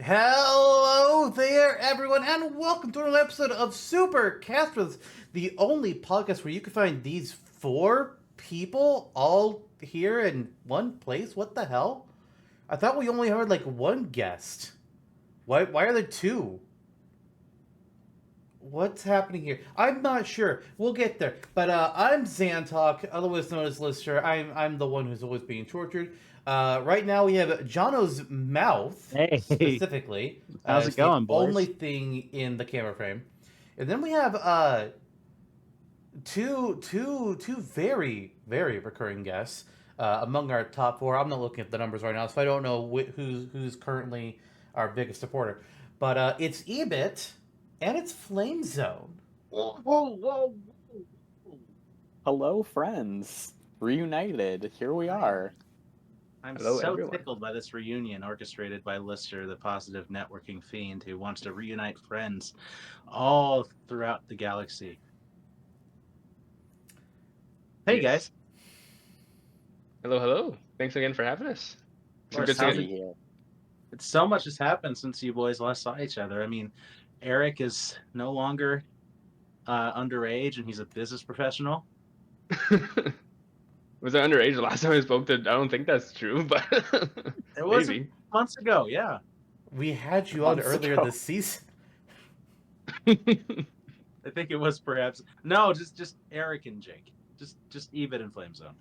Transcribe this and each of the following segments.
Hello there, everyone, and welcome to another episode of Super Casters, the only podcast where you can find these four people all here in one place. What the hell? I thought we only heard like one guest. Why are there two? What's happening here? I'm not sure. We'll get there. But I'm Zantok, otherwise known as Lister. I'm the one who's always being tortured. Right now we have Jonno's mouth Hey, specifically. how's It's it the going, only boys? thing in the camera frame, and then we have two very recurring guests among our top four. I'm not looking at the numbers right now, so I don't know who's currently our biggest supporter. But it's Eebit and it's Flamezone. Whoa. Hello, friends. Reunited. Here we are. I'm Hello, so everyone. tickled by this reunion orchestrated by Lister, the positive networking fiend who wants to reunite friends all throughout the galaxy. Hey, Yes. guys. Hello. Thanks again for having us. Of course, Good how's to it- get- Here. It's so much has happened since you boys last saw each other. I mean, Eric is no longer underage and he's a business professional. Was I underage the last time I spoke to? I don't think that's true, but It was maybe. months ago, yeah. We had you on Months earlier ago. this season. I think it was perhaps just Eric and Jake. Just Eebit and Flamezone.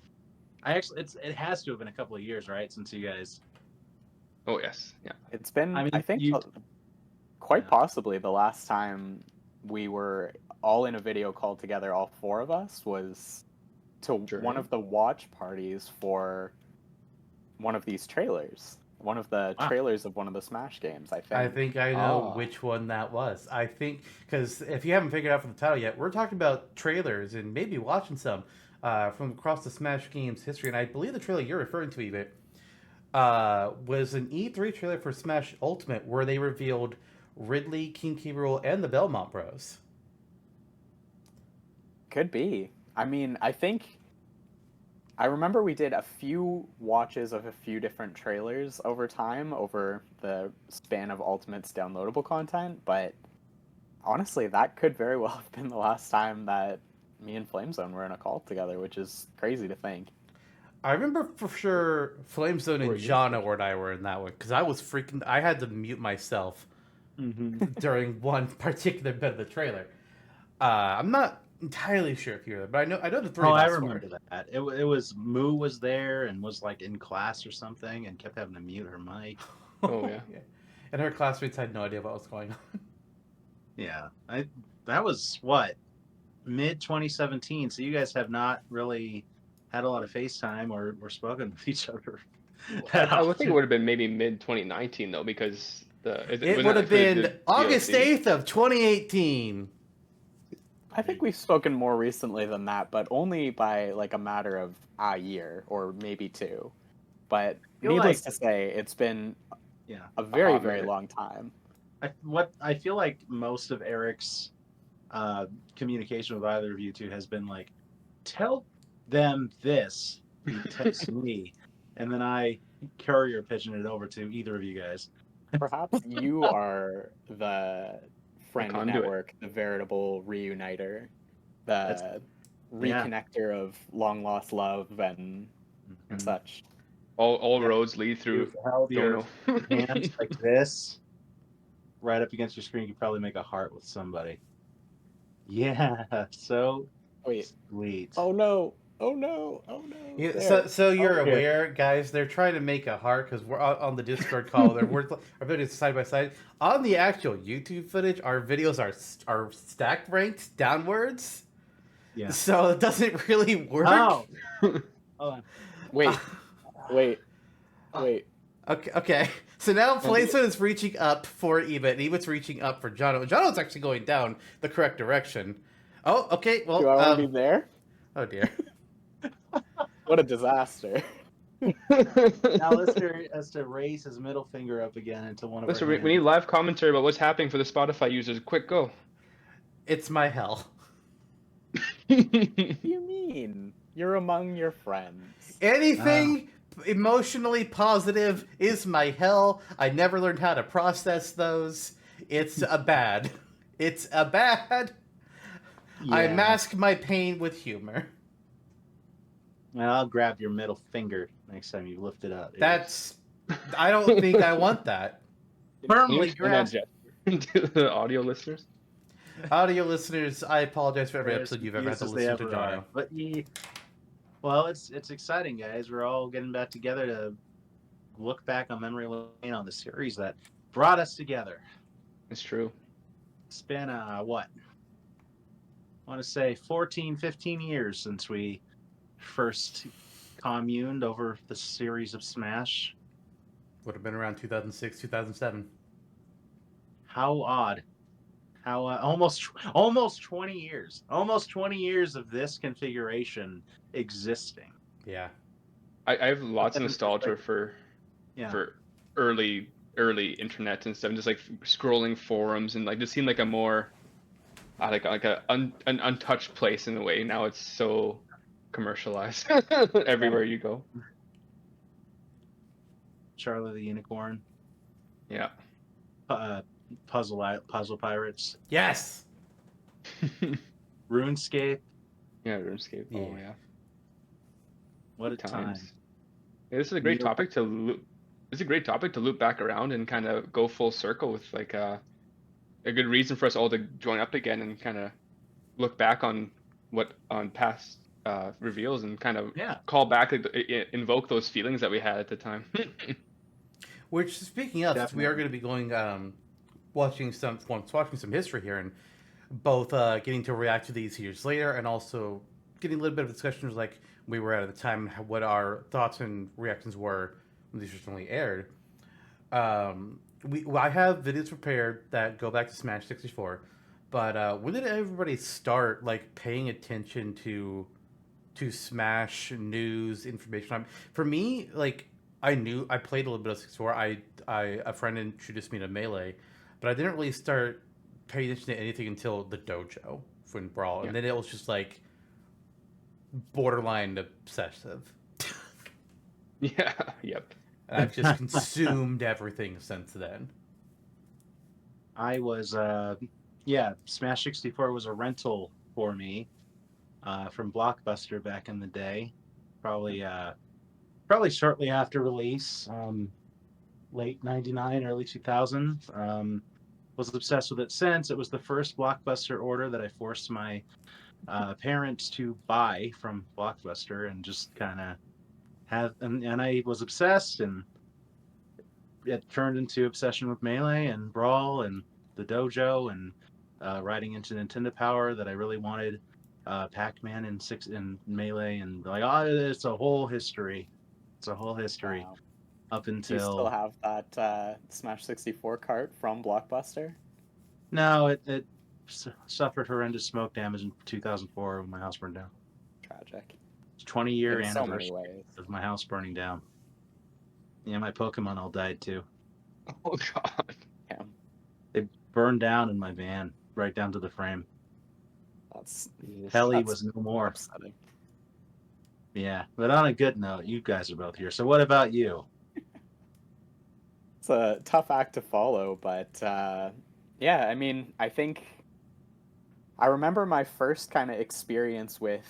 It has to have been a couple of years, right, since you guys. Oh yes, yeah. It's been, I mean, I think, quite possibly the last time we were all in a video call together, all four of us, was to Journey? one of the watch parties for one of these trailers. One of the Wow. trailers of one of the Smash games, I think. I think I know Ah. which one that was. I think because if you haven't figured out from the title yet, we're talking about trailers and maybe watching some from across the Smash games history. And I believe the trailer you're referring to, Eebit, was an E3 trailer for Smash Ultimate where they revealed Ridley, King K. Rool, and the Belmont Bros. Could be. I mean, I remember we did a few watches of a few different trailers over time, over the span of Ultimate's downloadable content, but honestly, that could very well have been the last time that me and Flamezone were in a call together, which is crazy to think. I remember for sure Flamezone Were and you? Jonno and I were in that one because I was freaking. I had to mute myself during one particular bit of the trailer. I'm not entirely sure if you're there, but I know the three Oh, of I us remember were. that. It was Moo was there and was like in class or something and kept having to mute her mic. Oh, yeah. And her classmates had no idea what was going on. Yeah, that was what mid 2017. So you guys have not really had a lot of FaceTime or spoken with each other. I would think it would have been maybe mid 2019 though, because It would have been August 8th of 2018. I think we've spoken more recently than that, but only by like a matter of a year or maybe two. But Feel needless like- to say, it's been Yeah, a very, hot very minute. long time. I feel like most of Eric's communication with either of you two has been like, tell them this, you text me, and then I courier pigeon it over to either of you guys. Perhaps you are the friend conduit. network, the veritable reuniter, That's- the yeah. reconnector of long lost love and such. all roads lead through. If you held your Jonno. hands like this, right up against your screen, you could probably make a heart with somebody. Yeah, so Wait. sweet. Oh no! Oh no! Oh no! Yeah, There. so you're Okay. aware, guys. They're trying to make a heart because we're on the Discord call. Our videos side by side. On the actual YouTube footage, our videos are stacked ranked downwards. Yeah. So it doesn't really work. Oh. Hold on. Wait. Wait. Okay. So now Flamezone is reaching up for Eebit. Eebit's reaching up for Jonno. Jonno's actually going down the correct direction. Oh, okay. Well, Do I want to be there? oh dear. What a disaster! Now Lister has to raise his middle finger up again into one of Listen, our we need live commentary about what's happening for the Spotify users. Quick, go. It's my hell. What do you mean? You're among your friends. Anything Emotionally positive is my hell. I never learned how to process those. It's a bad. It's a bad. I Yeah. mask my pain with humor. Well, I'll grab your middle finger next time you lift it up. That's. I don't think I want that. Can you Firmly explain that grasp. gesture to the audio listeners? Audio listeners, I apologize for every They're as episode you've ever had confused to as they listen to ever are. Jonno. But well, it's exciting, guys. We're all getting back together to look back on memory lane on the series that brought us together. It's true. It's been what? I want to say 14, 15 years since we first communed over the series of Smash. Would have been around 2006, 2007. How odd. How almost 20 years. Almost 20 years of this configuration existing. Yeah. I have lots of And, nostalgia like, for yeah. early internet and stuff, just like scrolling forums and like just seemed like a more an untouched place in a way. Now it's so commercialized everywhere you go. Charlie the Unicorn. Yeah. Puzzle Pirates. Yes. RuneScape. Yeah, RuneScape. Yeah. Oh yeah. What a Good time. Yeah, this is a great Neil- topic to loop. It's a great topic to loop back around and kind of go full circle with like a good reason for us all to join up again and kind of look back on past reveals and kind of Yeah. call back, like, invoke those feelings that we had at the time. Which, speaking of, we are Definitely. going to be going watching some history here, and both getting to react to these years later, and also getting a little bit of discussions like we were at the time, what our thoughts and reactions were when these originally aired. I have videos prepared that go back to Smash 64, but when did everybody start like paying attention to Smash news information? For me, like I played a little bit of 64. A friend introduced me to Melee, but I didn't really start paying attention to anything until the dojo when Brawl, and then it was just like borderline obsessive. Yeah. Yep. And I've just consumed everything since then. I was Smash 64 was a rental for me from Blockbuster back in the day. Probably shortly after release, late 99, early 2000. Was obsessed with it since. It was the first Blockbuster order that I forced my parents to buy from Blockbuster and just kind of and I was obsessed, and it turned into obsession with Melee and Brawl and the dojo and riding into Nintendo Power that I really wanted Pac-Man in Melee, and like, oh, it's a whole history. It's a whole history Wow. up Do you until still have that Smash 64 cart from Blockbuster? no, it suffered horrendous smoke damage in 2004 when my house burned down. Tragic. It's 20-year In so many anniversary ways. of my house burning down. Yeah, my Pokemon all died too. Oh God. Yeah, They burned down in my van, right down to the frame. that's Helly That's was no more. upsetting. Yeah, but on a good note, you guys are both here. So what about you? It's a tough act to follow, but yeah, I mean, I think I remember my first kind of experience with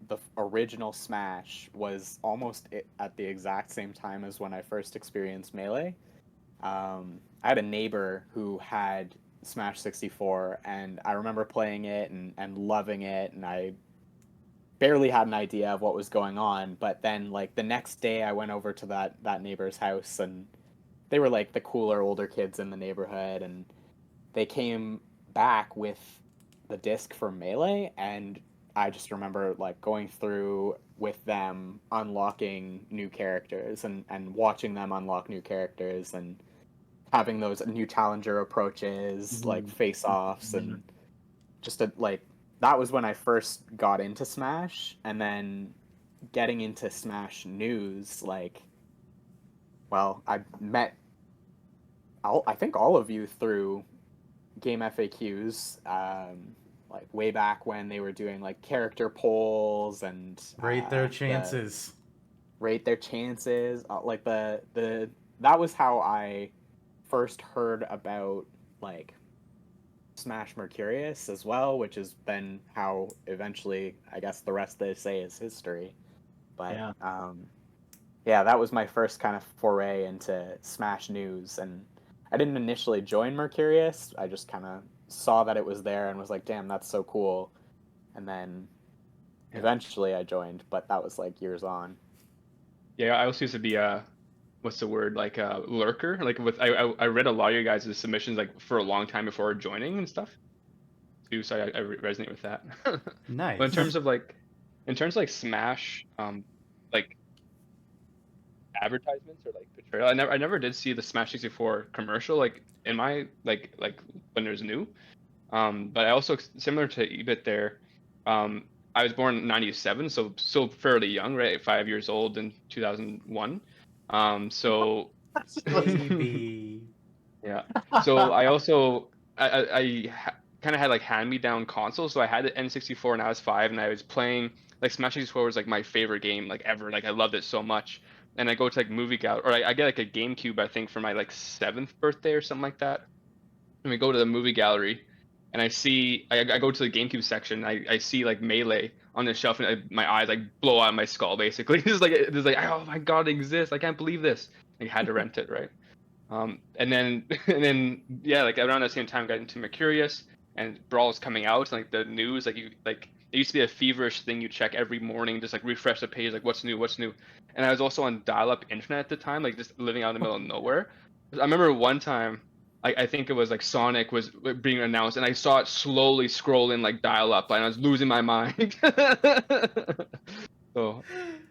the original Smash was almost at the exact same time as when I first experienced Melee. I had a neighbor who had Smash 64, and I remember playing it and loving it, and I barely had an idea of what was going on. But then, like, the next day, I went over to that neighbor's house, and they were like the cooler older kids in the neighborhood, and they came back with the disc for Melee, and I just remember like going through with them, unlocking new characters and watching them unlock new characters and having those new challenger approaches, like face-offs, and just like that was when I first got into Smash, and then getting into Smash news, like, well, I met I think all of you through Game FAQs, like way back when they were doing like character polls and Rate their chances. rate their chances. Like that was how I first heard about like Smash Mercurius as well, which has been how eventually I guess the rest they say is history. But yeah, that was my first kind of foray into Smash news, and I didn't initially join Mercurius. I just kind of saw that it was there and was like, "Damn, that's so cool." And then eventually I joined, but that was like years on. Yeah, I also used to be what's the word, like a lurker. Like I read a lot of your guys' submissions like for a long time before joining and stuff too, so I resonate with that. Nice. But in terms of like Smash, like advertisements or like portrayal, I never did see the Smash 64 commercial like in my like when it was new. But I also, similar to Eebit there, I was born in 97, so still fairly young, right? 5 years old in 2001. So Baby. yeah. So I also kind of had like hand-me-down consoles. So I had the N64 and I was 5, and I was playing like Smash 64 was like my favorite game like ever. Like I loved it so much. And I go to like movie gallery, or I get like a GameCube, I think, for my like 7th birthday or something like that. And we go to the movie gallery, and I go to the GameCube section. I see like Melee on the shelf, and my eyes like blow out of my skull. Basically, it's like oh my god, it exists! I can't believe this. I had to rent it, right? And then yeah, like around the same time, I got into Mercurius, and Brawl is coming out. And, like the news, like it used to be a feverish thing you check every morning, just like refresh the page, like what's new, what's new. And I was also on dial-up internet at the time, like just living out in the middle of nowhere. I remember one time, I think it was like Sonic was being announced, and I saw it slowly scroll in like dial-up, and I was losing my mind. So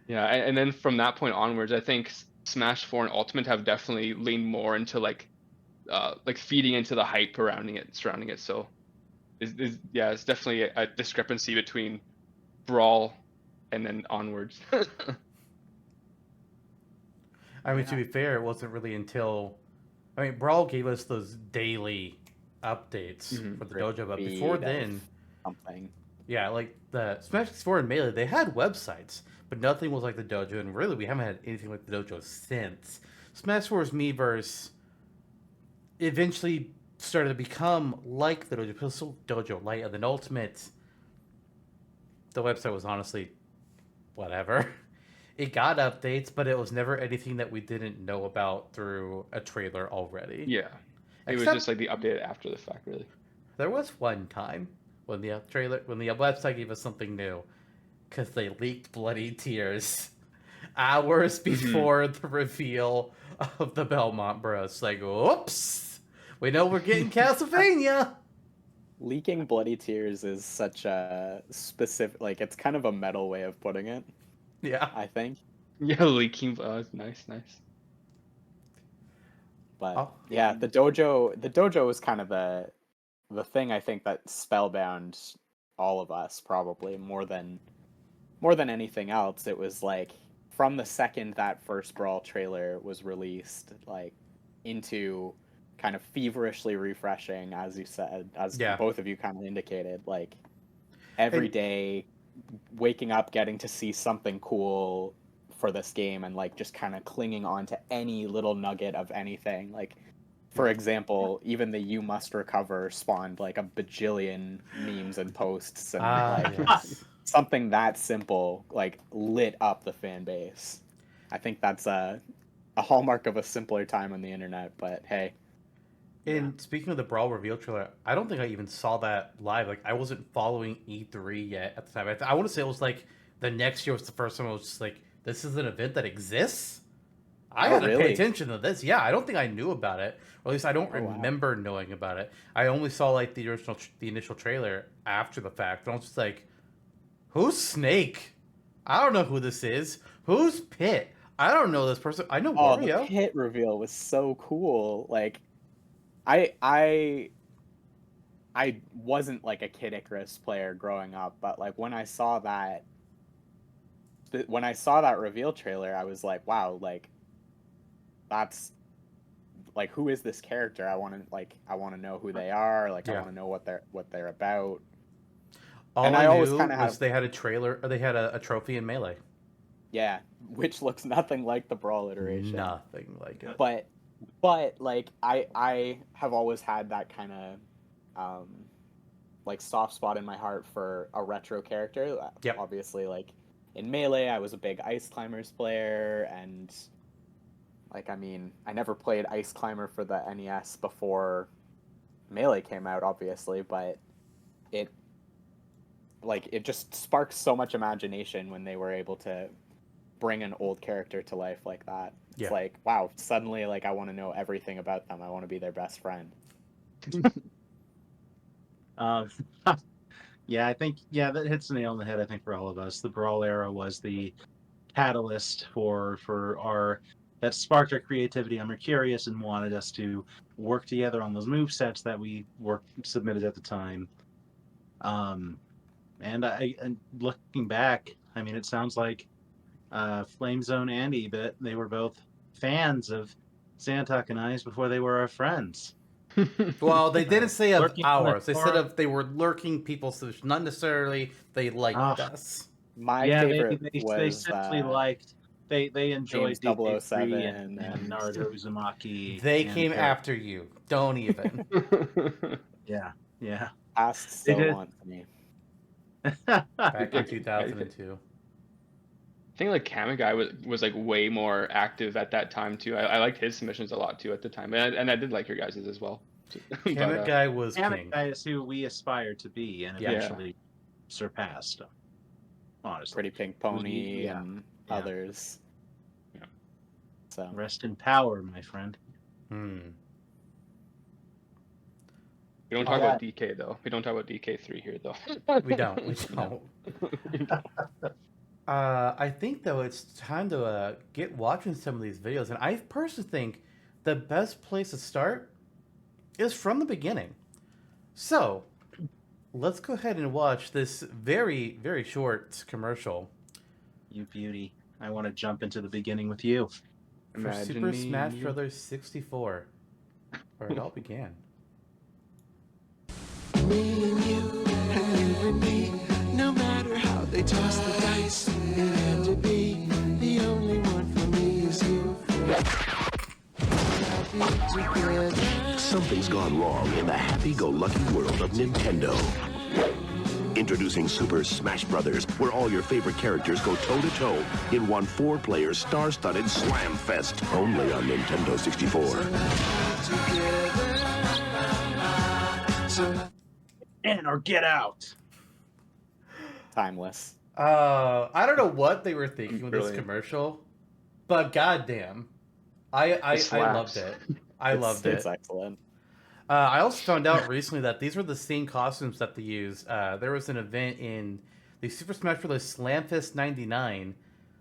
yeah, and then from that point onwards, I think Smash 4 and Ultimate have definitely leaned more into like feeding into the hype surrounding it. So it's definitely a discrepancy between Brawl and then onwards. I mean, to be fair, it wasn't really until Brawl gave us those daily updates for the dojo, but before then, something. yeah, like the Smash 64 and Melee, they had websites, but nothing was like the dojo, and really, we haven't had anything like the dojo since. Smash 4's Miiverse eventually started to become like the dojo, but it was still Dojo Light, and then Ultimate, the website was honestly whatever. It got updates, but it was never anything that we didn't know about through a trailer already. Yeah, it was just like the update after the fact, really. There was one time when the website gave us something new, because they leaked Bloody Tears hours before the reveal of the Belmont Bros. Like, oops, we know we're getting Castlevania. Leaking Bloody Tears is such a specific, like, it's kind of a metal way of putting it. Yeah, I think. Yeah, leaking. Nice. But yeah, the dojo was kind of the thing I think that spellbound all of us, probably more than anything else. It was like from the second that first Brawl trailer was released, like into kind of feverishly refreshing, as you said, as both of you kind of indicated, like every day waking up getting to see something cool for this game, and like just kind of clinging on to any little nugget of anything. Like, for example, even the "You Must Recover" spawned like a bajillion memes and posts, and something that simple like lit up the fan base. I think that's a hallmark of a simpler time on the internet, but hey. And speaking of the Brawl reveal trailer, I don't think I even saw that live. Like, I wasn't following E3 yet at the time. I want to say it was like the next year was the first time I was just like, this is an event that exists? I had to pay attention to this. Yeah, I don't think I knew about it. Or at least I don't remember knowing about it. I only saw like the initial trailer after the fact. And I was just like, who's Snake? I don't know who this is. Who's Pit? I don't know this person. I know Wario. The Pit reveal was so cool. Like, I wasn't like a Kid Icarus player growing up, but like when I saw that reveal trailer, I was like, wow, like that's like, who is this character? I want to know who they are. Like, I want to know what they're about. All I knew was they had a trailer, or they had a trophy in Melee. Yeah, which looks nothing like the Brawl iteration. Nothing like it. But like I have always had that kind of like soft spot in my heart for a retro character. Yep. Obviously, like in Melee, I was a big Ice Climbers player, and like I mean, I never played Ice Climber for the NES before Melee came out, obviously, but it just sparks so much imagination when they were able to bring an old character to life like that. It's like, wow, suddenly like I want to know everything about them. I want to be their best friend. Yeah, I think that hits the nail on the head. I think for all of us, the Brawl era was the catalyst for our that sparked our creativity on Mercurius and wanted us to work together on those move sets that we were submitted at the time. And looking back, I mean, it sounds like Flamezone and Eebit, they were both fans of Zantok and I's before they were our friends. Well, they didn't say of ours. They said forum. of they were lurking people, so not necessarily they liked us. My favorite they was simply liked. They enjoyed James DK3 007 and Naruto Uzumaki. They came after you. Don't even. Yeah. asked so want me. Back in 2002. I think like Kamigai was like way more active at that time too. I liked his submissions a lot too at the time, and I did like your guys's as well. Kamigai was king. Kamigai is who we aspired to be and eventually surpassed. Honestly, Pretty Pink Pony and others. Yeah. So rest in power, my friend. We don't talk about DK though. We don't talk about DK3 here though. We don't. I think though it's time to get watching some of these videos, and I personally think the best place to start is from the beginning. So let's go ahead and watch this very, very short commercial. You beauty. I want to jump into the beginning with you. For Super Smash Bros. 64, where it all began. Me and you and me, no matter how they toss the dice, it had to be. The only one for me is you. Something's gone wrong in the happy-go-lucky world of Nintendo. Introducing Super Smash Bros., where all your favorite characters go toe-to-toe in one 4-player star-studded slam fest, only on Nintendo 64. In or get out. timeless. I don't know what they were thinking with this commercial, but goddamn, I loved it. I loved it. It's excellent. I also found out recently that these were the same costumes that they used. There was an event in the Super Smash Bros. Slamfest 99,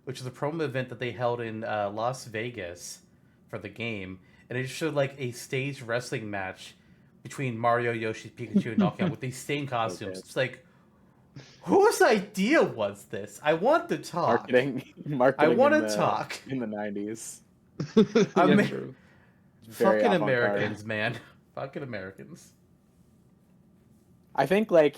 which is a promo event that they held in Las Vegas for the game, and it showed like a staged wrestling match between Mario, Yoshi, Pikachu, and Knockout with these same costumes. It's like, whose idea was this? I want to talk. Marketing I want to talk. In the 90s. True. Very Fucking avant-garde. Americans, man. Fucking Americans. I think, like,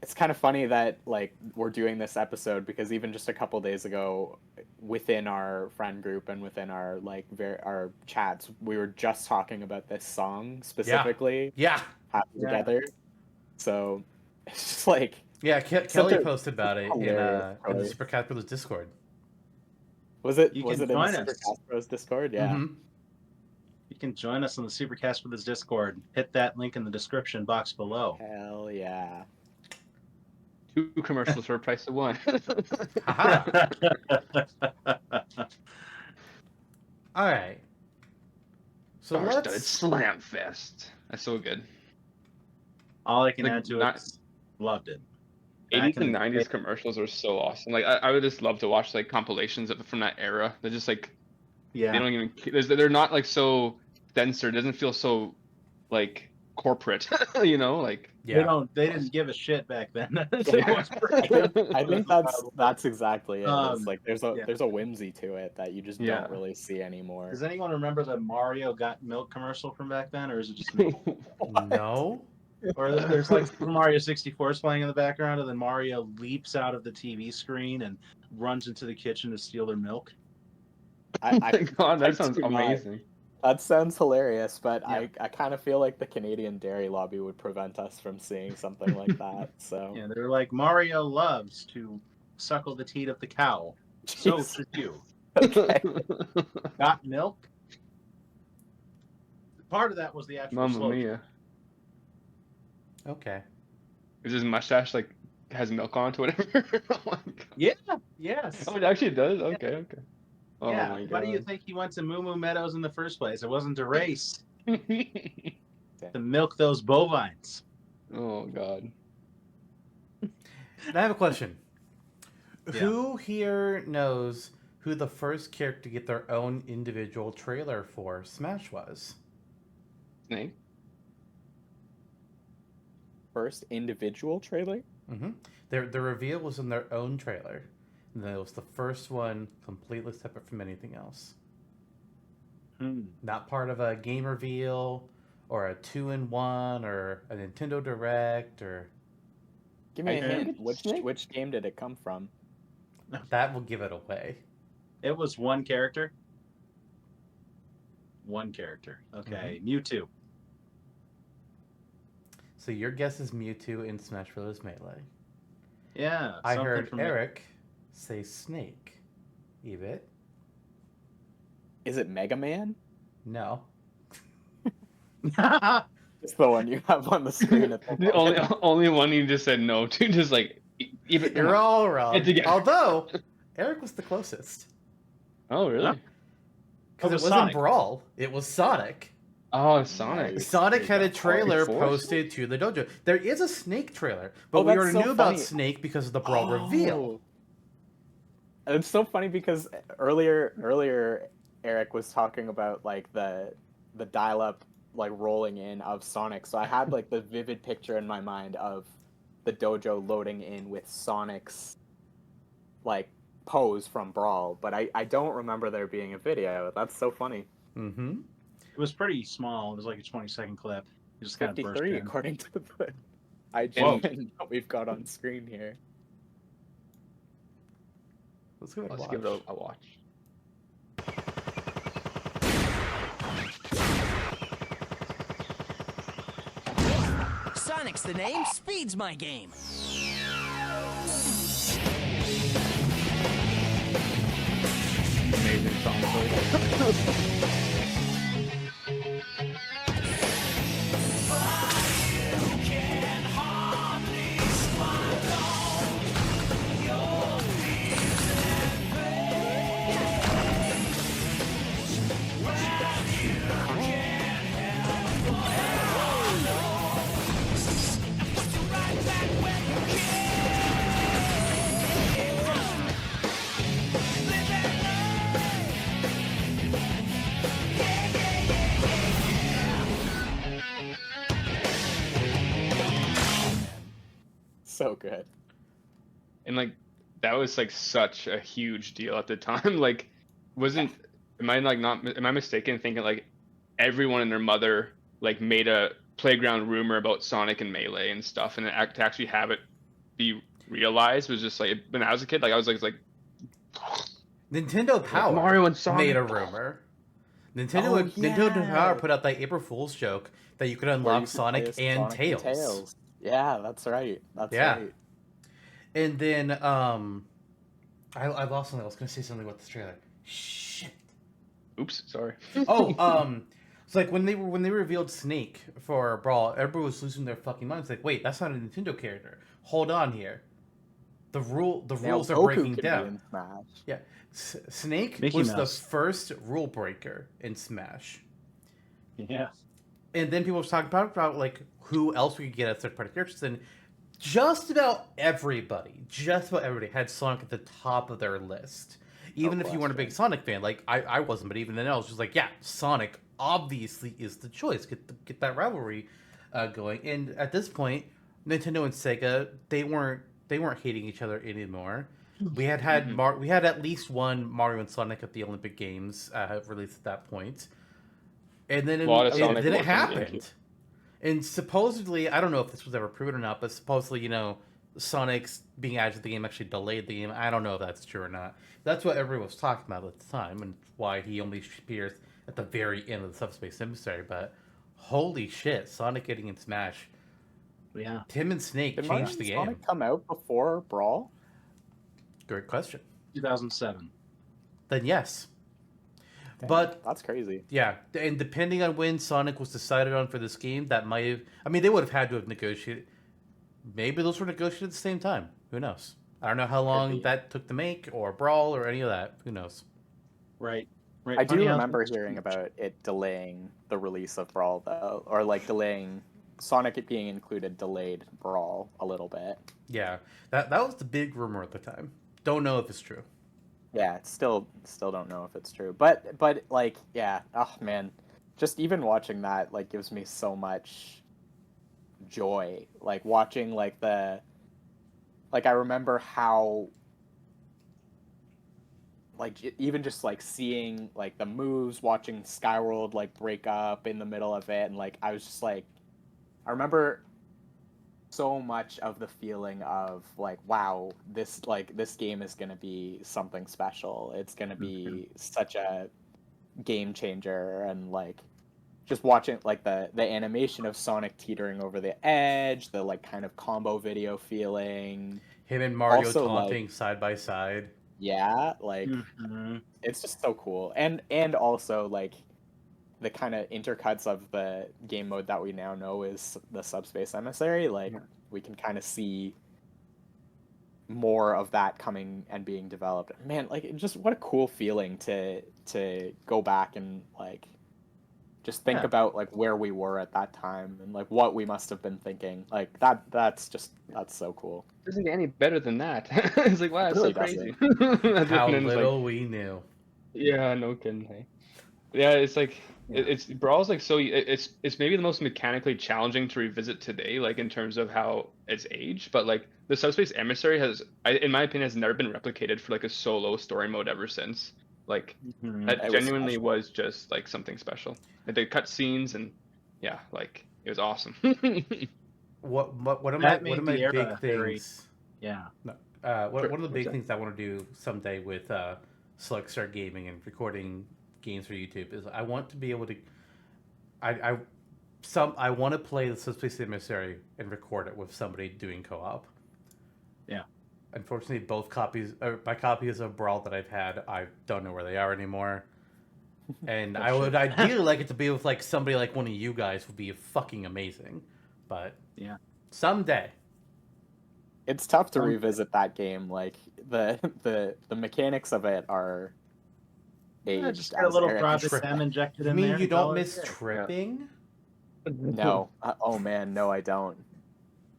it's kind of funny that, like, we're doing this episode because even just a couple days ago, within our friend group and within our, like, our chats, we were just talking about this song specifically. Yeah. Happy Together. So, it's just like... Yeah, Kelly posted about it in the Super Cat Brothers Discord. Was it You in can the join Super us. Cast Bros Discord? Yeah. Mm-hmm. You can join us on the Supercast with this Discord. Hit that link in the description box below. Hell yeah. 2 commercials for a price of 1. Haha. All right. So Star-studded let's... Slam Fest. That's so good. All I can Like, add to it is loved it. 80s Back in and the 90s day. commercials are so awesome. Like I would just love to watch like compilations from that era. They're just like they Yeah. don't even they're not like so censored. It doesn't feel so like corporate, you know, like Yeah. They didn't give a shit back then. I think that's exactly it. It's like there's a whimsy to it that you just don't really see anymore. Does anyone remember the Mario Got Milk commercial from back then, or is it just me? No. Or there's like Super Mario 64 is playing in the background, and then Mario leaps out of the TV screen and runs into the kitchen to steal their milk. Oh my god, I that sounds do not. amazing. That sounds hilarious, but Yeah. I kind of feel like the Canadian dairy lobby would prevent us from seeing something like that. So Yeah, they're like, Mario loves to suckle the teat of the cow. So Jeez. should you. Okay. Got milk? Part of that was the actual Mamma slogan. mia. Okay. Is his mustache like has milk on it or whatever? Oh my god. Yeah, yes. Oh, it actually does? Okay, okay. Oh yeah. my Why do you god. think he went to Moo Moo Meadows in the first place? It wasn't to race, Oh to milk those bovines. god. I have a question. Yeah. Who here knows who the first character to get their own individual trailer for Smash was? Snake? First individual trailer? Mm-hmm. Their reveal was in their own trailer. And then it was the first one completely separate from anything else. Not part of a game reveal or a 2-in-1 or a Nintendo Direct or... Give me a I hint. think it's Which Snake. game did it come from? That will give it away. It was one character. One character. Okay, Mewtwo. So your guess is Mewtwo in Smash Bros. Melee. Yeah. I something heard from Eric say Snake. Eebit? Is it Mega Man? No. It's the one you have on the screen at the The only one you just said no to, just like even You're all wrong. Get together. Although, Eric was the closest. Oh really? Huh? Because Oh, it it was wasn't Sonic. Brawl. It was Sonic. Oh, it's Sonic. Nice. Sonic had a trailer Force? posted to the dojo. There is a Snake trailer, but Oh, we that's already so knew about funny. Snake because of the Brawl reveal. And it's so funny because earlier Eric was talking about like the dial-up like rolling in of Sonic. So I had like the vivid picture in my mind of the dojo loading in with Sonic's like pose from Brawl, but I don't remember there being a video. That's so funny. Mm-hmm. It was pretty small. It was like a 20-second clip. It just kind of burst 53 in. according to the Whoa. IGN that we've got on screen here. Let's give it a Let's watch. give it a watch. Sonic's the name, speed's my game. Amazing song choice. So good. And like that was like such a huge deal at the time. Like, am I mistaken in thinking like everyone and their mother like made a playground rumor about Sonic and Melee and stuff, and to actually have it be realized was just like when I was a kid, like I was like Nintendo Power Mario and Sonic. made a rumor. Nintendo Power put out that April Fool's joke that you could Where you unlock could Sonic play as and Sonic Tails. Yeah, that's right. That's Yeah. right. And then I lost something. I was gonna say something about this trailer. Shit. Oops, sorry. Oh, it's like when they revealed Snake for Brawl, everybody was losing their fucking minds. Like, wait, that's not a Nintendo character. Hold on here. The rules are Goku breaking could be down. in Smash. Yeah, Snake Mickey was Mouse. the first rule breaker in Smash, Yeah. and then people were talking about like who else we could get as third party characters, and just about everybody had Sonic at the top of their list. Even if you weren't a big Sonic fan, like I wasn't, but even then I was just like, yeah, Sonic obviously is the choice. Get that rivalry going. And at this point, Nintendo and Sega they weren't hating each other anymore. We had we had at least one Mario and Sonic at the Olympic Games released at that point, and then Lot of Sonic then it was on the happened. And supposedly, I don't know if this was ever proven or not, but supposedly, Sonic's being added to the game actually delayed the game. I don't know if that's true or not. That's what everyone was talking about at the time, and why he only appears at the very end of the Subspace Emissary. But holy shit, Sonic getting in Smash. Yeah. Tim and Snake Did changed Mario the and Sonic game. come out before Brawl? Great question. 2007. Then yes. Damn, But that's crazy. yeah, and depending on when Sonic was decided on for this game, that might have. I mean, they would have had to have negotiated. Maybe those were negotiated at the same time. Who knows? I don't know how long be. that took to make, or Brawl, or any of that. Who knows? Right. Right. I do Funny how remember things hearing change. about it delaying the release of Brawl, though, or like delaying Sonic it being included delayed Brawl a little bit. Yeah, that was the big rumor at the time. Don't know if it's true. Yeah, still don't know if it's true, but like yeah, oh man, just even watching that like gives me so much joy. Like watching like I remember how like even just like seeing like the moves, watching Skyworld like break up in the middle of it, and like I was just like, I remember so much of the feeling of like, wow, this game is gonna be something special. It's gonna be such a game changer, and like just watching like the animation of Sonic teetering over the edge, the like kind of combo video feeling. Him and Mario Also, taunting side by side. Yeah, like Mhm. it's just so cool, and also like the kind of intercuts of the game mode that we now know is the Subspace Emissary. Like we can kind of see more of that coming and being developed. Man, like just what a cool feeling to go back and like just think Yeah. about like where we were at that time and like what we must have been thinking. Like that's so cool. Doesn't get any better than that. It's like, wow, it's really so crazy. How And then it's like, little we knew. yeah, no kidding. Hey. Yeah, it's like it's Brawl's like so it's maybe the most mechanically challenging to revisit today, like in terms of how it's aged. But like the Subspace Emissary in my opinion, has never been replicated for like a solo story mode ever since. Like Mhm. that It was genuinely special. was just like something special. Like the cut scenes and yeah, like it was awesome. What That one made of my the era big very- things? Yeah. No, Sure, one of the what's big that? things I want to do someday with Slug Start Gaming and recording games for YouTube is I want to be able to. I I want to play the Subspace Emissary and record it with somebody doing co-op. Yeah. Unfortunately, both copies, my copies of Brawl that I've had, I don't know where they are anymore. And I would ideally like it to be with like somebody like one of you guys would be fucking amazing, but Yeah. someday. It's tough to Um, revisit that game. Like the mechanics of it are Yeah, aged just get a as little Eric Project said. M injected You in mean there. you and call don't it miss a day. tripping? No, oh man, no, I don't.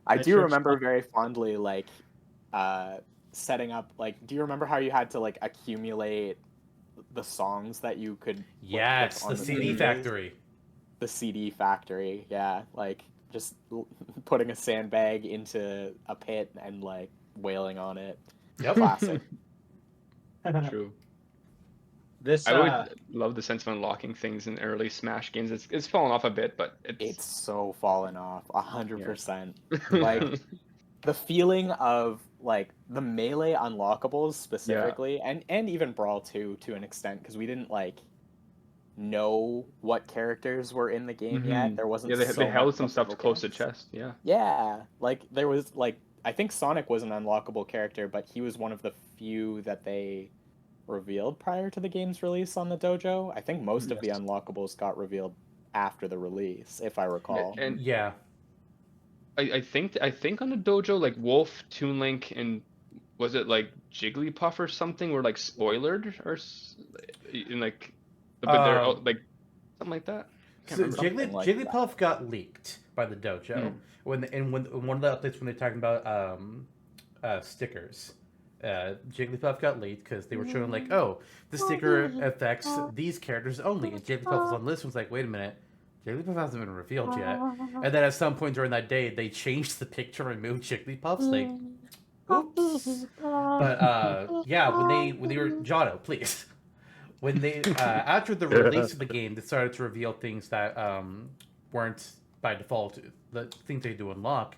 I That do shit's remember fun. very fondly like setting up like. Do you remember how you had to like accumulate the songs that you could put Yes, on the CD stages? factory. The CD factory, yeah, like just putting a sandbag into a pit and like wailing on it. Yep. Classic. True. This I would love the sense of unlocking things in early Smash games. It's fallen off a bit, but It's so fallen off 100%. Yeah. Like the feeling of like the melee unlockables specifically, and even Brawl 2 to an extent, because we didn't like know what characters were in the game yet. There wasn't Yeah, they so held much some of stuff the close to focus. chest. Yeah. Yeah, like there was like I think Sonic was an unlockable character, but he was one of the few that they revealed prior to the game's release on the dojo. I think most of the Yes. unlockables got revealed after the release, if I recall. And Yeah. I think on the dojo, like Wolf, Toon Link, and was it like Jigglypuff or something were like spoilered in like, but they're like something like that. Can't So remember. Something like Jigglypuff got leaked by the dojo when one of the updates when they're talking about stickers. Jigglypuff got leaked because they were showing like, oh, the sticker affects these characters only, and Jigglypuff was on the list. And was like, wait a minute, Jigglypuff hasn't been revealed yet. And then at some point during that day, they changed the picture and removed Jigglypuff's like, oops. But yeah, when they were Jonno, please. When they after the release of the game, they started to reveal things that weren't by default the things they do unlock.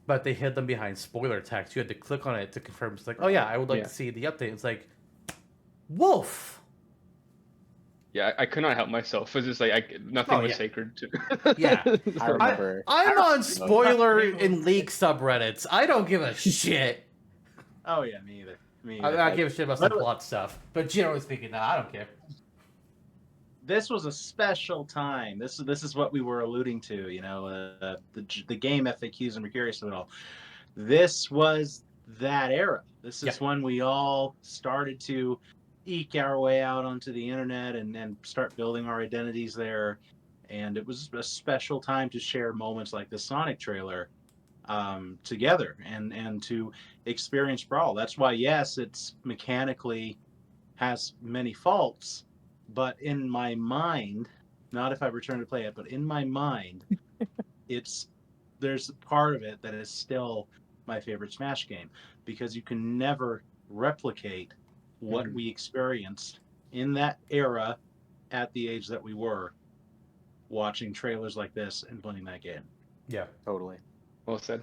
but they hid them behind spoiler text. You had to click on it to confirm. It's like, oh yeah, I would like to see the update. It's like, Wolf. Yeah, I could not help myself. It was just like nothing was sacred to. Yeah. I remember. I'm on spoiler and leak subreddits. I don't give a shit. Oh yeah, me either. Me I either. don't give a shit about some plot stuff, but generally speaking, no, I don't care. This was a special time. This is what we were alluding to. You know, the game FAQs and we're curious of it all. This was that era. This is when we all started to eke our way out onto the internet and start building our identities there. And it was a special time to share moments like the Sonic trailer together and to experience Brawl. That's why, yes, it's mechanically has many faults, but in my mind, not if I return to play it, but in my mind, there's a part of it that is still my favorite Smash game, because you can never replicate what we experienced in that era at the age that we were watching trailers like this and playing that game. Yeah. Totally. Well said.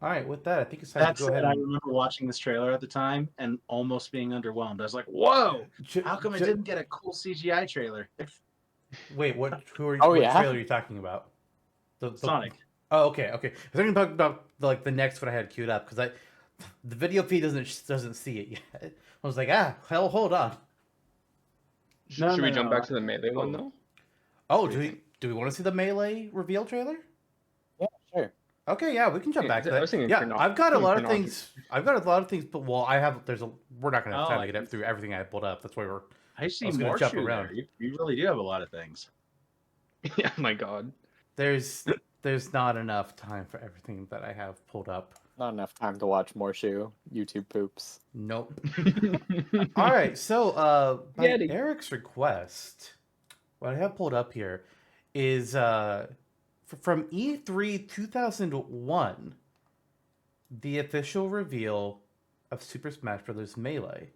All right, with that, I think it's time to go ahead. I remember watching this trailer at the time and almost being underwhelmed. I was like, "Whoa! How come it didn't get a cool CGI trailer?" Wait, what trailer are you talking about? The Sonic. Oh, okay. I was going to talk about like the next one I had queued up because the video feed doesn't see it yet. I was like, hell, hold on. Should we jump back to the Melee one though? Oh, do we want to see the Melee reveal trailer? Yeah, sure. Okay, yeah, we can jump back to that. Yeah, I've got a lot of things. But we're not going to have time to get through everything I pulled up. That's why I see more jump around. You really do have a lot of things. Yeah, my God. There's not enough time for everything that I have pulled up. Not enough time to watch more YouTube poops. Nope. All right, so by Eric's request, what I have pulled up here is from E3 2001, the official reveal of Super Smash Bros. Melee.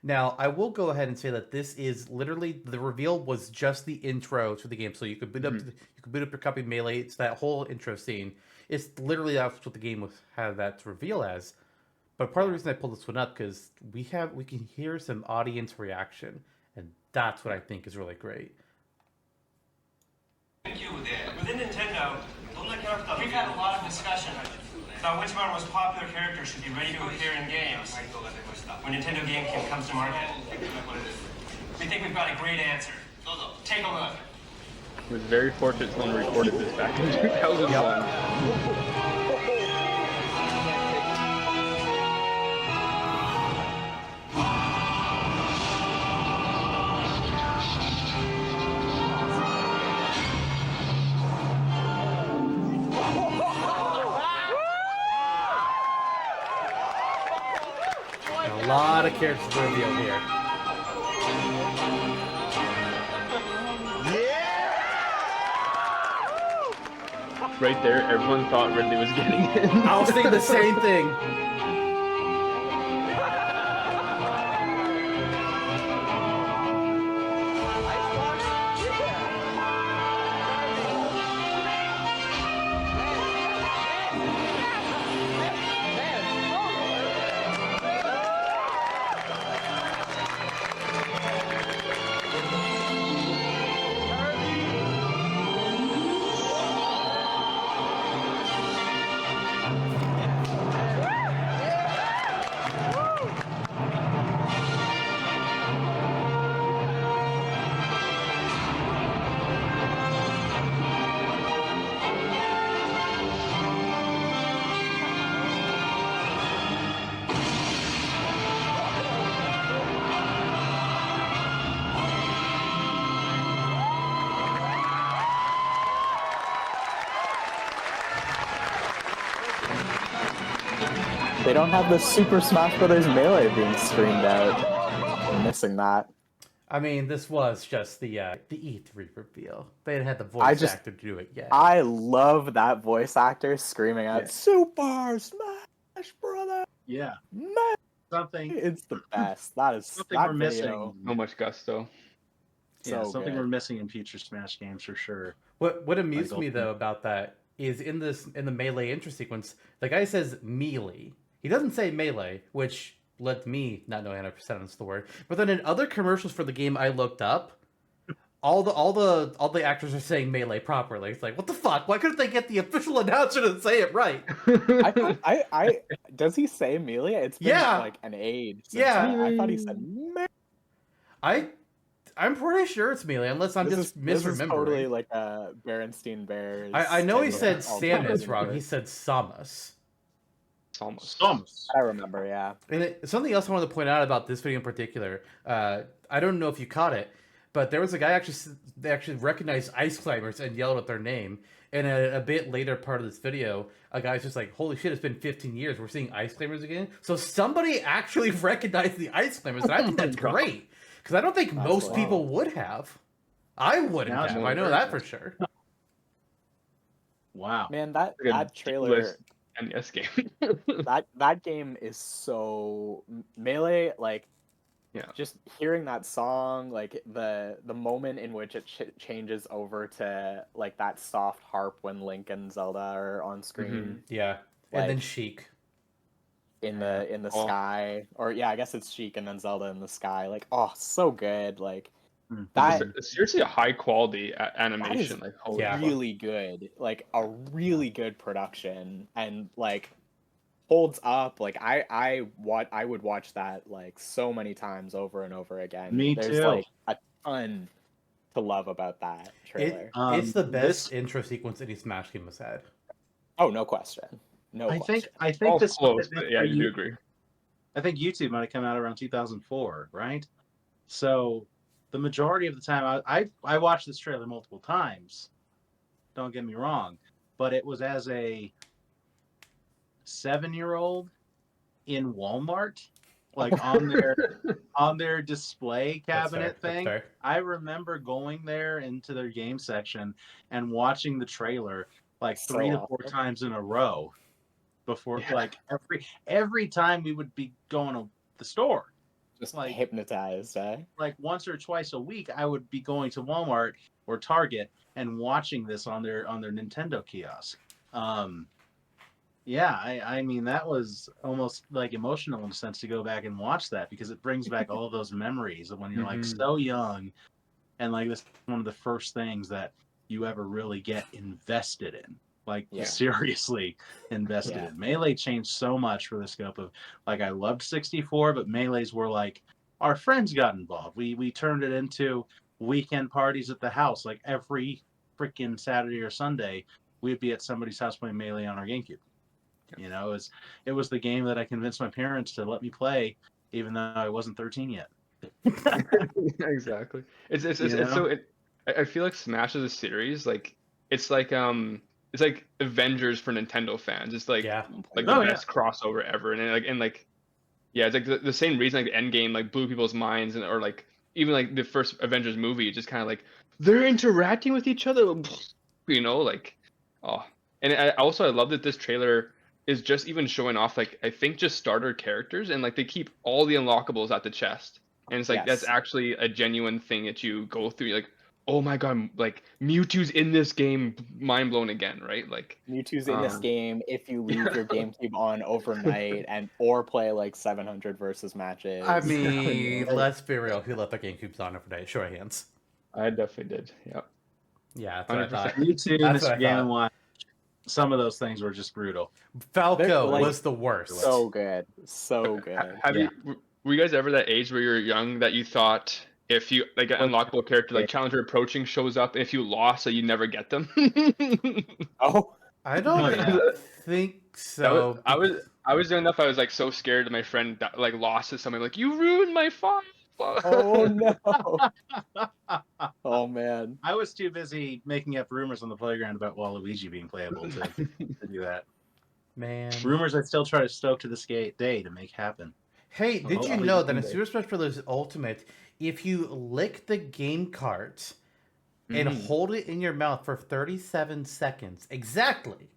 Now, I will go ahead and say that this is literally the reveal was just the intro to the game, so you could boot up your copy of Melee. It's that whole intro scene. It's literally that's what the game had that to reveal as. But part of the reason I pulled this one up because we can hear some audience reaction, and that's what I think is really great. Thank you. Within Nintendo, we've had a lot of discussion about which of our most popular characters should be ready to appear in games when Nintendo game comes to market. We think we've got a great answer. Take a look. It was very fortunate someone recorded this back in 2001. A lot of characters to reveal here. Right there, everyone thought Ridley was getting it. I was thinking the same thing. They don't have the Super Smash Bros. Melee being streamed out. I'm missing that. I mean, this was just the E3 reveal. They hadn't had the voice actor do it yet. I love that voice actor screaming out Super Smash Bros. Yeah. Man. Something. It's the best. That is something that we're video. missing. So much gusto. Yeah, So something good. we're missing in future Smash games for sure. What amused me though about that is in the melee intro sequence. The guy says melee. He doesn't say melee, which led me not knowing how to pronounce the word. But then in other commercials for the game I looked up, all the actors are saying melee properly. It's like, what the fuck? Why couldn't they get the official announcer to say it right? I thought I does he say melee? It's been Yeah. like an age. Yeah. I thought he said melee. I'm pretty sure it's melee, unless I'm just misremembering. This is totally like a Berenstein Bears. I know he type said of Samus alternative wrong. He universe. said Samus. Samus. I remember, yeah. And something else I wanted to point out about this video in particular, I don't know if you caught it, but there was a guy they actually recognized Ice Climbers and yelled at their name. And a bit later part of this video, a guy's just like, holy shit, it's been 15 years. We're seeing Ice Climbers again. So somebody actually recognized the Ice Climbers, and I think that's great. Because I don't think most people would have. I wouldn't have. I know that for sure. Wow. Man, that trailer NES game. that game is so melee, like just hearing that song, like the moment in which it changes over to like that soft harp when Link and Zelda are on screen. Mm-hmm. Yeah. And like, then Sheik in the sky, or I guess it's Sheik and then Zelda in the sky. Like, oh, so good. Like that. It's seriously a high quality animation. Like, really good. Like a really good production, and like holds up. Like I would watch that like so many times over and over again. There's too. like a ton to love about that trailer. It's the best intro sequence any Smash game has had. Oh, no question. I think this close, but yeah, you do agree. I think YouTube might have come out around 2004, right? So the majority of the time, I watched this trailer multiple times. Don't get me wrong, but it was as a 7-year-old in Walmart, like on their display cabinet thing. I remember going there into their game section and watching the trailer like 3 to 4 times in a row before like every time we would be going to the store. Just like hypnotized, eh? Like once or twice a week I would be going to Walmart or Target and watching this on their Nintendo kiosk. Yeah, I mean that was almost like emotional in a sense to go back and watch that, because it brings back all of those memories of when you're like so young, and like this is one of the first things that you ever really get invested in, like seriously invested in. Melee changed so much for the scope of, like, I loved 64, but Melees were like, our friends got involved. We turned it into weekend parties at the house, like every freaking Saturday or Sunday we'd be at somebody's house playing Melee on our GameCube. You know, it was the game that I convinced my parents to let me play, even though I wasn't 13 yet. Exactly. It's so. I feel like Smash as a series, like it's like Avengers for Nintendo fans. It's like the best crossover ever, and it's like the same reason like the Endgame like blew people's minds, or like even like the first Avengers movie, just kind of like they're interacting with each other, you know, like and I love that this trailer is just even showing off, like, I think just starter characters, and like they keep all the unlockables at the chest, and it's like that's actually a genuine thing that you go through. You're like, oh my god, like Mewtwo's in this game, mind blown again, right? Like Mewtwo's in this game if you leave your GameCube on overnight or play like 700 versus matches. I mean, let's be real. Who left their GameCubes on overnight? Show of hands. I definitely did. Yeah, that's what I thought. YouTube, Mr. Game & Watch. Some of those things were just brutal. Falco was the worst. So good. Were you guys ever that age where you were young that you thought if you like an unlockable character like challenger approaching shows up, and if you lost, so you never get them? I don't think so. I was young enough. I was like so scared that my friend like lost to something. Like, you ruined my fun. Oh no! Oh man! I was too busy making up rumors on the playground about Waluigi being playable to do that. Man, rumors I still try to stoke to this day to make happen. Hey, did you know that in Super Smash Bros. Ultimate, if you lick the game cart and hold it in your mouth for 37 seconds exactly,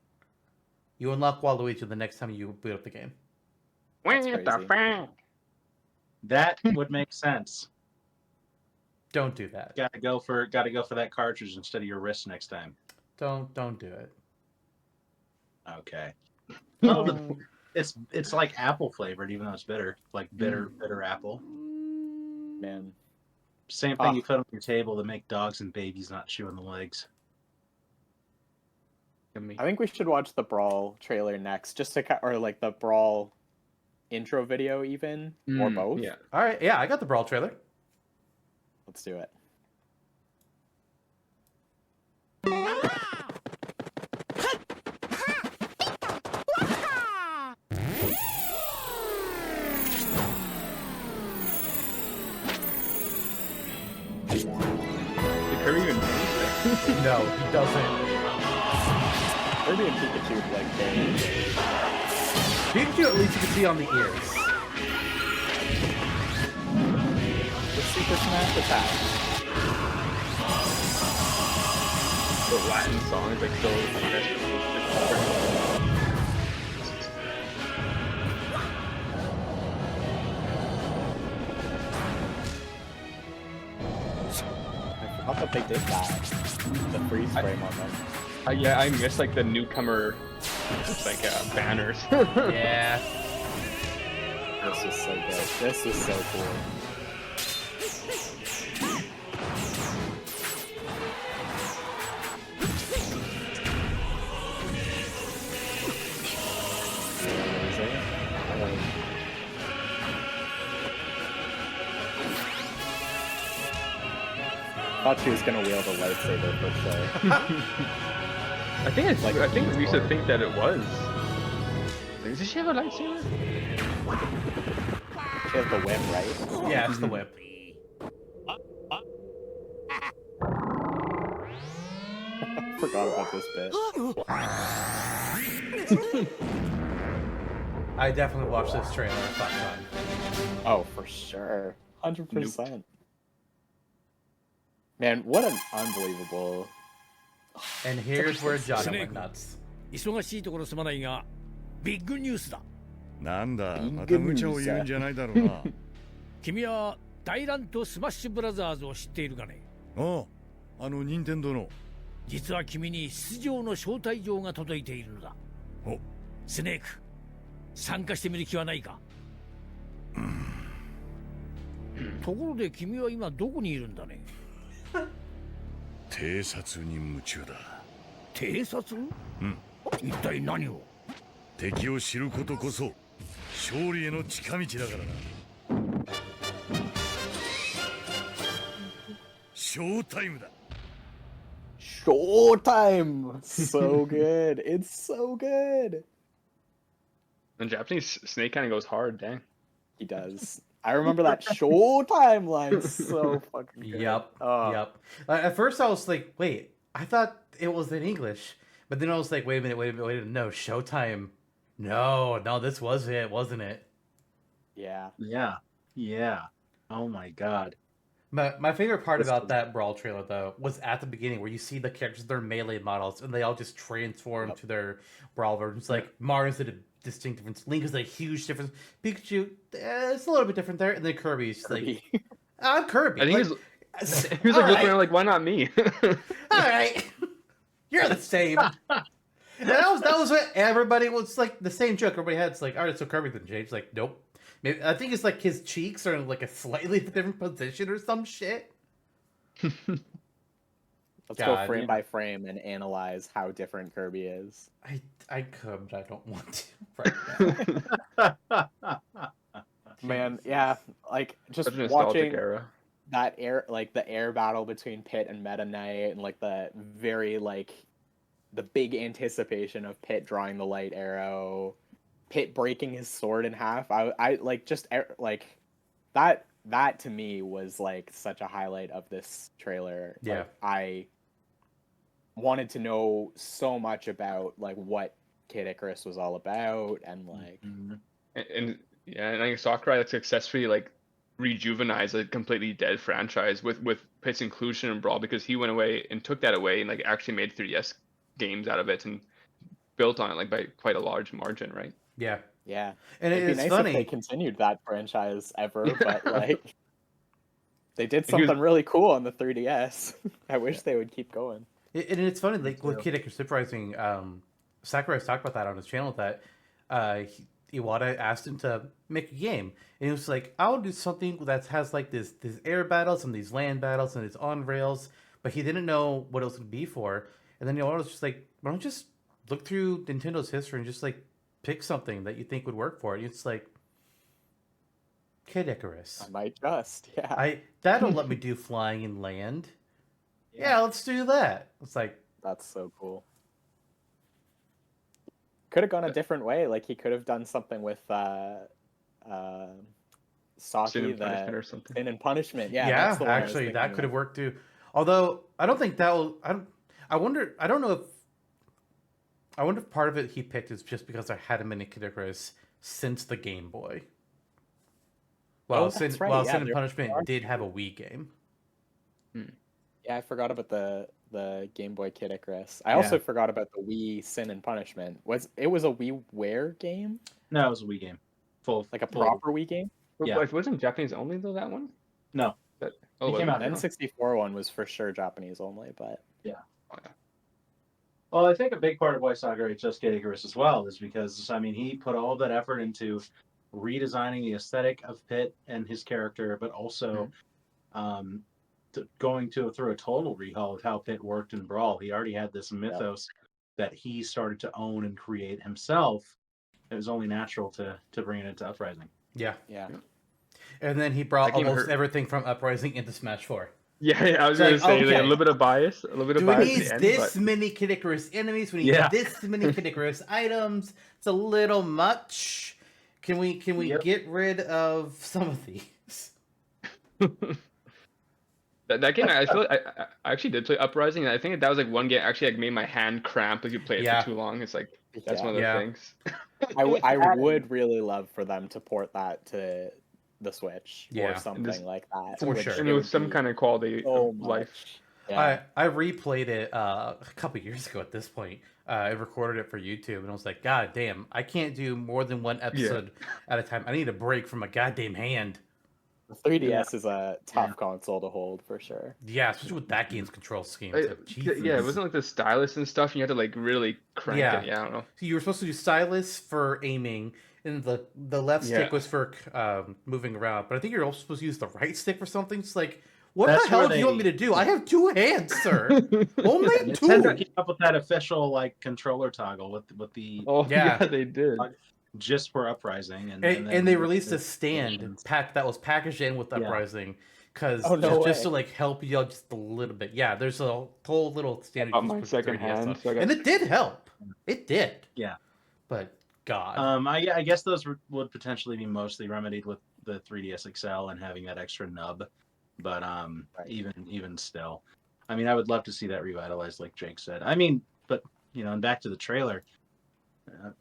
you unlock Waluigi the next time you boot up the game? That would make sense. Don't do that. Gotta go for that cartridge instead of your wrist next time. Don't do it. Okay. Well, it's like apple flavored, even though it's bitter, like bitter apple. Man. Same thing you put on your table to make dogs and babies not chew on the legs. I think we should watch the Brawl trailer next, just to or like the Brawl intro video, even or both. Yeah. All right, yeah, I got the Brawl trailer. Let's do it. Did Kirby even change No, he doesn't. Kirby and Pikachu like very. Pikachu, at least you can see on the ears. The Super Smash attack. The Latin song is like so I forgot that they did that. The freeze frame on them. yeah, I miss like the newcomer, just like banners. Yeah. This is so good. This is so cool. Thought she was gonna wield a lightsaber for sure. I think it's like I think we used to think that it was. Like, does she have a lightsaber? She has the whip, right? Yeah, it's the whip. Forgot about this bit. I definitely watched this trailer a fuck ton. Oh, for sure. 100%. Man, what an unbelievable... And here's where Jonno went nuts. 忙しいところすまないが、ビッグニュースだ。なんだ、また無茶を言うんじゃないだろうな。君は大乱とスマッシュブラザーズを知っているかね。ああ、任天堂の。実は君に出場の招待状が届いているのだ。お、スネーク、参加してみる気はないか。ところで君は今どこにいるんだね。偵察に夢中だ。偵察？うん。一体何を？敵を知ることこそ勝利への近道だからな。ショータイムだ。Showtime! So good. It's so good. In Japanese, Snake kind of goes hard, dang. He does. I remember that Showtime line so fucking good. Yep. Yep. At first I was like, wait, I thought it was in English. But then I was like, wait a minute. No, Showtime. No, this was it, wasn't it? Yeah. Yeah. Oh my god. My favorite part about that Brawl trailer, though, was at the beginning where you see the characters, their melee models, and they all just transform to their Brawl versions. Like, Mario's a distinct difference. Link is a huge difference. Pikachu, it's a little bit different there. And then Kirby's Kirby. like, I'm Kirby. I think like, he was like looking around like, why not me? All right. You're the same. And that was what everybody was like, the same joke everybody had. It's like, all right, so Kirby didn't change. Like, nope. Maybe, I think it's like his cheeks are in like a slightly different position or some shit. Let's go frame by frame and analyze how different Kirby is. I could, but I don't want to right now. Man, yeah, like just Such a nostalgic watching era. that air, like the air battle between Pit and Meta Knight, and like the very like the big anticipation of Pit drawing the light arrow, Pit breaking his sword in half. I like just like that to me was like such a highlight of this trailer. Yeah. Like, I wanted to know so much about like what Kid Icarus was all about, and like And yeah, and I think Sakurai like successfully like rejuvenized a completely dead franchise with Pit's inclusion in Brawl, because he went away and took that away and like actually made 3DS games out of it and built on it like by quite a large margin, right? Yeah. yeah. And It'd be it's nice funny. if they continued that franchise ever, but like they did And he was- something really cool on the 3DS. I wish they would keep going. And it's funny, like with Kid Icarus Uprising, Sakurai's talked about that on his channel, that Iwata asked him to make a game, and he was like, "I will do something that has like this air battles and these land battles and it's on rails," but he didn't know what it was going to be for. And then Iwata was just like, "Why don't you just look through Nintendo's history and just like pick something that you think would work for it?" And it's like, Kid Icarus. I might just, yeah. That'll let me do flying and land. Yeah, let's do that. It's like, that's so cool. Could have gone a different way. Like he could have done something with Saki, Sin and Punishment or something. Sin and Punishment. Yeah, yeah, that's the one I was actually, that thinking could have of. worked too. Although I don't think that will. I wonder. I don't know if. I wonder if part of it he picked is just because there hadn't been a Kid Icarus since the Game Boy. Well, that's right. Sin and Punishment did have a Wii game. Yeah, I forgot about the Game Boy Kid Icarus. I also forgot about the Wii Sin and Punishment. It was a WiiWare game? No, it was a Wii game. Like a proper Wii game? Yeah. It wasn't Japanese only though, that one? No. That, It came out The N64 one was for sure Japanese only, but yeah. Well, I think a big part of why Sakurai chose Kid Icarus as well is because, I mean, he put all of that effort into redesigning the aesthetic of Pit and his character, but also going through a total rehaul of how Pit worked in Brawl. He already had this mythos that he started to own and create himself. It was only natural to bring it into Uprising. Yeah. Yeah. And then he brought almost everything from Uprising into Smash 4. Yeah, I was going to say, like, a little bit of bias. A little bit of bias. We need this many Kid Icarus enemies. We need this many Kid Icarus items. It's a little much. Can we get rid of some of these? That game, I feel like I actually did play Uprising, and I think that was like one game actually like made my hand cramp if you play it for too long. It's like that's one of the things. I would really love for them to port that to the Switch or something like that. For sure. And with some kind of quality of life. Yeah. I replayed it a couple years ago at this point. I recorded it for YouTube, and I was like, God damn, I can't do more than one episode at a time. I need a break from a goddamn hand. The 3DS is a tough console to hold for sure. Yeah, especially with that game's control scheme. Yeah, it wasn't like the stylus and stuff. You had to like really crank it. Yeah, I don't know. So you were supposed to do stylus for aiming, and the left stick was for moving around. But I think you're also supposed to use the right stick for something. It's like, what the hell do you want me to do? I have two hands, sir. Only two. Nintendo came up with that official like controller toggle with the. Oh yeah, they did. Just for Uprising, and they released a stand pack that was packaged in with Uprising, because just to like help you out just a little bit. Yeah, there's a whole little stand. My second hand, and it did help. It did. Yeah, but God, I guess those would potentially be mostly remedied with the 3DS XL and having that extra nub. But even still, I mean, I would love to see that revitalized, like Jake said. I mean, but and back to the trailer.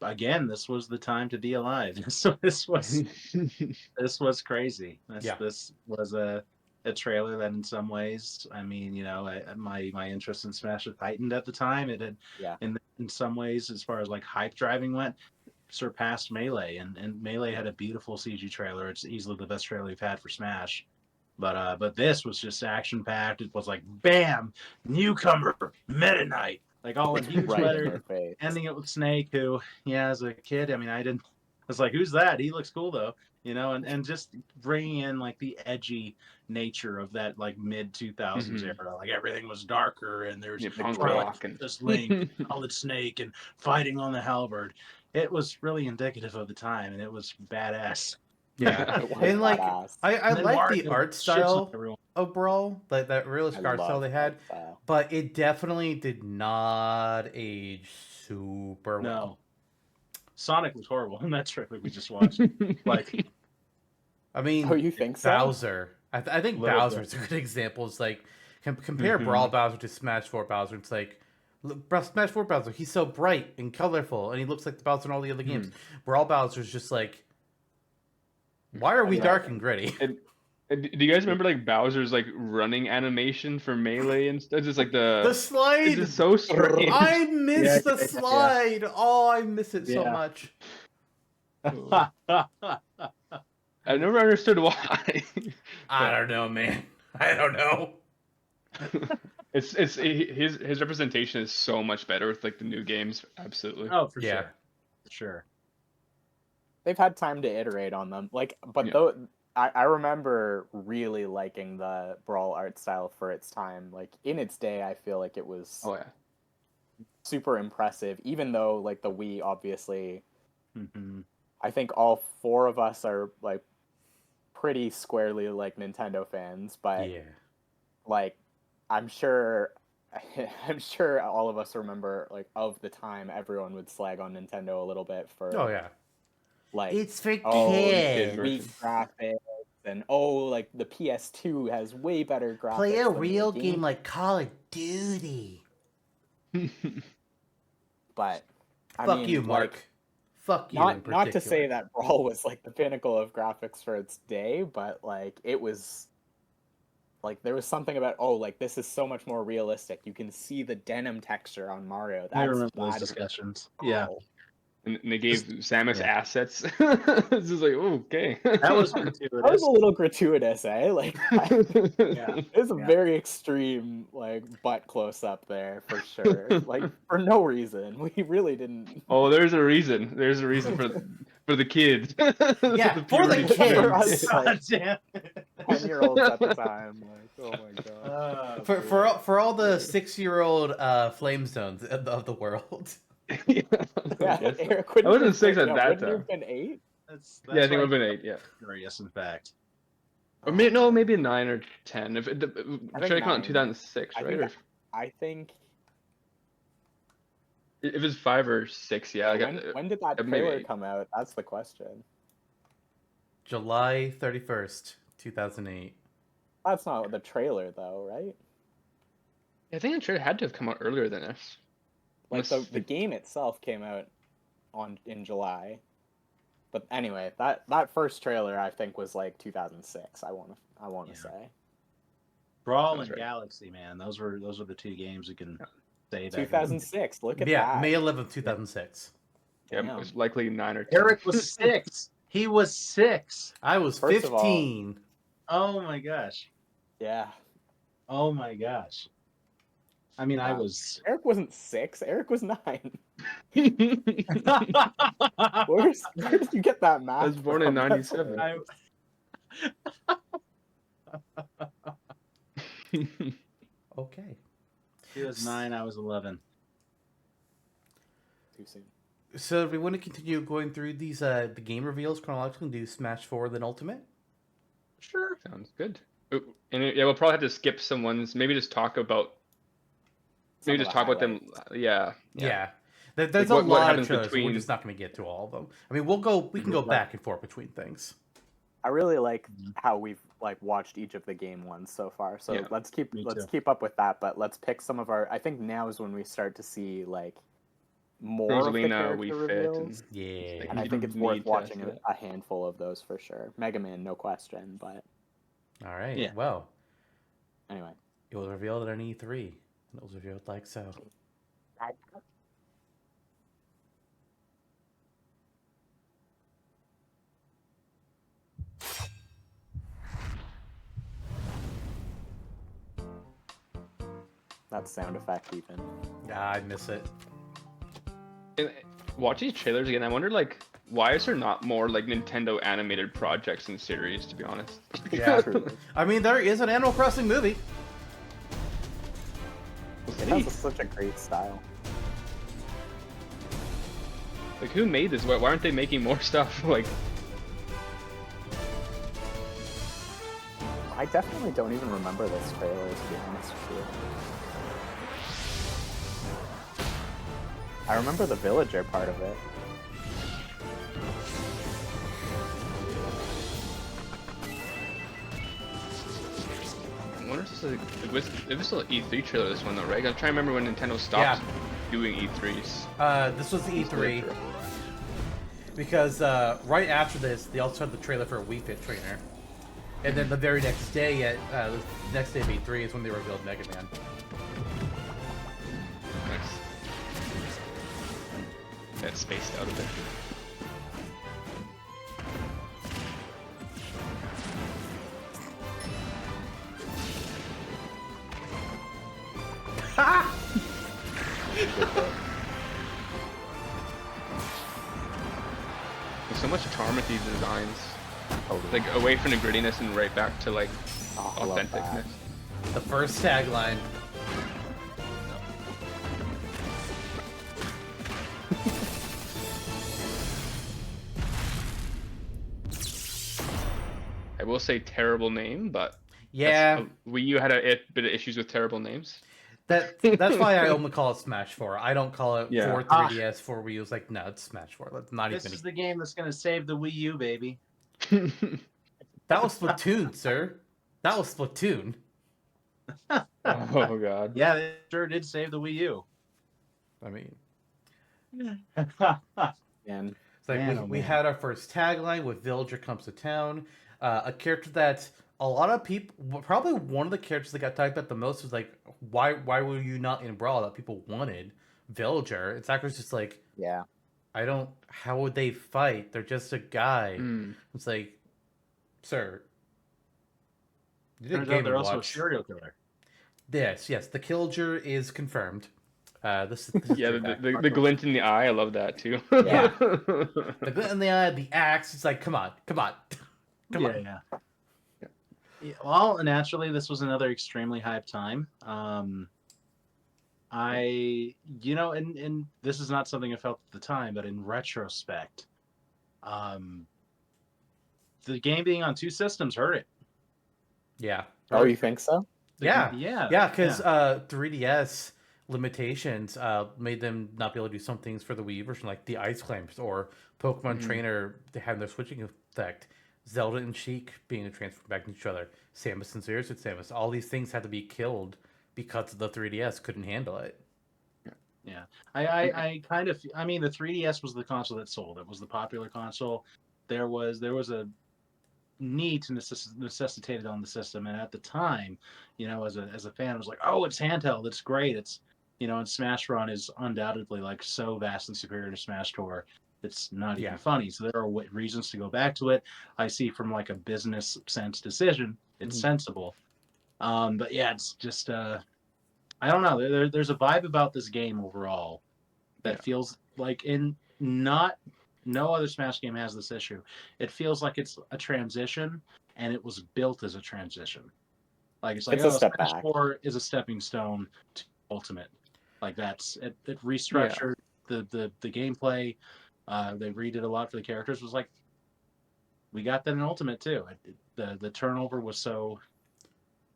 Again, this was the time to be alive. So this was crazy. This was a trailer that, in some ways, I mean, my interest in Smash was heightened at the time. It had, in some ways, as far as like hype driving went, surpassed Melee, and Melee had a beautiful CG trailer. It's easily the best trailer we've had for Smash. But this was just action packed. It was like, bam, newcomer, Meta Knight. Like all in huge letters, ending it with Snake, who, as a kid, I mean, I was like, who's that? He looks cool though, and just bringing in like the edgy nature of that like mid 2000s era. Like everything was darker, and there's this Link, Solid Snake, and fighting on the halberd. It was really indicative of the time, and it was badass. Yeah, and like I like the art style of Brawl, that realistic art style they had, but it definitely did not age super well. No, Sonic was horrible in that trailer we just watched. Like, I mean, you think so? Bowser? I think Bowser's a good example. It's like compare Brawl Bowser to Smash 4 Bowser. It's like Smash 4 Bowser, he's so bright and colorful, and he looks like the Bowser in all the other games. Brawl Bowser's just like, why are we dark and gritty? Do you guys remember like Bowser's like running animation for Melee and stuff? Just like the slide. It's just so strange. I miss the slide. Yeah. Oh, I miss it so much. I never understood why. I don't know, man. I don't know. His representation is so much better with like the new games. Absolutely. Oh, for Yeah. sure. For sure. They've had time to iterate on them. Like, but Yeah. though I remember really liking the Brawl art style for its time. Like in its day, I feel like it was Oh yeah. super impressive. Even though like the Wii, obviously, Mhm. I think all four of us are like pretty squarely like Nintendo fans. But Yeah. like, I'm sure. I'm sure all of us remember, like, of the time, everyone would slag on Nintendo a little bit for, Oh yeah. like, It's for oh, kids. weak graphics, and like the PS2 has way better graphics. Play a than the real game like Call of Duty. But I Fuck mean, you, Mark. like, Fuck you. not to say that Brawl was like the pinnacle of graphics for its day, but like it was. Like there was something about like this is so much more realistic. You can see the denim texture on Mario. I remember those that's discussions. Yeah. And they gave Samus yeah. assets. It's just like, oh, okay. That was That was gratuitous. a little gratuitous, eh? Like, Yeah. it's a Yeah. very extreme, like, butt close up there for sure. Like, for no reason. We really didn't. Oh, there's a reason. There's a reason for the kids. Yeah, for the puberty kids. For us, God like, damn. 10-year-olds at the time. Like, oh my god. For all the 6-year-old flame zones of the world. Yeah, Yeah, I Eric, I wasn't 6 at that wouldn't you time. have been 8? That's Yeah, I think it why would have been 8. Yeah, curious, in fact. or maybe 9 or 10. If it, should I count 9. 2006, I right? think- Or I think. if it's 5 or 6, yeah. When did that maybe trailer 8. come out? That's the question. July 31st, 2008. That's not the trailer, though, right? I think the trailer had to have come out earlier than this. Like Unless the game itself came out in July, but anyway, that first trailer I think was like 2006. I want to Yeah. say Brawl That's and right. Galaxy, man. Those were the two games you can say that. 2006. Look at Yeah, that. May 11th, 2006. Yeah, Damn. it was likely 9 or 10. Eric was 6. He was 6. I was First of all- 15. Oh my gosh. Yeah, Oh my gosh. I mean, I Wow. was. Eric wasn't 6. Eric was 9. Where did you get that math? I was born in from? That's 97. I, Okay. he was 9. I was 11. too soon. So if we want to continue going through these the game reveals chronologically and do Smash 4 then Ultimate? Sure. Sounds good. Ooh, and yeah, we'll probably have to skip some ones. Maybe just talk about. Some Maybe of just the talk about them. highlights. Yeah. Yeah. There's Like, a what lot of happens trailers, so we're between- just not going to get to all of them. I mean, we can go back and forth between things. I really like how we've like watched each of the game ones so far. So Yeah, let's keep me let's too. keep up with that. But let's pick some of our. I think now is when we start to see like more of the Rosalina, character Wii Fit, reveals. Yeah. And I think it's Need worth to watching ask that. a handful of those for sure. Mega Man, no question. But All right. Yeah. Well, anyway, it was revealed at an E3. And it was revealed like so. that sound effect even. Ah, I miss it. And watch these trailers again. I wonder, like, why is there not more like Nintendo animated projects and series? To be honest. Yeah. Truly. I mean, there is an Animal Crossing movie. It has such a great style. Like, who made this? Why aren't they making more stuff? Like, I definitely don't even remember this trailer, to be honest with you. I remember the villager part of it. I wonder if it was still an E3 trailer. This one though, right? I'm trying to remember when Nintendo stopped doing E3s. This was E3. Because right after this, they also had the trailer for a Wii Fit trainer. And then the very next day, the next day of E3 is when they revealed Mega Man. Nice. That spaced out a bit. charm with these designs. Totally. Like away from the grittiness and right back to like Oh, I love that. authenticness. The first tagline. I will say terrible name, but Yeah, Wii U had a bit of issues with terrible names. that's why I only call it Smash 4. I don't call it Yeah. 4 3DS, 4 Wii U. It's like, no, it's Smash 4. That's not This even. is the game that's going to save the Wii U, baby. That was Splatoon, sir. That was Splatoon. Oh god. Yeah, it sure did save the Wii U. I mean, And it's like Man, oh, we man. had our first tagline with Villager Comes to Town. A character that a lot of people, probably one of the characters that got talked about the most was like, why were you not in Brawl that people wanted? Villager. It's actually just like, yeah, how would they fight? They're just a guy. Mm. It's like, sir. You Turns didn't out Game they're & also a Watch. serial killer. Yes, the Killager is confirmed. This is Yeah, straight back. the glint in the eye, I love that too. Yeah. The glint in the eye, the axe. It's like, come on. Come on. Yeah. Well, naturally, this was another extremely hyped time. And this is not something I felt at the time, but in retrospect, the game being on 2 systems hurt it. Yeah. oh, you think so? Yeah. Yeah. Yeah, because 3DS limitations made them not be able to do some things for the Wii version, like the Ice Climbs or Pokemon Trainer having their switching effect. Zelda and Sheik being a transfer back to each other. Samus and Zero Suit Samus. All these things had to be killed because the 3DS couldn't handle it. Yeah. I kind of, I mean, the 3DS was the console that sold. It was the popular console. There was a need to necessitate it on the system, and at the time, as a fan, I was like, oh, it's handheld, it's great, it's and Smash Run is undoubtedly like so vastly superior to Smash Tour. It's not even funny. So there are reasons to go back to it. I see from like a business sense decision, it's sensible. But yeah, it's just I don't know. There's a vibe about this game overall that feels like no other Smash game has this issue. It feels like it's a transition, and it was built as a transition. Like it's like a step Smash back. 4 is a stepping stone to Ultimate. Like it restructured the gameplay. They redid a lot for the characters. It was like we got that in Ultimate too. The turnover was so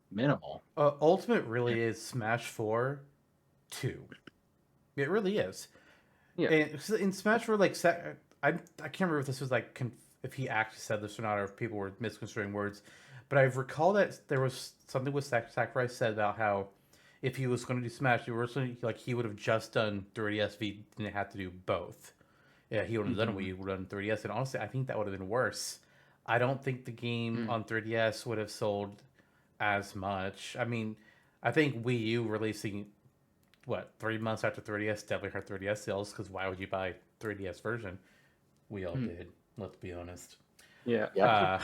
minimal. Ultimate really is Smash 4 2. It really is. Yeah. And in Smash 4, like, I can't remember if this was like if he actually said this or not, or if people were misconstruing words, but I recall that there was something with Sacrifice said about how if he was going to do Smash, he would have just done 3DS. He didn't have to do both. Yeah, he would have done it. He would have done 3DS, and honestly, I think that would have been worse. I don't think the game on 3DS would have sold as much. I mean, I think Wii U releasing 3 months after 3DS definitely hurt 3DS sales, because why would you buy 3DS version? We all did. Let's be honest. Yeah.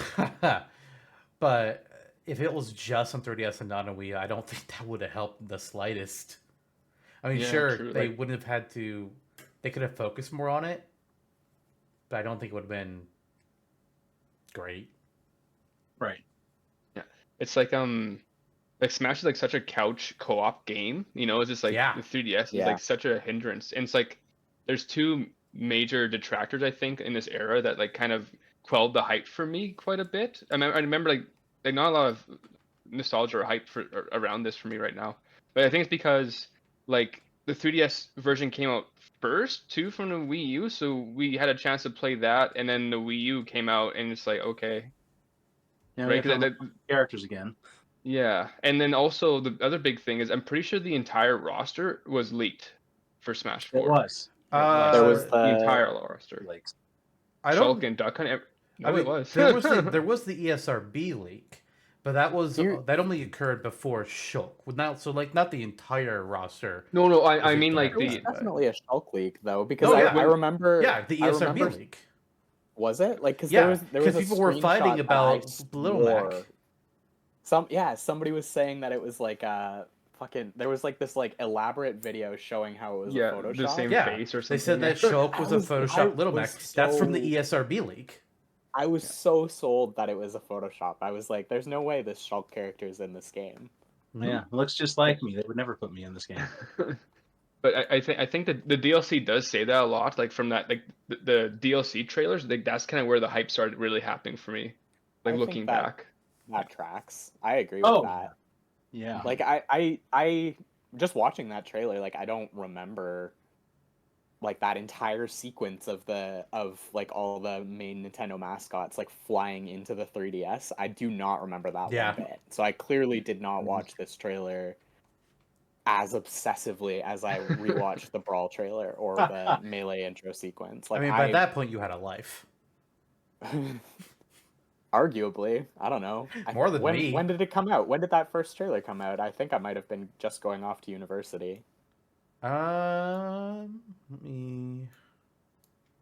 But if it was just on 3DS and not on Wii, I don't think that would have helped the slightest. I mean, sure, true. they wouldn't have had to. They could have focused more on it, but I don't think it would have been great. Right. Yeah. It's like Smash is like such a couch co-op game. It's just like the 3DS is like such a hindrance. And it's like there's 2 major detractors, I think, in this era that like kind of quelled the hype for me quite a bit. I remember like not a lot of nostalgia or hype around this for me right now, but I think it's because like the 3DS version came out first too from the Wii U, so we had a chance to play that, and then the Wii U came out, and it's like, okay, right? Characters again. Yeah, and then also the other big thing is I'm pretty sure the entire roster was leaked for Smash 4. It was. There was the entire roster. Leaks. Shulk and Duck Hunt. It was. there was the ESRB leak, but that only occurred before Shulk. Not the entire roster. No, I mean like There was definitely a Shulk leak though, because No, I remember. Yeah, the ESRB leak. Was it because there was people were fighting about Little Mac. Somebody was saying that it was like there was like this like elaborate video showing how it was a Photoshop. The same face or something. They said that Shulk was a Photoshop Little Mac. That's from the ESRB leak. I was so sold that it was a Photoshop. I was like, there's no way this Shulk character is in this game. Yeah, it looks just like me. They would never put me in this game. But I think that the DLC does say that a lot. Like from that, like the DLC trailers, like that's kind of where the hype started really happening for me. Like I think looking that back. that tracks. I agree with Oh, that. yeah. Like I just watching that trailer, like I don't remember like that entire sequence of like all the main Nintendo mascots like flying into the 3DS. I do not remember that Yeah. one bit. So I clearly did not watch this trailer as obsessively as I rewatched the Brawl trailer or the Melee intro sequence. Like I mean, by that point, you had a life. arguably, I don't know. More than when me. when did it come out? When did that first trailer come out? I think I might have been just going off to university. Let me.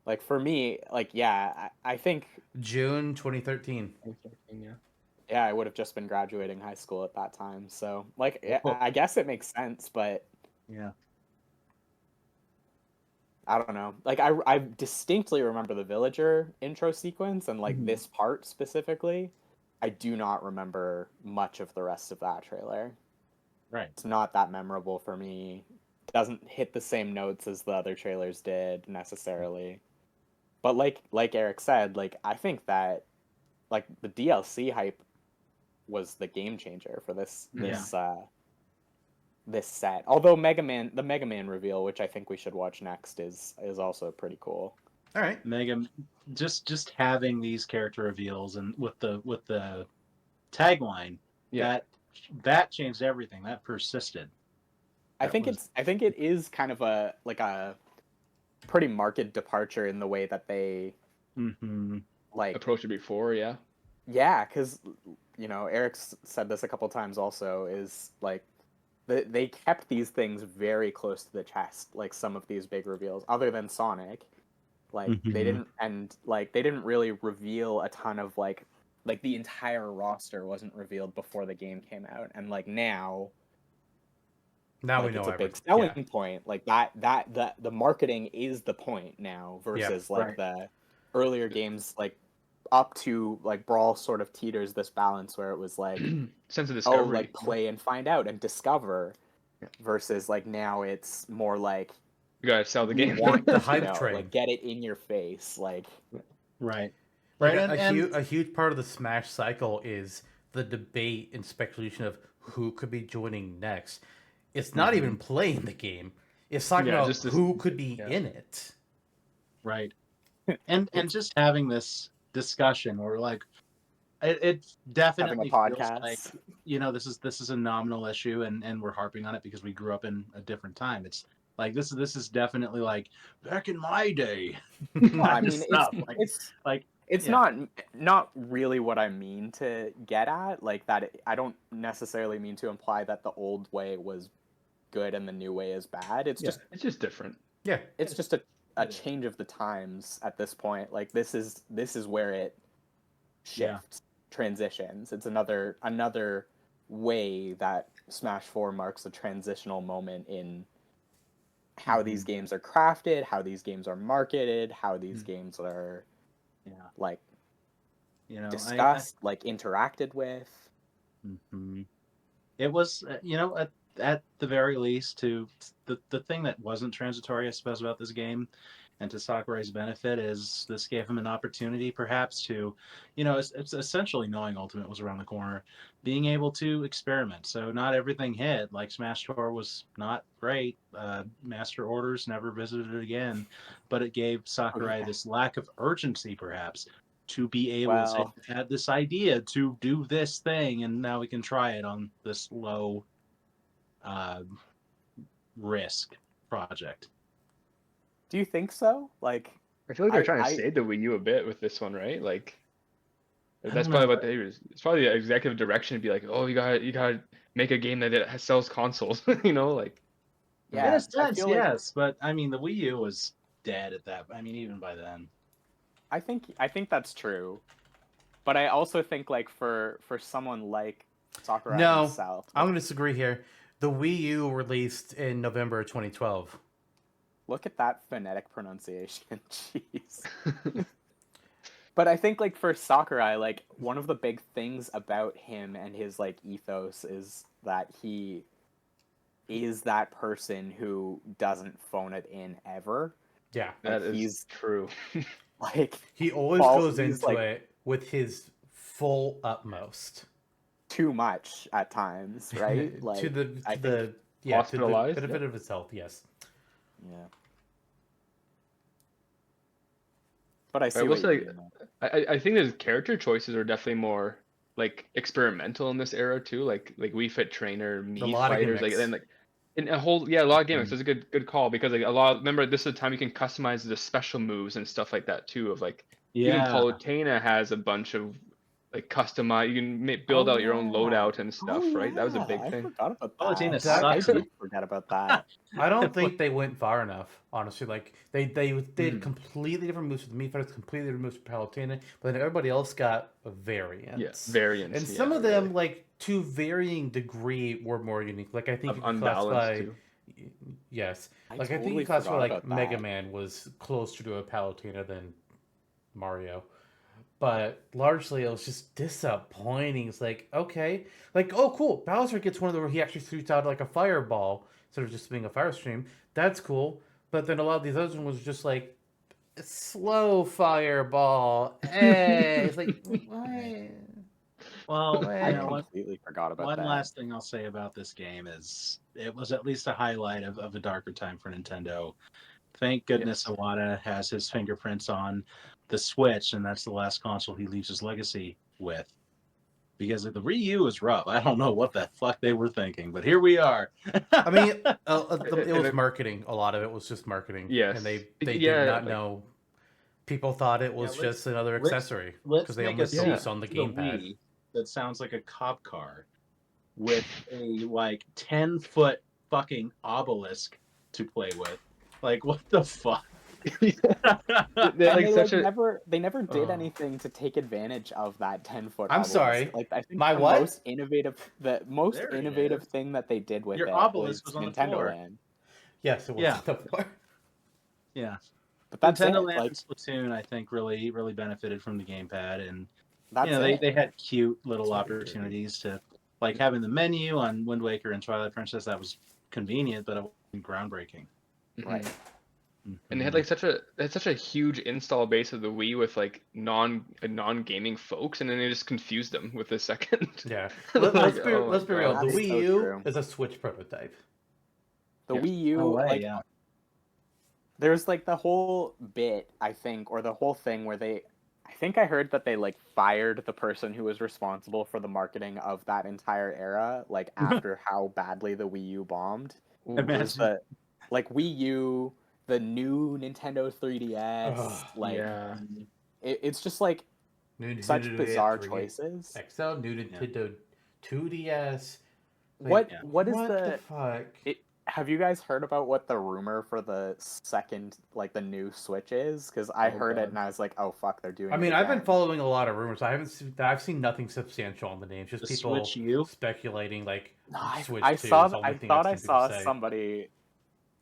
Like for me, like yeah, I think June 2013. Yeah. yeah, I would have just been graduating high school at that time. So like yeah, Cool. I guess it makes sense, but Yeah. I don't know. Like I distinctly remember the villager intro sequence and like this part specifically. I do not remember much of the rest of that trailer. Right. It's not that memorable for me. It doesn't hit the same notes as the other trailers did necessarily. But like Eric said, like I think that like the DLC hype was the game changer for this this set. Although the Mega Man reveal, which I think we should watch next, is also pretty cool. All right. Mega, just having these character reveals and with the tagline, Yeah. that changed everything. That persisted. I think it is kind of a pretty marked departure in the way that they like Approached it before, yeah. yeah, because you know Eric's said this a couple times also is like they kept these things very close to the chest, like some of these big reveals, other than Sonic. Like they didn't really reveal a ton of like the entire roster wasn't revealed before the game came out, and like now Now like, we know it's a big everything. selling point. Like the marketing is the point now versus the earlier games like up to like Brawl sort of teeters this balance where it was like Sense of oh discovery. like play and find out and discover versus like now it's more like You gotta sell the we game. want The you hype know, train. like get it in your face like Right. Like Right. a huge part of the Smash cycle is the debate and speculation of who could be joining next. It's not even playing the game. It's talking about just this- who could be in it. Right. And just having this discussion where like it definitely having a feels podcast. like this is a nominal issue and we're harping on it because we grew up in a different time. It's like this is definitely like back in my day. Well, I mean stuff. it's not really what I mean to get at, like that I don't necessarily mean to imply that the old way was good and the new way is bad. It's just different. Yeah. it's just a change of the times at this point. Like this is where it shifts, transitions. It's another way that Smash 4 marks a transitional moment in how these games are crafted, how these games are marketed, how these games are like discussed, like interacted with. It was at the very least to the thing that wasn't transitory I suppose about this game and to Sakurai's benefit is this gave him an opportunity perhaps to it's essentially knowing Ultimate was around the corner, being able to experiment. So not everything hit. Like Smash Tour was not great, Master Orders never visited it again, but it gave Sakurai this lack of urgency perhaps to be able to say, I had this idea to do this thing and now we can try it on this low risk project. Do you think so? Like I feel like they're trying to save the Wii U a bit with this one, right? Like that's probably what it's probably the executive direction to be like, oh, you gotta make a game that sells consoles, like. Yeah, in a sense, yes, but I mean the Wii U was dead at that. I mean, even by then. I think that's true, but I also think like for someone like Sakurai himself, I'm going to disagree here. The Wii U released in November 2012. Look at that phonetic pronunciation. Jeez. But I think like for Sakurai, like one of the big things about him and his like ethos is that he is that person who doesn't phone it in ever. Yeah. That Like, is he's true. like He always goes he's, into like, it with his full utmost. too much at times, right? Like to the I to think, the yeah, to the Hospitalized, benefit yeah. of his health, yes. yeah. But I see I will what say, you mean. Though. I think his character choices are definitely more like experimental in this era too. Like Wii Fit Trainer, A Mii lot of Fighters, like gimmicks. and like in a whole a lot of gimmicks. That's a good call because like a lot. Remember, this is the time you can customize the special moves and stuff like that too. Of like even Yeah. Palutena has a bunch of like customize. You can build out your own loadout and stuff, right? That was a big I thing. forgot about that. Palutena I sucks. did forget about that. I don't think they went far enough, honestly. Like they did Hmm. completely different moves with the Mii Fighters, completely different moves with Palutena, but then everybody else got variants. Yeah, variants. And some yeah, of them, really. like to varying degree, were more unique. Like I think you could Unbalanced classify. too. Yes, I like I think totally you classify forgot like about Mega that. Man was closer to a Palutena than Mario. But largely it was just disappointing. It's like, okay, like, oh cool, Bowser gets one of the where he actually shoots out like a fireball instead of just being a fire stream. That's cool. But then a lot of these other ones was just like slow fireball. Hey, it's like what? Well, What? I you know, completely forgot about one that. last thing I'll say about this game is it was at least a highlight of a darker time for Nintendo. Thank goodness Yes. Iwata has his fingerprints on the Switch, and that's the last console he leaves his legacy with. Because the Wii U is rough. I don't know what the fuck they were thinking, but here we are. I mean, it And was marketing. A lot of it was just marketing, yes. and they Yeah, did not like- know. People thought it was Yeah, just another let's- accessory let's because they make only a focus sequel on the to gamepad. Wii that sounds like a cop car with a like 10-foot fucking obelisk to play with. Like what the fuck? They're like And such a they never did Oh. anything to take advantage of that 10-foot. I'm obelisk. sorry. Like I think My the what? most innovative There it is. thing that they did with Your it obelisk was was on the Nintendo floor. Land. Yes, it was Yeah. the floor. Yeah. But that's Nintendo it. Land Like and Splatoon, I think, really benefited from the gamepad, and that's you know it. they had cute little Sorry, opportunities to like having the menu on Wind Waker and Twilight Princess. That was convenient, but it wasn't groundbreaking. Right. And they had like such a huge install base of the Wii with like non gaming folks, and then they just confused them with the second. Yeah. Like, Let's be, oh my let's be real. God. The That's Wii so U true. is a Switch prototype. The Yes. Wii U, No way, like yeah. there's like the whole bit, I think, or the whole thing where I think I heard that they like fired the person who was responsible for the marketing of that entire era, like after how badly the Wii U bombed. Ooh. Imagine. Was the like Wii U, the new Nintendo 3DS, Ugh, like yeah. it's just like New such Nintendo bizarre 3 choices. XL, new Nintendo 2DS. Like, What Yeah. what is what the fuck? have you guys heard about what the rumor for the second, like the new Switch is? Because I Oh, heard God. it and I was like, oh fuck, they're doing. I mean, it I've been again. following a lot of rumors. I've seen nothing substantial on the names. Just The people Switch U? speculating like No, Switch I 2 saw. is the only I thing thought I've I seen people saw say. somebody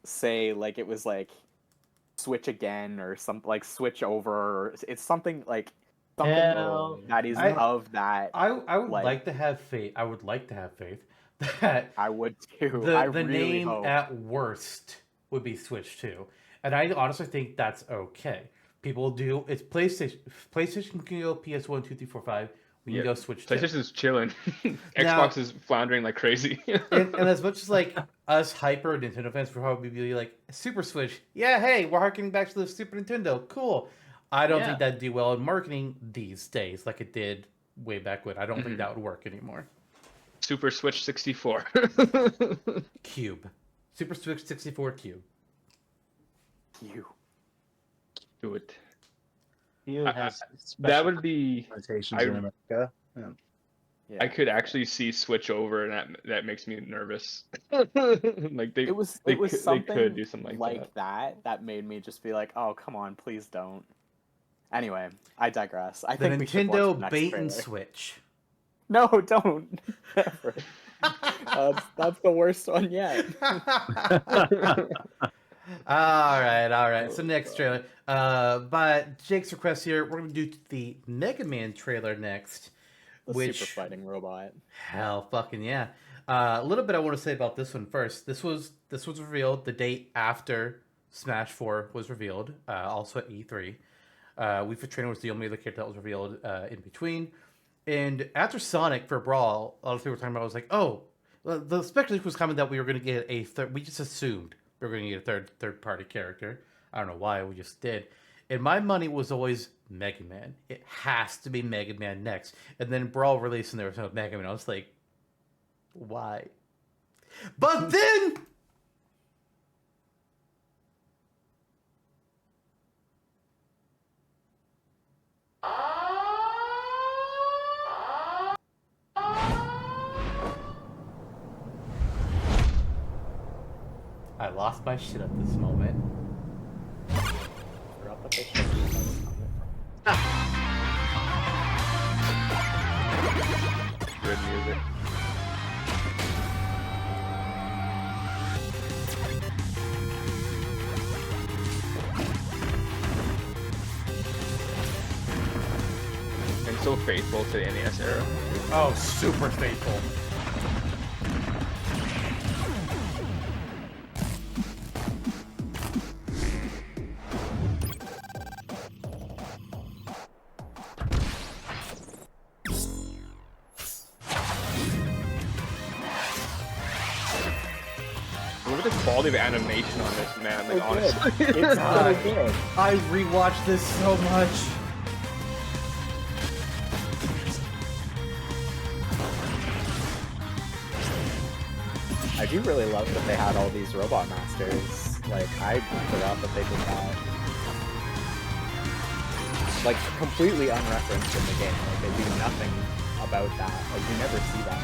say like it was like Switch again or something, like Switch over. Or it's something like something Hell, that is I- of that. I would like- like to have faith. I would like to have faith that I would too. the I the really name hope. at worst would be Switch 2. And I honestly think that's okay. People do it's PlayStation can go PS1, 2, 3, 4, 5. We can Yeah, go Switch 2. PlayStation's chilling. Now- Xbox is floundering like crazy. and as much as like us hyper Nintendo fans would probably be like Super Switch, yeah, hey, we're harkening back to the Super Nintendo, cool. I don't Yeah. think that'd do well in marketing these days, like it did way back when. I don't think Mhm. that would work anymore. Super Switch 64. Cube, Super Switch 64 Cube. You. Do it. You I- has That special would be. connotations I- in America. Yeah. I could actually see Switch over, and that makes me nervous. Like It was they something could do something like that made me just be like, oh come on, please don't. Anyway, I digress. I The think we should watch Nintendo the next bait and trailer. switch. No, don't. Never. That's the worst one yet. All right. So next trailer. But Jake's request here, we're gonna do the Mega Man trailer next. The Which super fighting robot. hell, fucking yeah. A little bit I want to say about this one first. This was revealed the day after Smash 4 was revealed. Also at E3. Wii Fit Trainer was the only other character that was revealed in between. And after Sonic for Brawl, a lot of people were talking about, I was like, oh, well, the speculation was coming that we were going to get a third. We just assumed we were going to get a third party character. I don't know why, we just did. And my money was always Mega Man. It has to be Mega Man next. And then Brawl released and there was no Mega Man. I was like, why? But then I lost my shit at this moment. Forgot that they showed you that. Good music. And so faithful to the NES era. Oh, super faithful. Look at the quality of animation on this, man. Like, honestly. It's really good. I rewatched this so much. I do really love that they had all these robot masters. Like, I forgot that they did that. Like, completely unreferenced in the game. Like, they do nothing about that. Like, you never see that.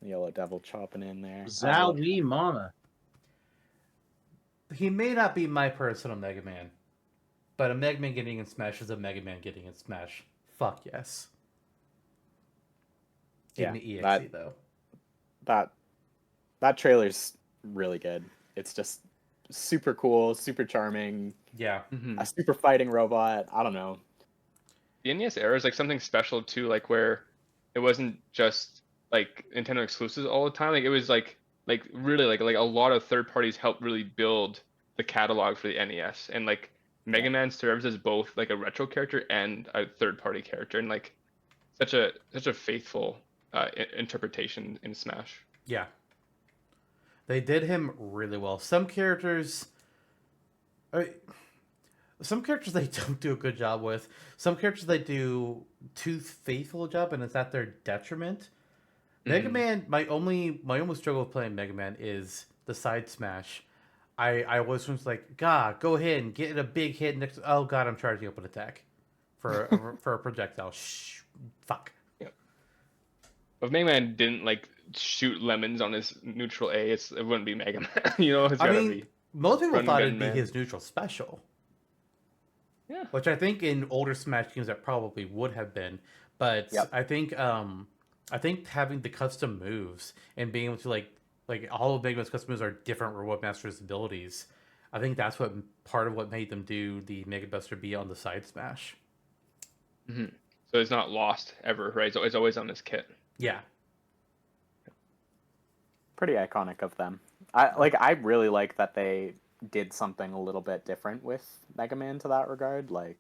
Yellow Devil chopping in there. Zowie mama. He may not be my personal Mega Man, but a Mega Man getting in Smash is a Mega Man getting in Smash. Fuck yes. Yeah, In the EXE though. That trailer's really good. It's just super cool, super charming, Yeah. a super fighting robot. I don't know. The NES era is like something special too, like where it wasn't just like Nintendo exclusives all the time. Like it was like really like a lot of third parties helped really build the catalog for the NES, and like Mega Man serves as both like a retro character and a third party character, and like such a faithful interpretation in Smash. Yeah. They did him really well. Some characters they don't do a good job with. Some characters they do too faithful a job, and it's at their detriment. Mega Man, my only struggle with playing Mega Man is the side smash. I was like, God, go ahead and get a big hit next. Oh God, I'm charging up an attack for for a projectile. Shh, fuck. Yep. If Mega Man didn't like shoot lemons on his neutral A, it wouldn't be Mega Man. You know, it's I gotta mean, be. most people Run thought Gun it'd be Man. his neutral special. Yeah. Which I think in older Smash games that probably would have been, but Yep. I think having the custom moves and being able to like all of Mega Man's custom moves are different Robot Master's abilities. I think that's what part of what made them do the Mega Buster be on the side smash. So it's not lost ever, right? So it's always on this kit. Yeah. Pretty iconic of them. I really like that they did something a little bit different with Mega Man to that regard. Like,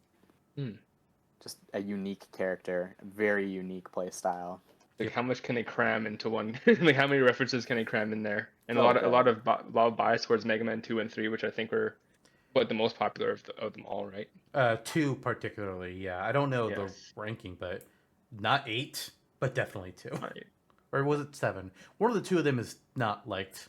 just a unique character, very unique play style. Like how much can they cram into one? Like how many references can they cram in there? And a lot of bias towards Mega Man 2 and 3, which I think were the most popular of them all, right? 2 particularly, yeah. I don't know Yes. the ranking, but not 8, but definitely 2. Right. Or was it 7? One of the 2 of them is not liked.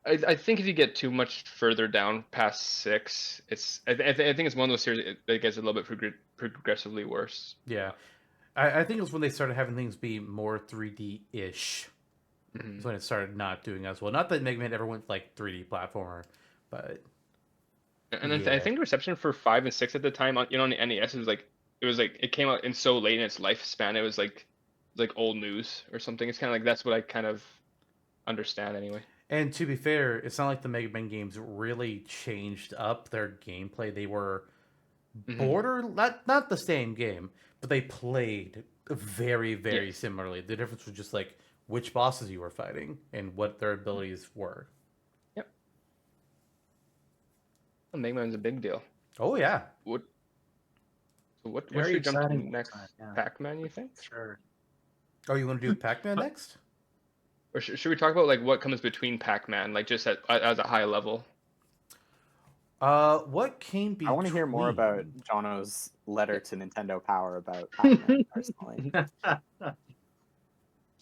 I think if you get too much further down past 6, I think it's one of those series that gets a little bit progressively worse. Yeah. I think it was when they started having things be more 3D-ish. That's when it started not doing as well. Not that Mega Man ever went like 3D platformer, but And I think the reception for 5 and 6 at the time on the NES was like it was like it came out in so late in its lifespan. It was like old news or something. It's kind of like that's what I kind of understand anyway. And to be fair, it's not like the Mega Man games really changed up their gameplay. They were not the same game, but they played very similarly. The difference was just like which bosses you were fighting and what their abilities were. Yep. Well, Mega Man's a big deal. Oh yeah. What Very should we jump to exciting next? time, yeah. Pac-Man, you think? Sure. Oh, you want to do Pac-Man next? Or should we talk about like what comes between Pac-Man, like just as a high level? What came between? I want to hear more about Jonno's letter to Nintendo Power about Pac-Man personally.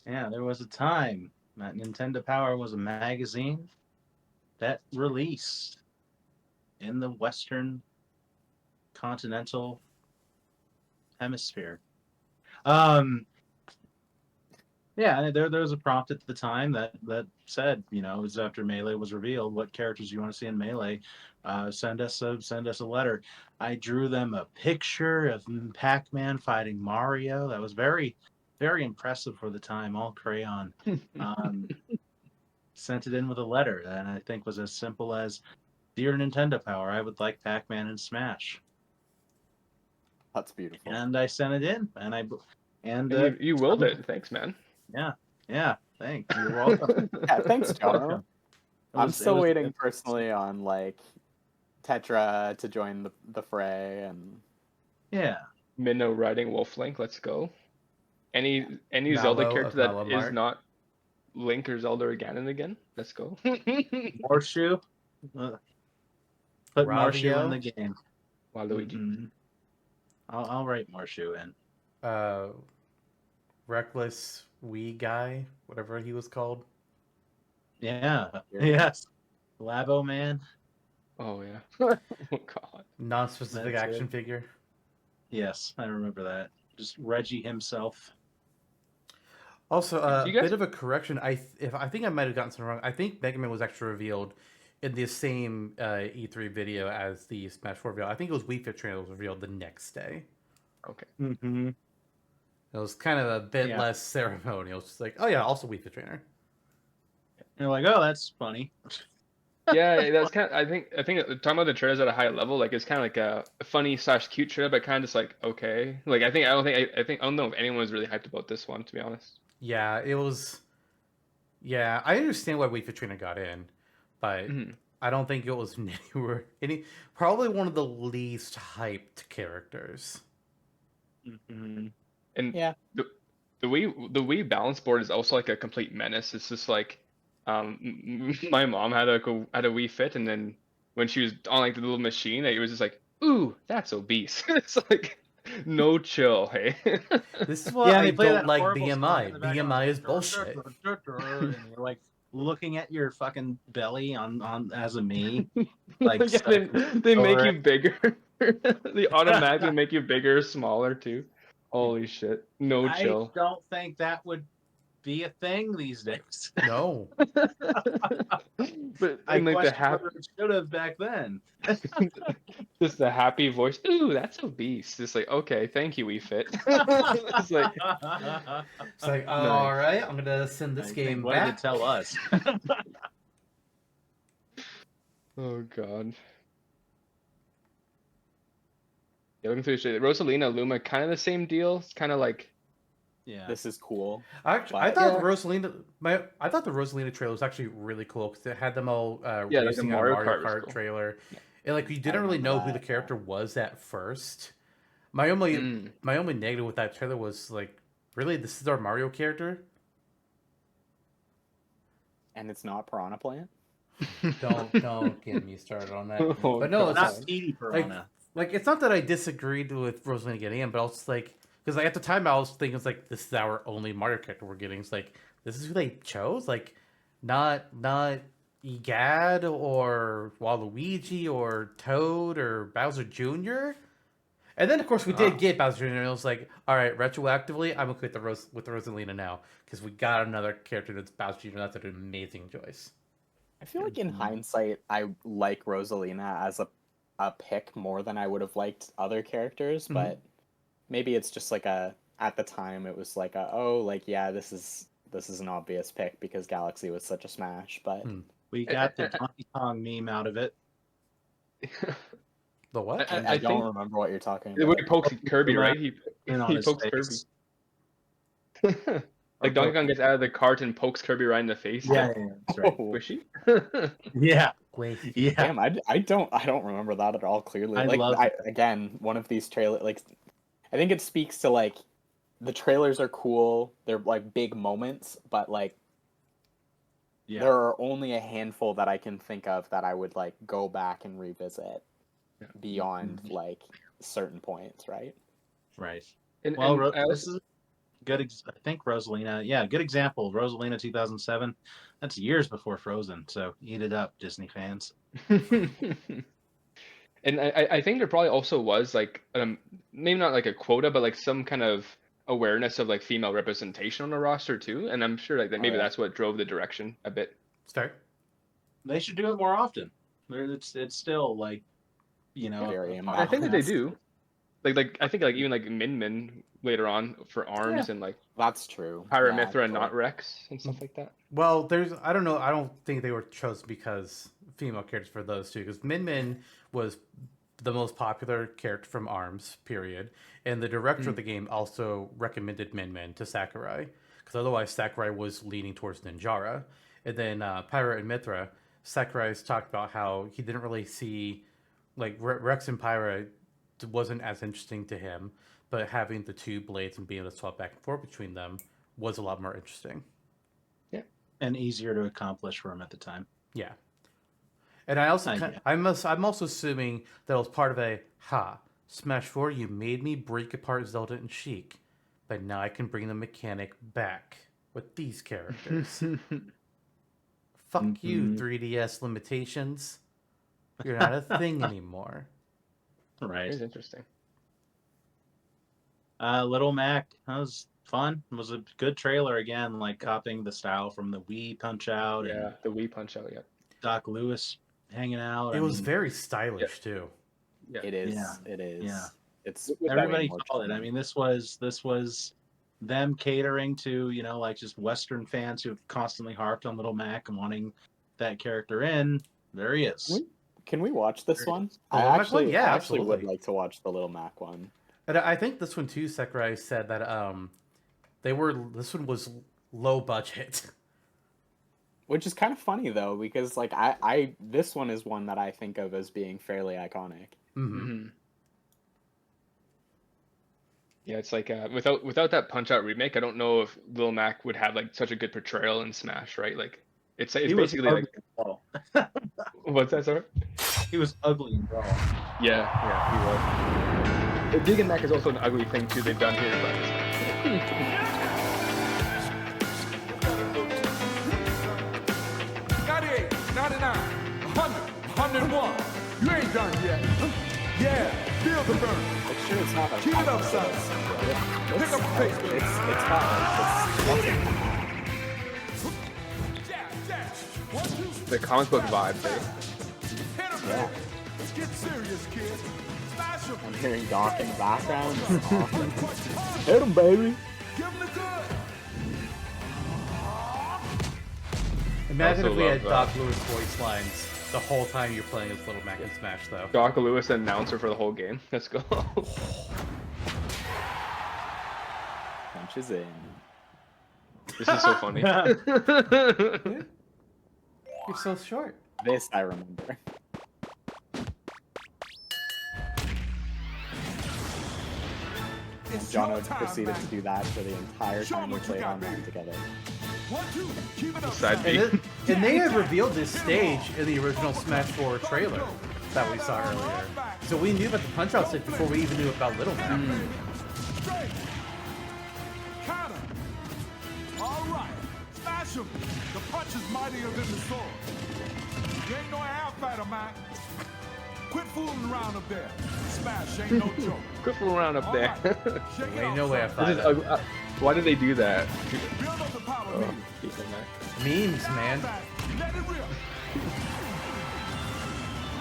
Yeah, there was a time that Nintendo Power was a magazine that released in the Western continental hemisphere. Yeah, there was a prompt at the time that said, you know, it was after Melee was revealed, what characters you want to see in Melee, send us a letter. I drew them a picture of Pac-Man fighting Mario. That was very, very impressive for the time, all crayon. Sent it in with a letter, and I think was as simple as, "Dear Nintendo Power, I would like Pac-Man and Smash." That's beautiful. And I sent it in, and you willed it. Thanks, man. Yeah, thanks. You're welcome. Yeah, thanks, Jonno. Welcome. I'm still waiting personally on like Tetra to join the fray, and yeah, Minnow riding Wolf Link. Let's go. Any Mallow Zelda of character that Mallow is Mart. not Link or Zelda again and again. Let's go. Horseshoe. Put Marshu in the game. Waluigi. Mhm. I'll write Marshu in. Reckless Wee guy, whatever he was called. Yeah. Yes. Labo Man. Oh yeah. Oh god. Non-specific That's action it. figure. Yes, I remember that. Just Reggie himself. Also, a You guys- bit of a correction. I think I might have gotten something wrong. I think Mega Man was actually revealed in the same E3 video as the Smash 4 video. I think it was Wii Fit Trainer was revealed the next day. Okay. Mm-hmm. It was kind of a bit Yeah. less ceremonial. It's just like, oh yeah, also Wii Fit Trainer. You're like, oh, that's funny. Yeah, that's kind of, I think talking about the trailers at a high level, like it's kind of like a funny / cute trailer, but kind of just like okay. Like I don't know if anyone was really hyped about this one, to be honest. Yeah, it was. Yeah, I understand why Wii Fit Trainer got in, but I don't think it was probably one of the least hyped characters. Mm-hmm. And yeah, the Wii balance board is also like a complete menace. It's just like my mom had a Wii Fit, and then when she was on like the little machine, it was just like, ooh, that's obese. It's like no chill, hey. This is why Yeah, I they play don't that like horrible song BMI. in the background, BMI like, is bullshit. And you're like looking at your fucking belly on as a me. Like Yeah, they make you bigger. They automatically make you bigger or smaller too. Holy shit. No chill. I don't think that would be a thing these days. No. But I and like the question happy, whether it should have back then. just the happy voice. Ooh, that's obese. Just like, okay, thank you, Wii Fit. It's like, It's like, all right, I'm gonna send this game what back. did it tell us? oh god. Yeah, looking through the shit. Rosalina, Luma, kind of the same deal. It's kind of like, Yeah. this is cool. Actually, I thought the Rosalina trailer was actually really cool because it had them all Yeah, like racing the on a Mario Mario Kart was Kart cool. trailer, and like you didn't really know who the character was at first. My only negative with that trailer was like, really, this is our Mario character? And it's not Piranha Plant. Don't get me started on that. Oh, But no, God. it's Not just, Speedy Piranha. like it's not that I disagreed with Rosalina getting in, but I was just like, because like at the time I was thinking it's like this is our only Mario character we're getting. It's like this is who they chose, like not Egad or Waluigi or Toad or Bowser Jr. And then of course we did get Bowser Jr. and it was like, all right, retroactively I'm okay with the Rosalina now because we got another character that's Bowser Jr. That's an amazing choice. I feel like in hindsight, I like Rosalina as a pick more than I would have liked other characters, but maybe it's just like at the time it was like this is an obvious pick because Galaxy was such a smash, but We got the Donkey Kong meme out of it. The what? I don't remember what you're talking When about. he pokes Kirby, right? He On his pokes face. Kirby. Like Donkey Kong gets out of the cart and pokes Kirby right in the face. Yeah, that's right. Squishy. Yeah. Yeah. Damn, I don't remember that at all clearly. I love it. Again, one of these trailers, like, I think it speaks to like the trailers are cool. They're like big moments, but like there are only a handful that I can think of that I would like go back and revisit beyond like certain points, right? Right. And This is good. I think Rosalina. Yeah, good example. Rosalina 2007. That's years before Frozen. So eat it up, Disney fans. And I think there probably also was like maybe not like a quota, but like some kind of awareness of like female representation on the roster too. And I'm sure like that maybe that's what drove the direction a bit. Start. They should do it more often. It's still like, Very I think that they do. Like I think like even like Min Min later on for Arms and like that's true. Pyra Yeah, Mythra and not Rex and stuff like that. Well, I don't know. I don't think they were chosen because female characters for those two. Because Min Min was the most popular character from Arms, period. And the director of the game also recommended Min Min to Sakurai. Because otherwise Sakurai was leaning towards Ninjara. And then Pyra and Mythra, Sakurai's talked about how he didn't really see, like, Rex and Pyra wasn't as interesting to him. But having the two blades and being able to swap back and forth between them was a lot more interesting. Yeah. And easier to accomplish for him at the time. Yeah. And I also, I'm also assuming that it was part of a, Smash 4, you made me break apart Zelda and Sheik, but now I can bring the mechanic back with these characters. Fuck you, 3DS limitations. You're not a thing anymore. Right. It's interesting. Little Mac, that was fun. It was a good trailer again, like copying the style from the Wii Punch Out. Yeah, and the Wii Punch Out, yeah. Doc Lewis hanging out. It was very stylish too. Yeah. It is. Yeah. It is. Yeah. It's Everybody called it. I mean, this was them catering to, like just Western fans who've constantly harped on Little Mac and wanting that character in. There he is. Can we watch this one? The I Little Mac actually, one? Yeah, I actually would absolutely. like to watch the Little Mac one. And I think this one too, Sakurai said that this one was low budget. Which is kind of funny though, because like this one is one that I think of as being fairly iconic. Mm-hmm. Yeah, it's like without that Punch Out remake, I don't know if Lil Mac would have like such a good portrayal in Smash, right? Like it's basically like what's that, sorry? He was ugly in Brawl. Yeah, he was. Dig and Mac is also an ugly thing too. They've done here, but. You ain't done yet. Yeah, feel the burn. Like, sure, it's not like Keep it up, son. Pick up the pace. It's not like The comic book vibes, eh? Yeah. Let's get serious, kid. Smash him. I'm hearing Doc in the background. It's awesome. Hit him, baby. Give him the good. Imagine Also if we had love Doc Lewis voice lines the whole time you're playing as Little Mac in Smash, though. Doc Lewis, announcer for the whole game. Let's go. Punches in. This is so funny. You're so short. This I remember. And Jonno proceeded to do that for the entire time we played online together. 1, 2, keep it up. Side B. And they had revealed this stage in the original Smash 4 trailer that we saw earlier. So we knew about the Punch-Out stage before we even knew about Little Mac. Straight. Counter. All right. Smash him. The punch is mightier than the sword. You ain't no half fighter, Mac. Quit fooling around up there. Smash ain't no joke. Quit fooling around up there. Ain't no way I This thought is ugly. Why did they do that? Build up the power Oh, keep in there. Memes, man. Let it rip.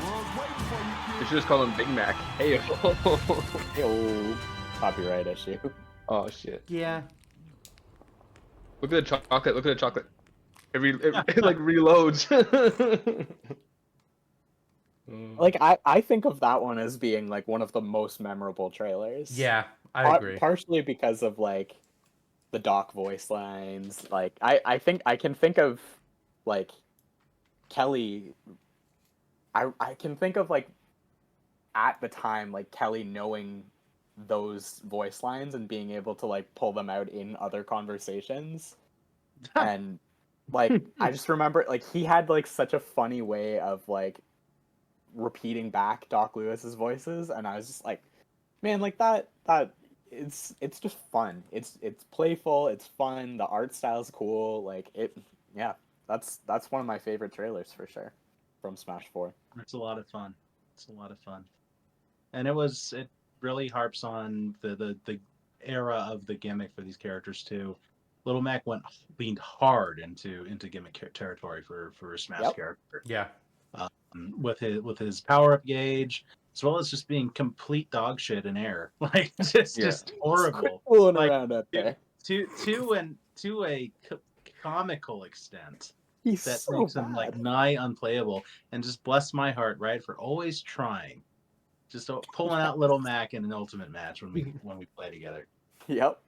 World's waiting for you, They kid. should just call him Big Mac. Hey, Yo. Copyright issue. Oh shit! Yeah. Look at the chocolate. Look at the chocolate. It like reloads. Like I think of that one as being like one of the most memorable trailers. Yeah, I agree. Partially because of like the Doc voice lines. Like I think I can think of like Kelly. I can think of like at the time like Kelly knowing those voice lines and being able to like pull them out in other conversations. And like I just remember like he had like such a funny way of like repeating back Doc Lewis's voices, and I was just like, man, like that it's just fun. It's playful, it's fun, the art style's cool, like it yeah, that's one of my favorite trailers for sure from Smash 4. It's a lot of fun. It's a lot of fun. And it really harps on the era of the gimmick for these characters too. Little Mac leaned hard into gimmick territory for a Smash character. Yeah. With his power up gauge, as well as just being complete dog shit in air, like just horrible, fooling like, around up there. To a comical extent. He's that so makes bad. him like nigh unplayable, and just bless my heart, right, for always trying, just pulling out Little Mac in an ultimate match when we play together. Yep.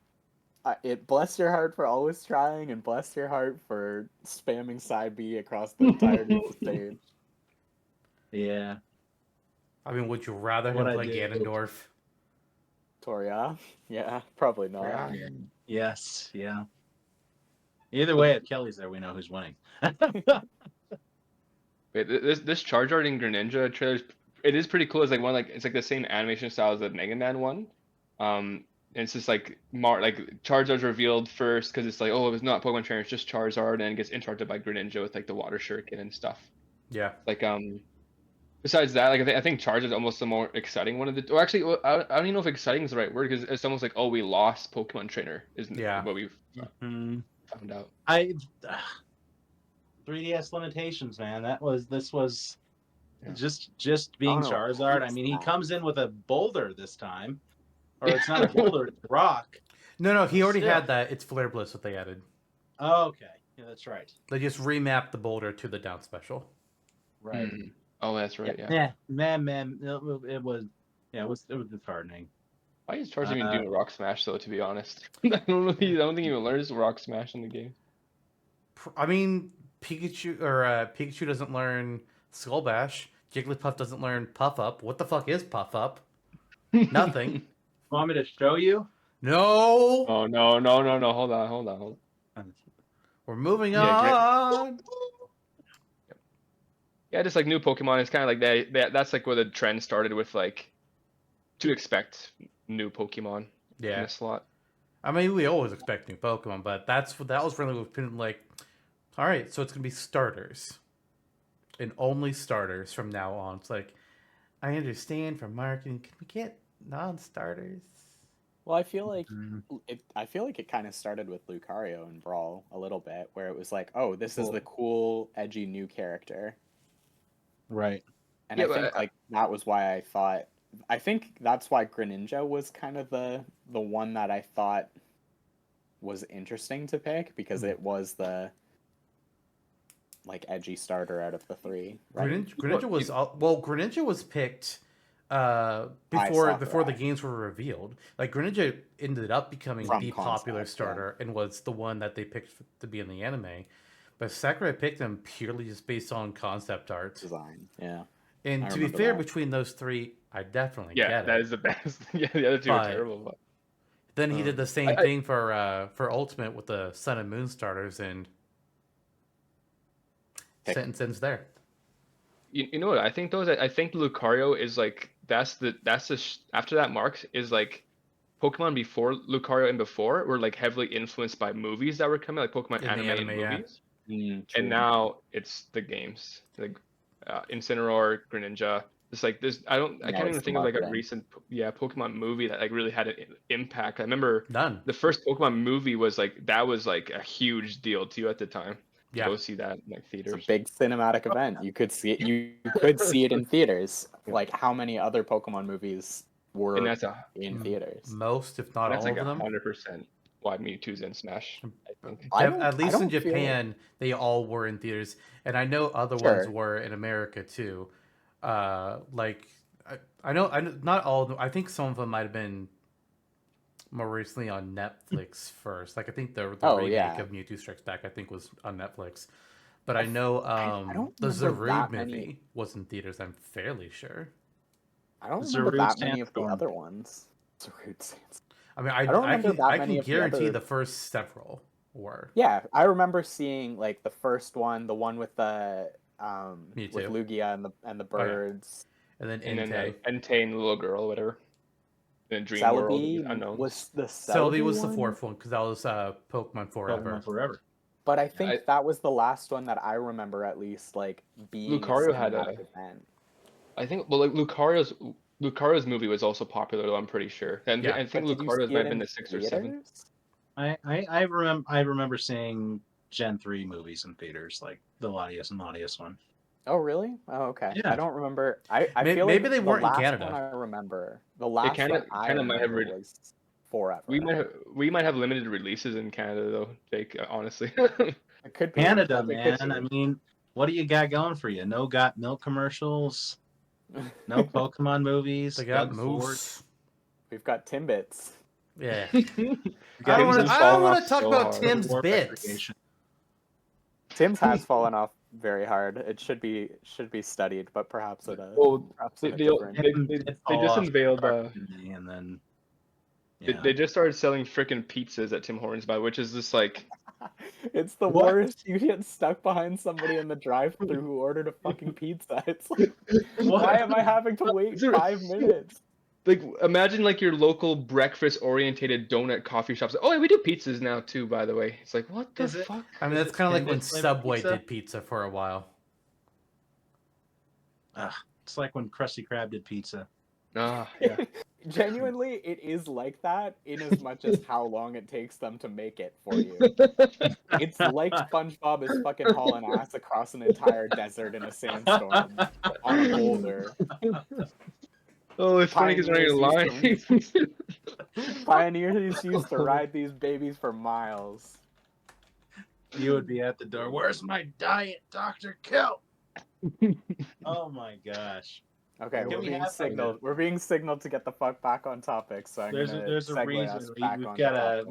It bless your heart for always trying, and bless your heart for spamming side B across the entirety of the stage. Yeah. I mean, would you rather him play Ganondorf? Toria? Yeah, probably not. Yeah. Yes, yeah. Either way, if Kelly's there, we know who's winning. Wait, this Charizard in Greninja trailer, it is pretty cool. It's like the same animation style as the Mega Man one. And it's just like Charizard's revealed first because it's like, oh, it's not Pokemon trainer, it's just Charizard, and it gets interrupted by Greninja with like the water shuriken and stuff. Yeah. Like besides that, like I think Charizard's almost the more exciting one of the. Or actually, I don't even know if exciting is the right word, because it's almost like, oh, we lost Pokemon trainer, isn't what we've found out. 3DS limitations, man. This was just being Charizard. I mean, he comes in with a boulder this time, or it's not a boulder, it's a rock. No, he already had that. It's Flare Bliss that they added. Oh, okay, yeah, that's right. They just remapped the boulder to the down special. Right. Oh, that's right. Yeah. Man, it was disheartening. Why is Charizard even doing Rock Smash though? To be honest, I don't think he even learns Rock Smash in the game. I mean, Pikachu doesn't learn Skull Bash. Jigglypuff doesn't learn Puff Up. What the fuck is Puff Up? Nothing. Want me to show you? No. Oh no! Hold on. We're moving on. Yeah, just like new Pokemon, it's kind of like that's like where the trend started with, like, to expect new Pokemon in a slot. I mean, we always expect new Pokemon, but that was really what been like. All right, so it's gonna be starters, and only starters from now on. It's like, I understand from marketing. Can we get non-starters? Well, I feel like it kind of started with Lucario and Brawl a little bit, where it was like, oh, this is the cool, edgy new character. Right. And I think like that was why I think that's why Greninja was kind of the one that I thought was interesting to pick, because it was the like edgy starter out of the three. Right? Greninja was picked before the games were revealed. Like, Greninja ended up becoming the popular starter and was the one that they picked to be in the anime. But Sakurai picked him purely just based on concept art design. Yeah. And to be fair, between those three, I definitely get it. Yeah, that is the best. Yeah, the other two are terrible. But... Then he did the same thing for Ultimate with the Sun and Moon starters, and sentence ends there. You know what I think though? I think Lucario is like after that mark is like Pokemon before Lucario and before were like heavily influenced by movies that were coming, like Pokemon anime movies. And now it's the games, like Incineroar, Greninja. It's like this. I can't even think of like a recent Pokemon movie that like really had an impact. I remember the first Pokemon movie was like a huge deal to you at the time. Yeah. Go see that in like theaters. It's a big cinematic event. You could see it. You could see it in theaters. Like, how many other Pokemon movies were And that's a in theaters. Most, if not that's all like of them. 100% why Mewtwo's in Smash. I think. At least in don't feel- Japan, they all were in theaters, and I know other Sure. ones were in America too. Like I know not all of them. I think some of them might have been more recently on Netflix first. Like I think the remake yeah. of Mewtwo Strikes Back I think was on Netflix. But I know don't the remember Zarude that many- movie was in theaters. I'm fairly sure. I don't Zarude remember that many of the Sandstorm. other ones. Zarude Sandstorm. I mean, I don't remember that I many can of the guarantee other- the first several were. Yeah, I remember seeing like the first one, the one with the Me with too. Lugia and the birds. And then And then Entei. Entei and the little girl, whatever. And Dream World Celebi unknown. was the Celebi Celebi was the one? fourth one because that was Pokemon Forever. Pokemon Forever. But I think that was the last one that I remember at least like being Lucario a had a- cinematic event. I think like Lucario's movie was also popular though, I'm pretty sure. And Yeah. I think But did you Lucario's see might it have been in the 6th or 7th. theaters? I remember seeing Gen 3 movies in theaters, like the Latias and Latias one. Oh really? Oh okay. Yeah. I don't remember. I May- feel maybe like they the weren't in last Canada. one I remember. The last kinda- one I kinda might have remember was Forever. We might have limited releases in Canada though, Jake, honestly. It could be Canada, It could man. be. I mean, what do you got going for you? No got milk commercials, no Pokemon movies. They got Doug Ford. Moose. We've got Timbits. Yeah. We got Tim's I been don't falling want off to talk so about hard. Tim's War bits. Recreation. Tim's has fallen off very hard. It should be studied, but perhaps at a Well, perhaps they- at a they- different. They just unveiled and then they just started selling freaking pizzas at Tim Hortons by, which is just like It's the What? worst. You get stuck behind somebody in the drive-thru who ordered a fucking pizza. It's like, why am I having to wait 5 minutes? like imagine like your local breakfast orientated donut coffee shops. Oh, yeah, we do pizzas now too, by the way. It's like what the Is it? fuck? I mean, that's kind of like when Timbits flavor Subway pizza? did pizza for a while. It's like when Krusty Krab did pizza. Ah, yeah. Genuinely, it is like that in as much as how long it takes them to make it for you. It's like SpongeBob is fucking hauling ass across an entire desert in a sandstorm on a boulder. Oh, it's funny because they're lying. Pioneers used to ride these babies for miles. You would be at the door. Where's my diet, Dr. Kill? Oh my gosh. Okay, Can we're we being have something? signaled. We're being signaled to get the fuck back on topic. So I'm There's gonna a segue reason us back we've onto got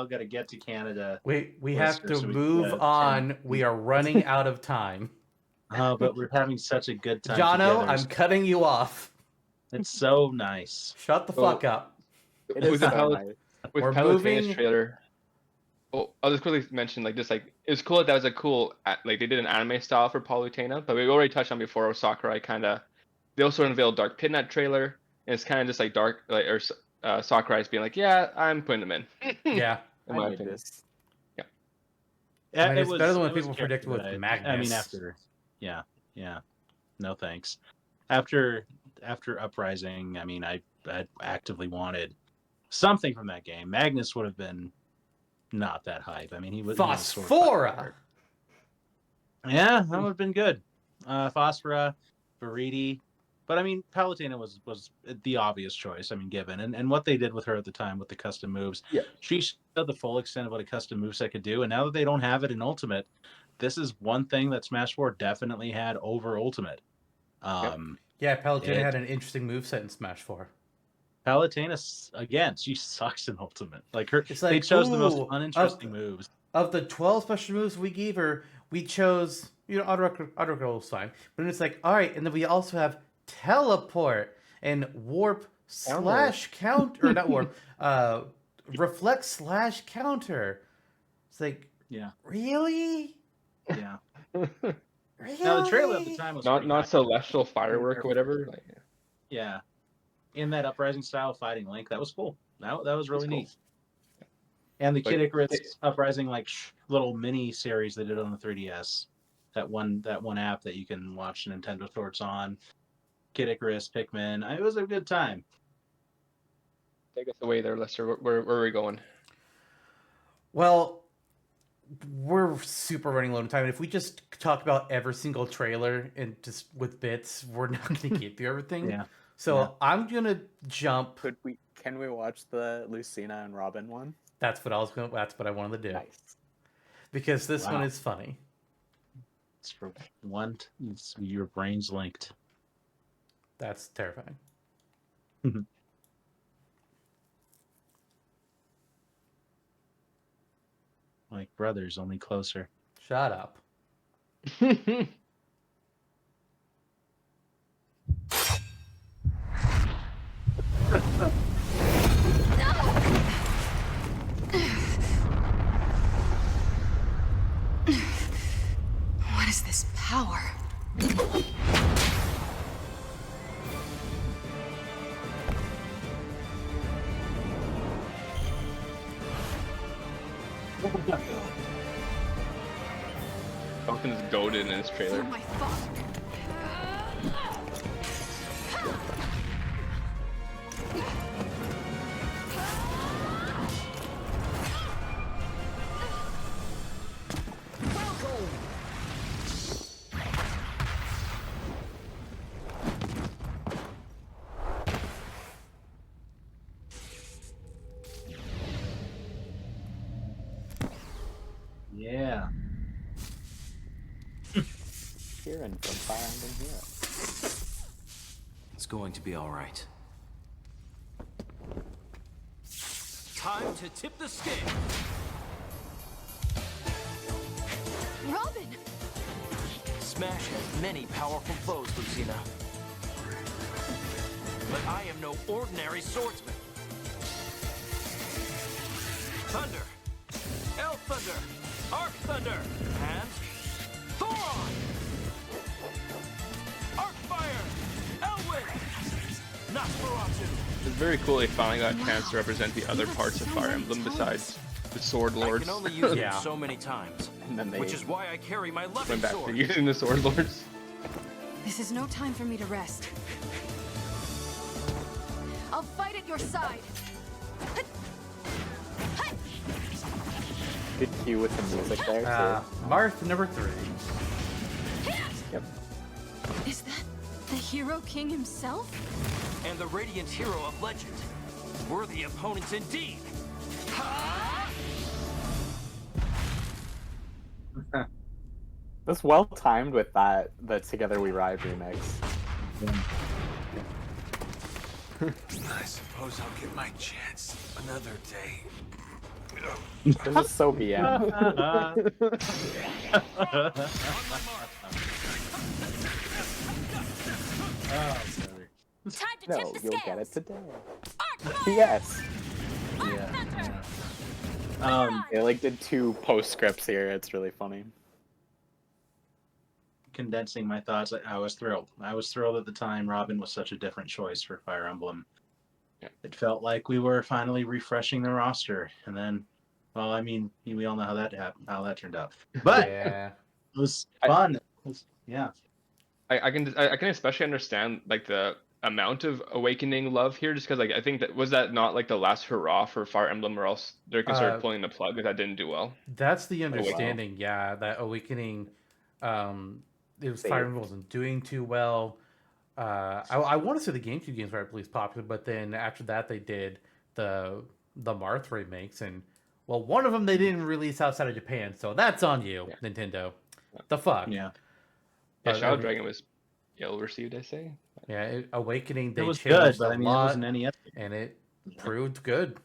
topic. to get to Canada. We have Listeners, to so we move can, on. We are running out of time. But we're having such a good time Jono, together. I'm cutting you off. It's so nice. Shut the Oh. fuck up. It is With the so Pal- nice. With We're Palutena's moving- trailer. Oh, I'll just quickly mention like just like it was cool that was a cool like they did an anime style for Palutena, but we already touched on before Sakurai kind of they also unveiled Dark Pit in that trailer, and it's kind of just like dark like or Sakurai's being like, yeah, I'm putting them in. Yeah. In my I need opinion. this. I mean, It it's was- better than when it was people character predict with that I Magnus. mean, after, yeah. No thanks. After Uprising, I mean, I actively wanted something from that game. Magnus would have been not that hype. I mean, he was Phosphora! Yeah, that would have been good. Phosphora, Viridi. But I mean, Palutena was the obvious choice. I mean, given and what they did with her at the time with the custom moves, Yeah. she showed the full extent of what a custom moveset could do. And now that they don't have it in Ultimate, this is one thing that Smash 4 definitely had over Ultimate. Yeah, Palutena It- had an interesting moveset in Smash 4. Palutena, again, she sucks in Ultimate. Like her, It's they like, chose the most ooh, uninteresting moves. Of the 12 special moves we gave her, we chose, auto roll was fine. But then it's like, all right, and then we also have teleport and warp slash counter, or not warp, reflect slash counter. It's like, Yeah. really? Yeah. Really? Now the trailer at the time was pretty not hype. celestial firework or whatever. Like, Yeah. In that Uprising style fighting Link, that was cool. That was really cool. neat. And the Like, Kid Icarus Uprising little mini series they did on the 3DS. That one app that you can watch Nintendo Shorts on. Kid Icarus, Pikmin. It was a good time. take us away there, Lester. Where are we going? Well, we're super running low on time. And if we just talk about every single trailer and just with bits, we're not going to get through everything. Yeah. So Yeah. I'm gonna jump. Can we watch the Lucina and Robin one? That's what I wanted to do. Nice. Because this one Wow. is funny. It's for one. Your brain's linked. That's terrifying. Like brothers, only closer. Shut up. What is this power? Duncan is goaded in his For trailer. my father. Yeah. Kieran from Fire Emblem Hero. It's going to be all right. Time to tip the scale. Robin! Smash has many powerful foes, Lucina. But I am no ordinary swordsman. Thunder, Elf Thunder, Arc Thunder, and Thoron! Arcfire, Elwyn, Nosferatu. It's very cool they finally got a chance to represent the other parts of Fire Emblem besides the Sword I Lords. can only use Yeah. it so many times, And then which is why I carry my loving Went back to sword. using the Sword Lords. This is no time for me to rest. I'll fight at your side. Good cue with the music there too. Marth number 3. Yep. Is that the Hero King himself? And the radiant hero of legend. Worthy opponents indeed. That's well timed with the Together We Ride remix. I suppose I'll get my chance another day. This is so BM. Time to No, tip the you'll scales. get it today. Arc Yes. Yeah. They like did 2 postscripts here. It's really funny. Condensing my thoughts, I was thrilled. I was thrilled at the time Robin was such a different choice for Fire Emblem. Yeah. It felt like we were finally refreshing the roster, and then, well, I mean, we all know how that turned out. But Yeah. it was fun. Yeah. I can especially understand like the amount of awakening love here, just because like I think that not like the last hurrah for Fire Emblem, or else they're considered pulling the plug if that didn't do well. That's the wow. understanding, yeah. That Awakening, it was Fire Emblem wasn't doing too well. I want to say the GameCube games were at least popular, but then after that they did the Marth remakes, and well, one of them they didn't release outside of Japan, so that's on you, Nintendo. The fuck. Yeah. Yeah, But, Shadow Dragon was ill received, I say. Yeah, Awakening they It was changed good, but a I mean, lot, it wasn't any other. and it proved good.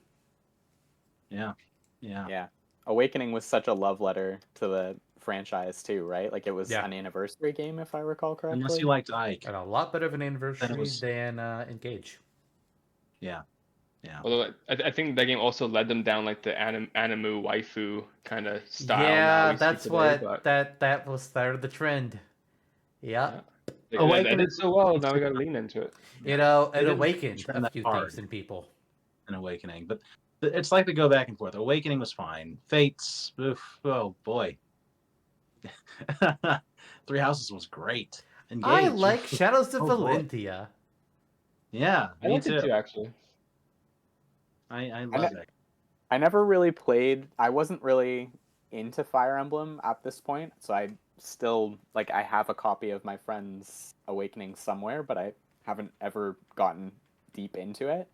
Yeah. Yeah. Yeah. Awakening was such a love letter to the franchise too, right? Like it was Yeah. an anniversary game, if I recall correctly. Unless you liked Ike. And a lot better of an anniversary was- than Engage. Yeah. Yeah. Although I think that game also led them down like the animu waifu kind of style. Yeah, we see that's today, what but, that was started the trend. Yeah. Like, they did so well. Now we gotta lean into it. You know, They it didn't awakened trend a that few hard. things in people. An Awakening, but it's like they go back and forth. Awakening was fine. Fates, oof, oh boy. Three Houses was great. Engage, I like oof, Shadows of oh, boy. Valentia. Yeah, I me like it too. too, actually. I love it. I never really played. I wasn't really into Fire Emblem at this point, so I still like. I have a copy of my friend's Awakening somewhere, but I haven't ever gotten deep into it.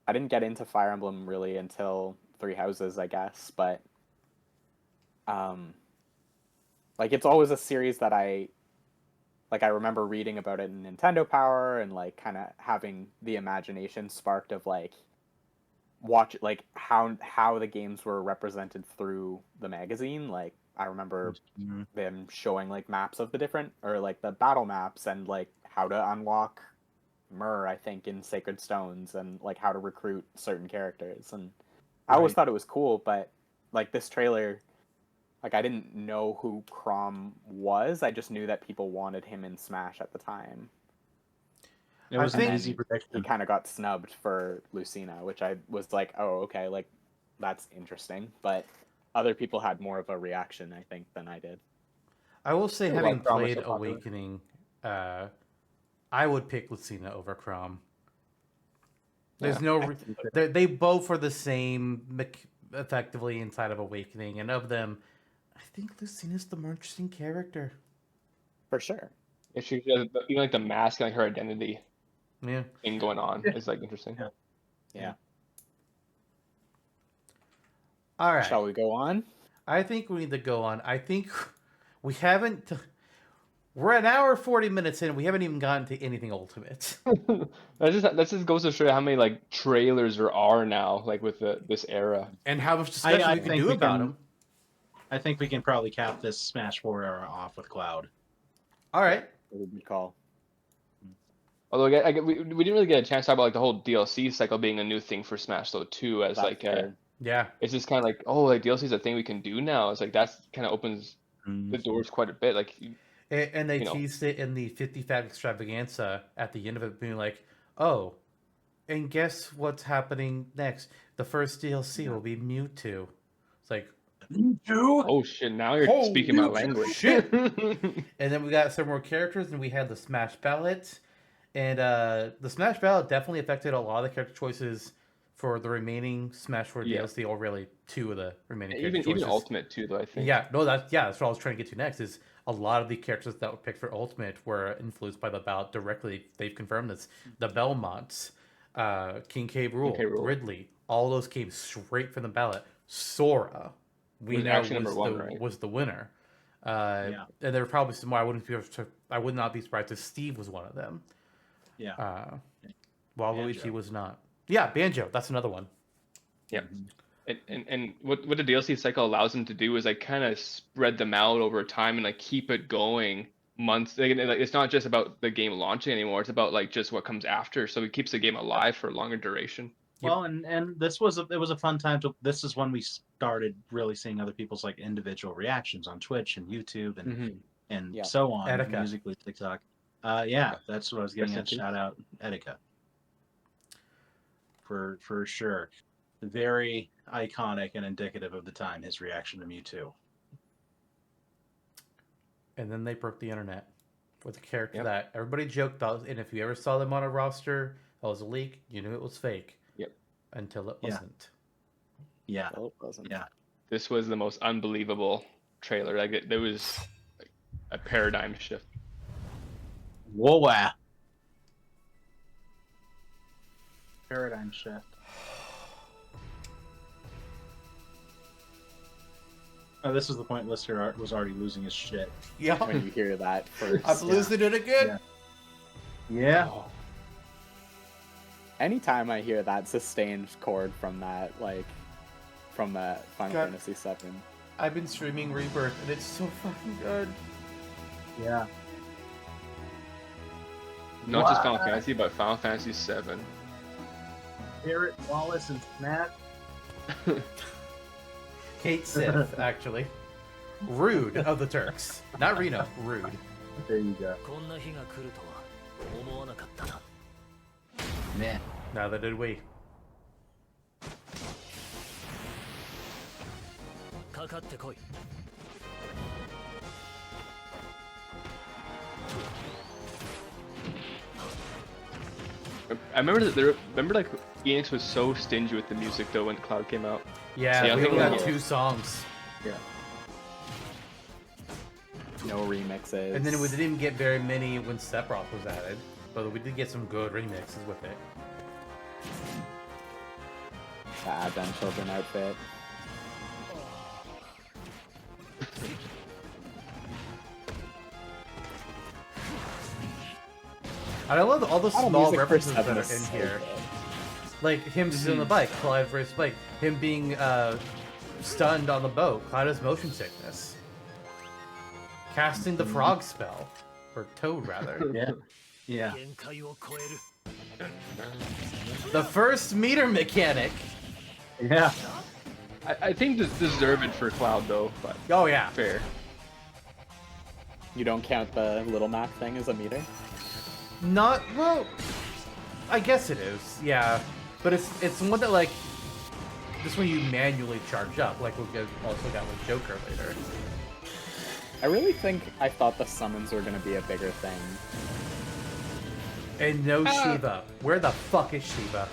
I didn't get into Fire Emblem really until Three Houses, I guess, but like it's always a series that I remember reading about it in Nintendo Power and like kind of having the imagination sparked of like watch like how the games were represented through the magazine. Like I remember them showing like maps of the different or like the battle maps and like how to unlock Myrrh, I think, in Sacred Stones and like how to recruit certain characters. And I always thought it was cool, but like this trailer, like I didn't know who Chrom was. I just knew that people wanted him in Smash at the time. It was an easy prediction. He kind of got snubbed for Lucina, which I was like, oh, okay, like that's interesting. But other people had more of a reaction, I think, than I did. I will say, having played Awakening, I would pick Lucina over Chrom. There's they both are the same effectively inside of Awakening, and of them, I think Lucina's the more interesting character. For sure. If she even like the mask and like her identity thing going on is like interesting. Yeah. All right. Shall we go on? I think we need to go on. I think we haven't. We're an hour 40 minutes in. We haven't even gotten to anything Ultimate. that just goes to show you how many like trailers there are now, like with this era, and how much discussion we can do about them. I think we can probably cap this Smash 4 era off with Cloud. All right. What would we call? Although we didn't really get a chance to talk about like the whole DLC cycle being a new thing for Smash though too, as like it's just kind of like like DLC is a thing we can do now. It's like that's kind of opens the doors quite a bit. Like, and they teased it in the 50 Fat Extravaganza at the end of it, being like, oh, and guess what's happening next? The first DLC will be Mewtwo. It's like, Mewtwo? Oh shit! Now you're speaking my language. Shit. And then we got some more characters, and we had the Smash Ballot. And the Smash Ballot definitely affected a lot of the character choices for the remaining Smash 4 DLC, or really 2 of the remaining character choices. Even Ultimate too, though, I think. That's what I was trying to get to next, is a lot of the characters that were picked for Ultimate were influenced by the ballot directly. They've confirmed this. The Belmonts, King K. Rool, Ridley, all those came straight from the ballot. Sora, we know was the winner. And there were probably some more. I would not be surprised if Steve was one of them. While Luigi was not. Banjo. That's another one. And what the DLC cycle allows them to do is like kind of spread them out over time and like keep it going months. Like, it's not just about the game launching anymore. It's about like just what comes after. So it keeps the game alive for a longer duration. Well, and this was a fun time to. This is when we started really seeing other people's like individual reactions on Twitch and YouTube and so on. Etika. Musically, TikTok. That's what I was getting at. Shout out Etika. For sure. Very iconic and indicative of the time, his reaction to Mewtwo. And then they broke the internet with a character that everybody joked about, and if you ever saw them on a roster, that was a leak, you knew it was fake. Until it wasn't. Until it wasn't. This was the most unbelievable trailer. Like there was a paradigm shift. Whoa, wow. Paradigm shift. Oh, this is the point Lister was already losing his shit. When you hear that first. I'm losing it again. Oh. Anytime I hear that sustained chord from that, like, from that Final Fantasy VII. I've been streaming Rebirth, and it's so fucking good. Yeah. Not just Final Fantasy, but Final Fantasy VII. Barrett, Wallace, and Snap. Kate Sith, actually. Rude of the Turks. Not Reno, Rude. There you go. Man. Neither did we. I remember like Enix was so stingy with the music though when Cloud came out. Yeah, we only got 2 songs. No remixes. And then we didn't even get very many when Sephiroth was added. but we did get some good remixes with it. The Advent Children outfit. I love all the small music for references that Seven are is in so here. good. Like him stealing the bike, Clyde versus bike, him being stunned on the boat, Clyde has motion sickness. Casting the frog spell. Or toad, rather. Yeah. Yeah. The first meter mechanic. Yeah. I think this deserve it for Cloud though, but Oh yeah. fair. You don't count the little map thing as a meter? Not well. I guess it is. Yeah, but it's one that like this one you manually charge up, like we'll get also got with Joker later. I really think I thought the summons were gonna be a bigger thing. And no Shiva. Where the fuck is Shiva?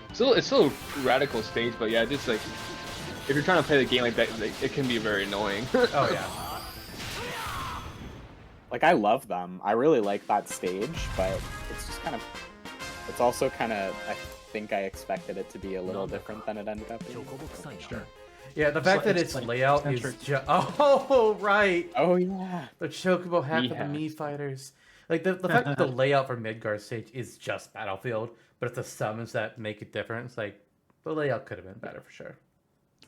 It's still a radical stage, but yeah, just like if you're trying to play the game like that, like, it can be very annoying. Oh yeah. Like, I love them. I really like that stage, but it's just kind of... It's also kind of... I think I expected it to be a little different than it ended up being. Sure. Yeah, the fact that its like layout is just... Oh, right! Oh, yeah. The Chocobo hack of the Mii fighters. Like, the fact that the layout for Midgard stage is just Battlefield, but it's the summons that make it different. It's like, the layout could have been better for sure.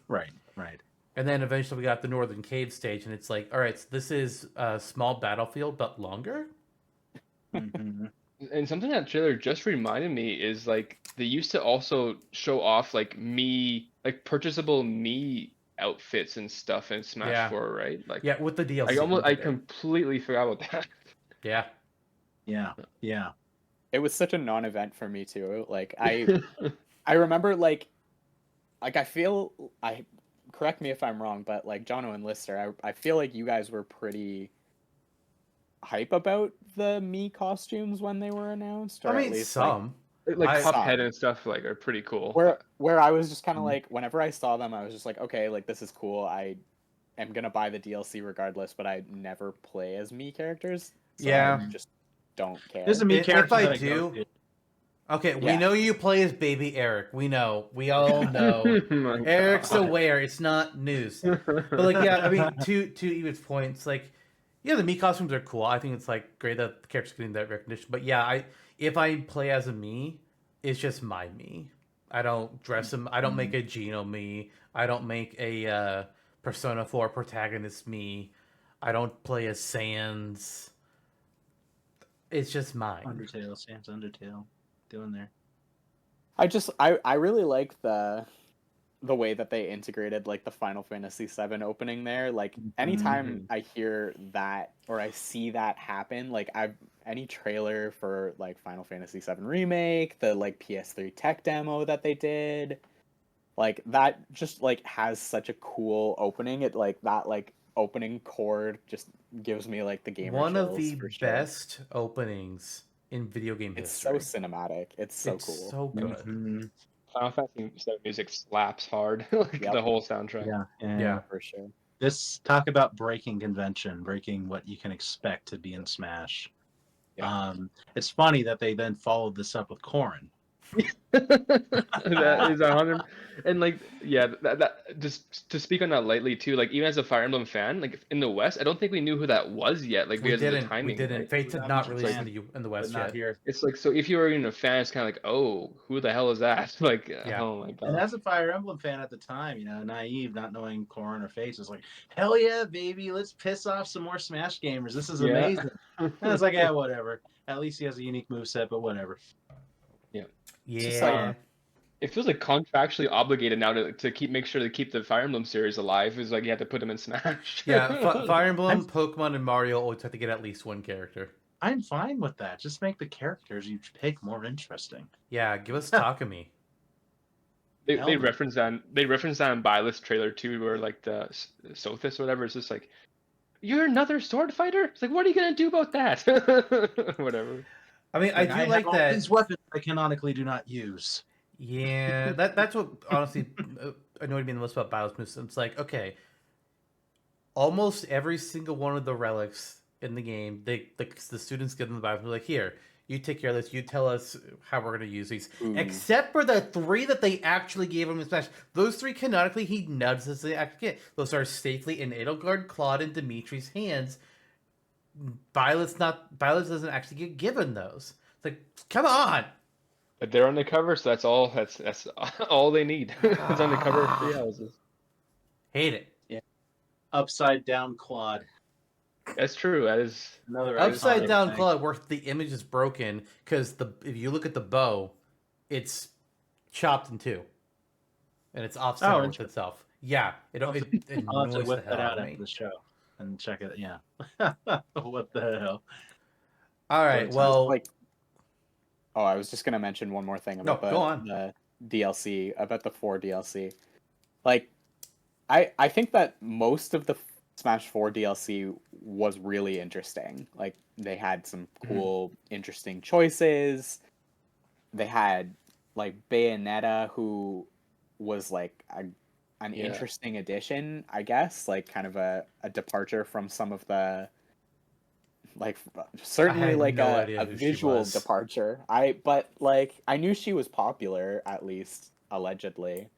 Right, right. And then eventually we got the Northern Cave stage, and it's like, all right, so this is a small Battlefield, but longer? Mm-hmm. And something that trailer just reminded me is like they used to also show off like purchasable Mii outfits and stuff in Smash 4, right? Like yeah, with the DLC. I completely forgot about that. Yeah. Yeah. Yeah. It was such a non-event for me too. Like I remember like I feel correct me if I'm wrong, but like Jonno and Lister, I feel like you guys were pretty hype about the Mii costumes when they were announced. Or I mean, at least, some. Like Cuphead and stuff like are pretty cool. Where I was just kind of like, whenever I saw them, I was just like, okay, like this is cool. I am gonna buy the DLC regardless, but I never play as Mii characters. So yeah, I just don't care. There's a Mii character if I that do. go to. Okay, Yeah. we know you play as Baby Eric. We know. We all know. Eric's aware. It's not news. But like, yeah, I mean, to Eebit's points, like, yeah, the Mii costumes are cool. I think it's like great that the character's getting that recognition. But yeah, if I play as a Mii, it's just my Mii. I don't dress him. I don't make a Geno Mii. I don't make a Persona 4 protagonist Mii. I don't play as Sans. It's just mine. Undertale, Sans Undertale. Doing there. I really like the way that they integrated like the Final Fantasy VII opening there. Like anytime I hear that or I see that happen, like any trailer for like Final Fantasy VII Remake, the like PS3 tech demo that they did, like that just like has such a cool opening. It like that like opening chord just gives me like the gamer One of chills, the for sure. best openings in video game history. It's so cinematic. It's so cool. So good. Final Fantasy VII music slaps hard. Like the whole soundtrack. Yeah, for sure. This talk about breaking convention, breaking what you can expect to be in Smash. Yeah. It's funny that they then followed this up with Corrin. That is 100. And like, yeah, that just to speak on that lightly too. Like, even as a Fire Emblem fan, like in the West, I don't think we knew who that was yet. Like, because of the timing. We didn't. Right? Fate did not release in the West yet. Here. It's like, so if you were even a fan, it's kind of like, oh, who the hell is that? Like, oh my god. And as a Fire Emblem fan at the time, you know, naive, not knowing Corrin or Face, was like, hell yeah, baby, let's piss off some more Smash gamers. This is amazing. And it's like, yeah, whatever. At least he has a unique moveset, but whatever. Yeah. Yeah. It feels like contractually obligated now to make sure to keep the Fire Emblem series alive. Is like you have to put them in Smash. Yeah, Fire Emblem, Pokemon, and Mario always have to get at least one character. I'm fine with that. Just make the characters you pick more interesting. Yeah, give us Takumi. They reference that. They reference that in Byleth's trailer too, where like the Sothis or whatever is just like, you're another sword fighter. It's like, what are you gonna do about that? Whatever. I mean, I do like all that. these weapons I canonically do not use. Yeah, that's what honestly annoyed me the most about Byleth's moves. It's like, okay, almost every single one of the relics in the game. The students get in the Bible, like, here, you take care of this. You tell us how we're going to use these. Except for the 3 that they actually gave him in Smash. Those 3 canonically he nudged as they actually get. Those are safely in Edelgard, Claude, and Dimitri's hands. Violet doesn't actually get given those. It's like, come on. But they're on the cover, so that's all. That's all they need. It's on the cover of 3 houses. Hate it. Yeah. Upside down quad. That's true. That is another upside down claw where the image is broken because if you look at the bow, it's chopped in 2, and it's off center with itself. Yeah, it I'll have annoys to the whip hell that out out of me. after the show and check it. Yeah. What the hell? All right. Well, I was just gonna mention one more thing about the DLC, about the 4 DLC. Like, I think that most of the Smash 4 DLC was really interesting. Like, they had some cool, interesting choices. They had, like, Bayonetta, who was, like, an interesting addition, I guess. Like, kind of a departure from some of the... Like, certainly, like, a visual departure. But, like, I knew she was popular, at least, allegedly.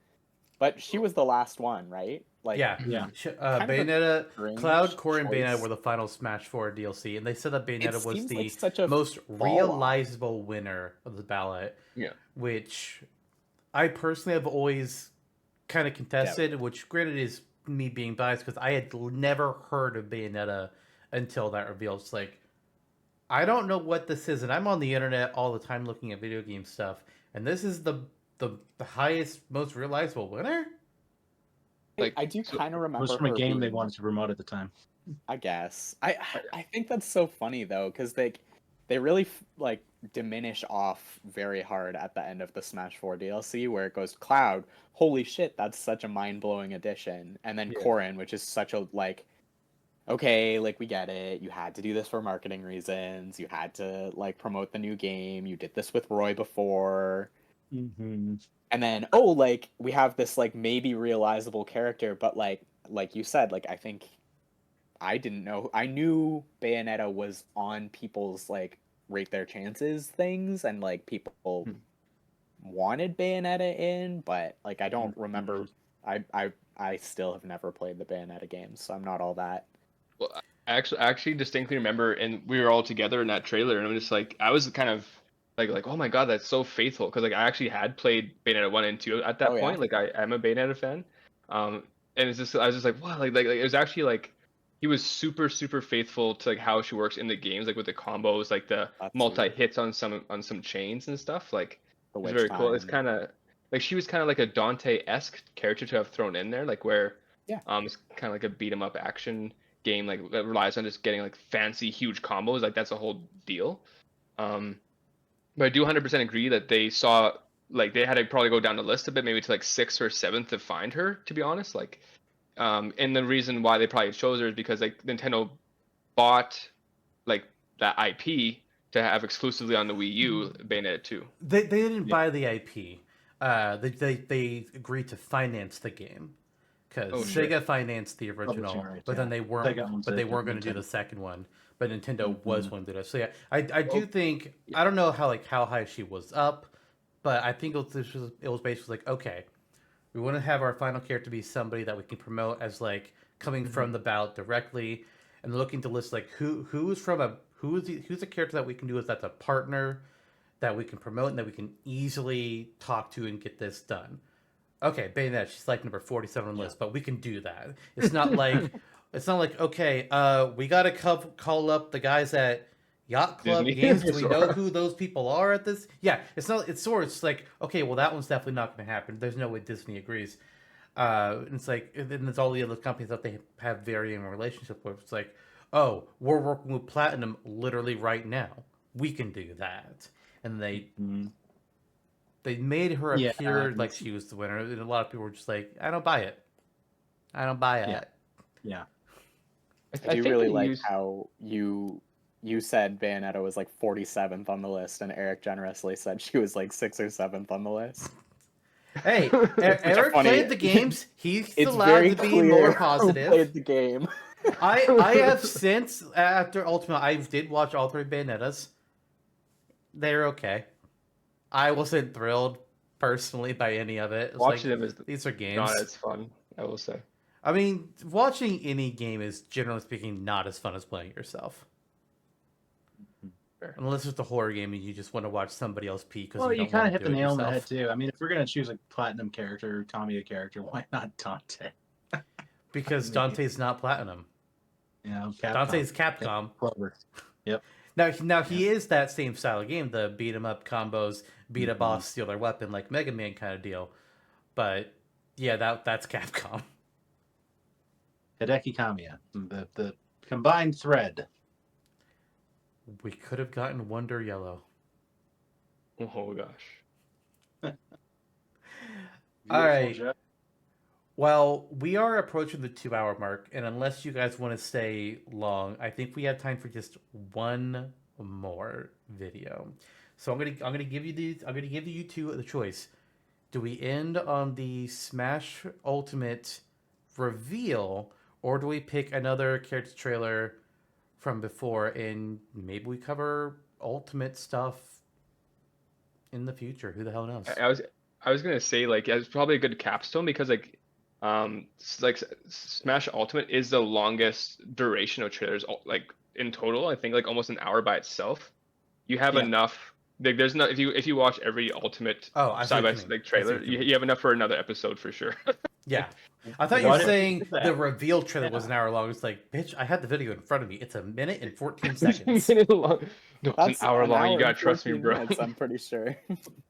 But she was the last one, right? Like, Bayonetta, Cloud, Core, and Bayonetta were the final Smash 4 DLC, and they said that Bayonetta was the most realizable winner of the ballot. Yeah. Which I personally have always kind of contested, which granted is me being biased because I had never heard of Bayonetta until that reveal. It's like, I don't know what this is, and I'm on the internet all the time looking at video game stuff, and this is the highest, most realizable winner? Like, I do kind of remember. It was from a game they wanted to promote at the time. I guess. I think that's so funny though, because they really like diminish off very hard at the end of the Smash 4 DLC, where it goes Cloud, holy shit, that's such a mind blowing addition, and then Corrin, which is such a like, okay, like we get it, you had to do this for marketing reasons, you had to like promote the new game, you did this with Roy before. Mm-hmm. And then, like, we have this, like, maybe realizable character, but, like you said, like, I think I didn't know. I knew Bayonetta was on people's, like, rate their chances things, and, like, people wanted Bayonetta in, but, like, I don't remember. I still have never played the Bayonetta games, so I'm not all that. Well, I actually distinctly remember, and we were all together in that trailer, and I'm just like, I was kind of like, oh my god, that's so faithful, because like I actually had played Bayonetta 1 and 2 at that point. Like I'm a Bayonetta fan, and it's just I was just like, wow, like it was actually like he was super faithful to like how she works in the games, like with the combos, like the multi hits on some chains and stuff. Like it's very cool. It's kind of like she was kind of like a Dante-esque character to have thrown in there, like where it's kind of like a beat 'em up action game, like that relies on just getting like fancy huge combos. Like that's a whole deal. But I do 100% agree that they saw, like, they had to probably go down the list a bit, maybe to, like, 6th or 7th to find her, to be honest. Like, and the reason why they probably chose her is because, like, Nintendo bought, like, that IP to have exclusively on the Wii U, Bayonetta 2. They didn't buy the IP. They agreed to finance the game. Because Sega financed the original, but then they weren't going to do the second one. But Nintendo was one to do that. So yeah, I do think, I don't know how high she was up, but I think it was basically like, okay, we want to have our final character be somebody that we can promote as like coming from the ballot directly, and looking to list like who's a character that we can do as that's a partner that we can promote and that we can easily talk to and get this done. Okay, Bayonetta, she's like number 47 on the list, but we can do that. It's not like okay, we gotta call up the guys at Yacht Club Games. Do we know who those people are at this? Yeah, it's not. It's sort of it's like, okay, well that one's definitely not going to happen. There's no way Disney agrees. And it's like, and then there's all the other companies that they have varying relationship with. It's like, oh, we're working with Platinum literally right now. We can do that, and they made her appear like she was the winner, and a lot of people were just like, I don't buy it. I don't buy it. Yeah. I do really like how you said Bayonetta was like 47th on the list, and Eric generously said she was like 6th or 7th on the list. Hey, Eric played the games. He's allowed to be more positive. Played the game. I have since after Ultimate, I did watch all 3 Bayonettas. They're okay. I wasn't thrilled personally by any of it. It was Watching like, them is these are games. not as fun, I will say. I mean, watching any game is generally speaking not as fun as playing it yourself. Fair. Unless it's a horror game and you just want to watch somebody else pee because Well, you kind of hit the nail on the yourself. head too. I mean, if we're gonna choose a platinum character, Kamiya character, why not Dante? Because Dante's not platinum. Yeah, Dante's Capcom. Clover. Yep. Now he is that same style of game, the beat 'em up combos, beat a boss, steal their weapon, like Mega Man kind of deal. But yeah, that's Capcom. Hideki Kamiya, the combined thread. We could have gotten Wonder Yellow. Oh gosh. All right. Well, we are approaching the 2-hour mark, and unless you guys want to stay long, I think we have time for just one more video. So I'm gonna give you two the choice. Do we end on the Smash Ultimate reveal, or do we pick another character trailer from before and maybe we cover Ultimate stuff in the future? Who the hell knows? I was gonna say like it's probably a good capstone because like Smash Ultimate is the longest duration of trailers like in total. I think like almost an hour by itself. You have enough. Like there's not if you watch every Ultimate side by side trailer, you have enough for another episode for sure. Yeah. I thought you were saying the reveal trailer was an hour long. It's like, bitch, I had the video in front of me. It's 1 minute and 14 seconds. No, it's an hour long. You gotta trust me, bro. Minutes, I'm pretty sure.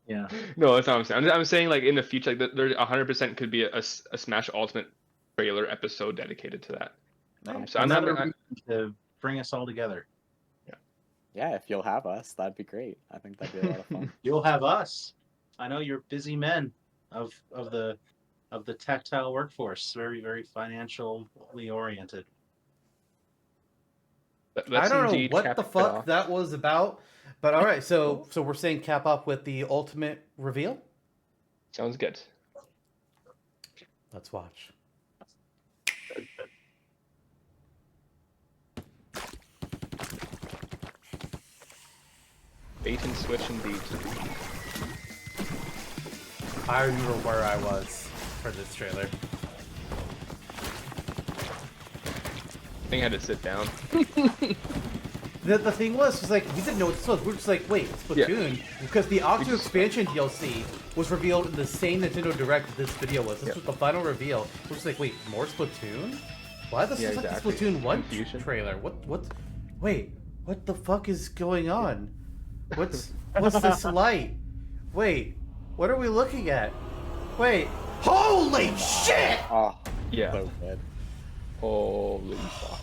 Yeah. No, that's not what I'm saying. I'm saying like in the future, like there 100% could be a Smash Ultimate trailer episode dedicated to that. So I'm not to bring us all together. Yeah, if you'll have us, that'd be great. I think that'd be a lot of fun. You'll have us. I know you're busy men of the tactile workforce, very, very financially oriented. I don't know what the fuck that was about, but all right. So we're saying cap off with the Ultimate reveal. Sounds good. Let's watch. Bait and switch indeed. I remember where I was for this trailer. I think I had to sit down. The thing was like we didn't know what this was. We were just like, wait, Splatoon, because the Octo expansion DLC was revealed in the same Nintendo Direct that this video was. This was the final reveal. We're just like, wait, more Splatoon? Why this is like the Splatoon 1 trailer? Wait, what the fuck is going on? What's this light? Wait, what are we looking at? Wait, holy shit! Oh, yeah. So good. Holy fuck.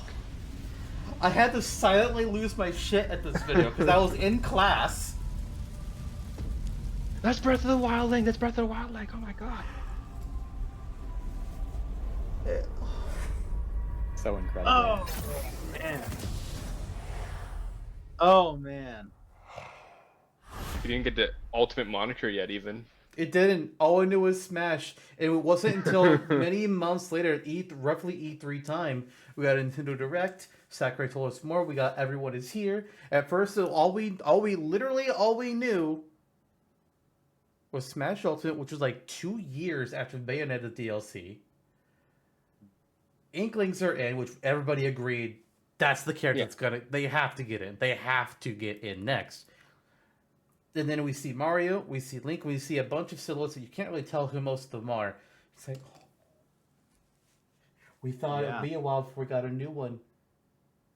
I had to silently lose my shit at this video because I was in class. That's Breath of the Wild Link. That's Breath of the Wild Link. Oh my god. So incredible. Oh man. Oh man. You didn't get the Ultimate moniker yet, even. It didn't. All I knew was Smash. It wasn't until many months later, roughly E3 time, we got a Nintendo Direct. Sakurai told us more. We got Everyone Is Here. At first, all we knew was Smash Ultimate, which was like 2 years after Bayonetta DLC. Inklings are in, which everybody agreed that's the character that's they have to get in. They have to get in next. And then we see Mario, we see Link, we see a bunch of silhouettes that you can't really tell who most of them are. It's like, we thought it'd be a while before we got a new one.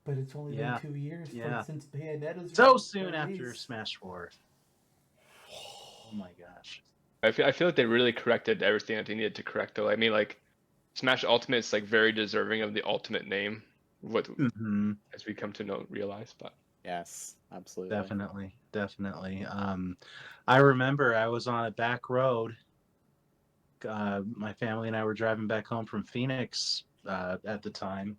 But it's only been 2 years since Bayonetta's so soon after Smash 4. Oh my gosh. I feel like they really corrected everything that they needed to correct, though. I mean, like, Smash Ultimate is like very deserving of the Ultimate name, as we come to realize. But yes, absolutely, definitely. I remember I was on a back road. My family and I were driving back home from Phoenix at the time,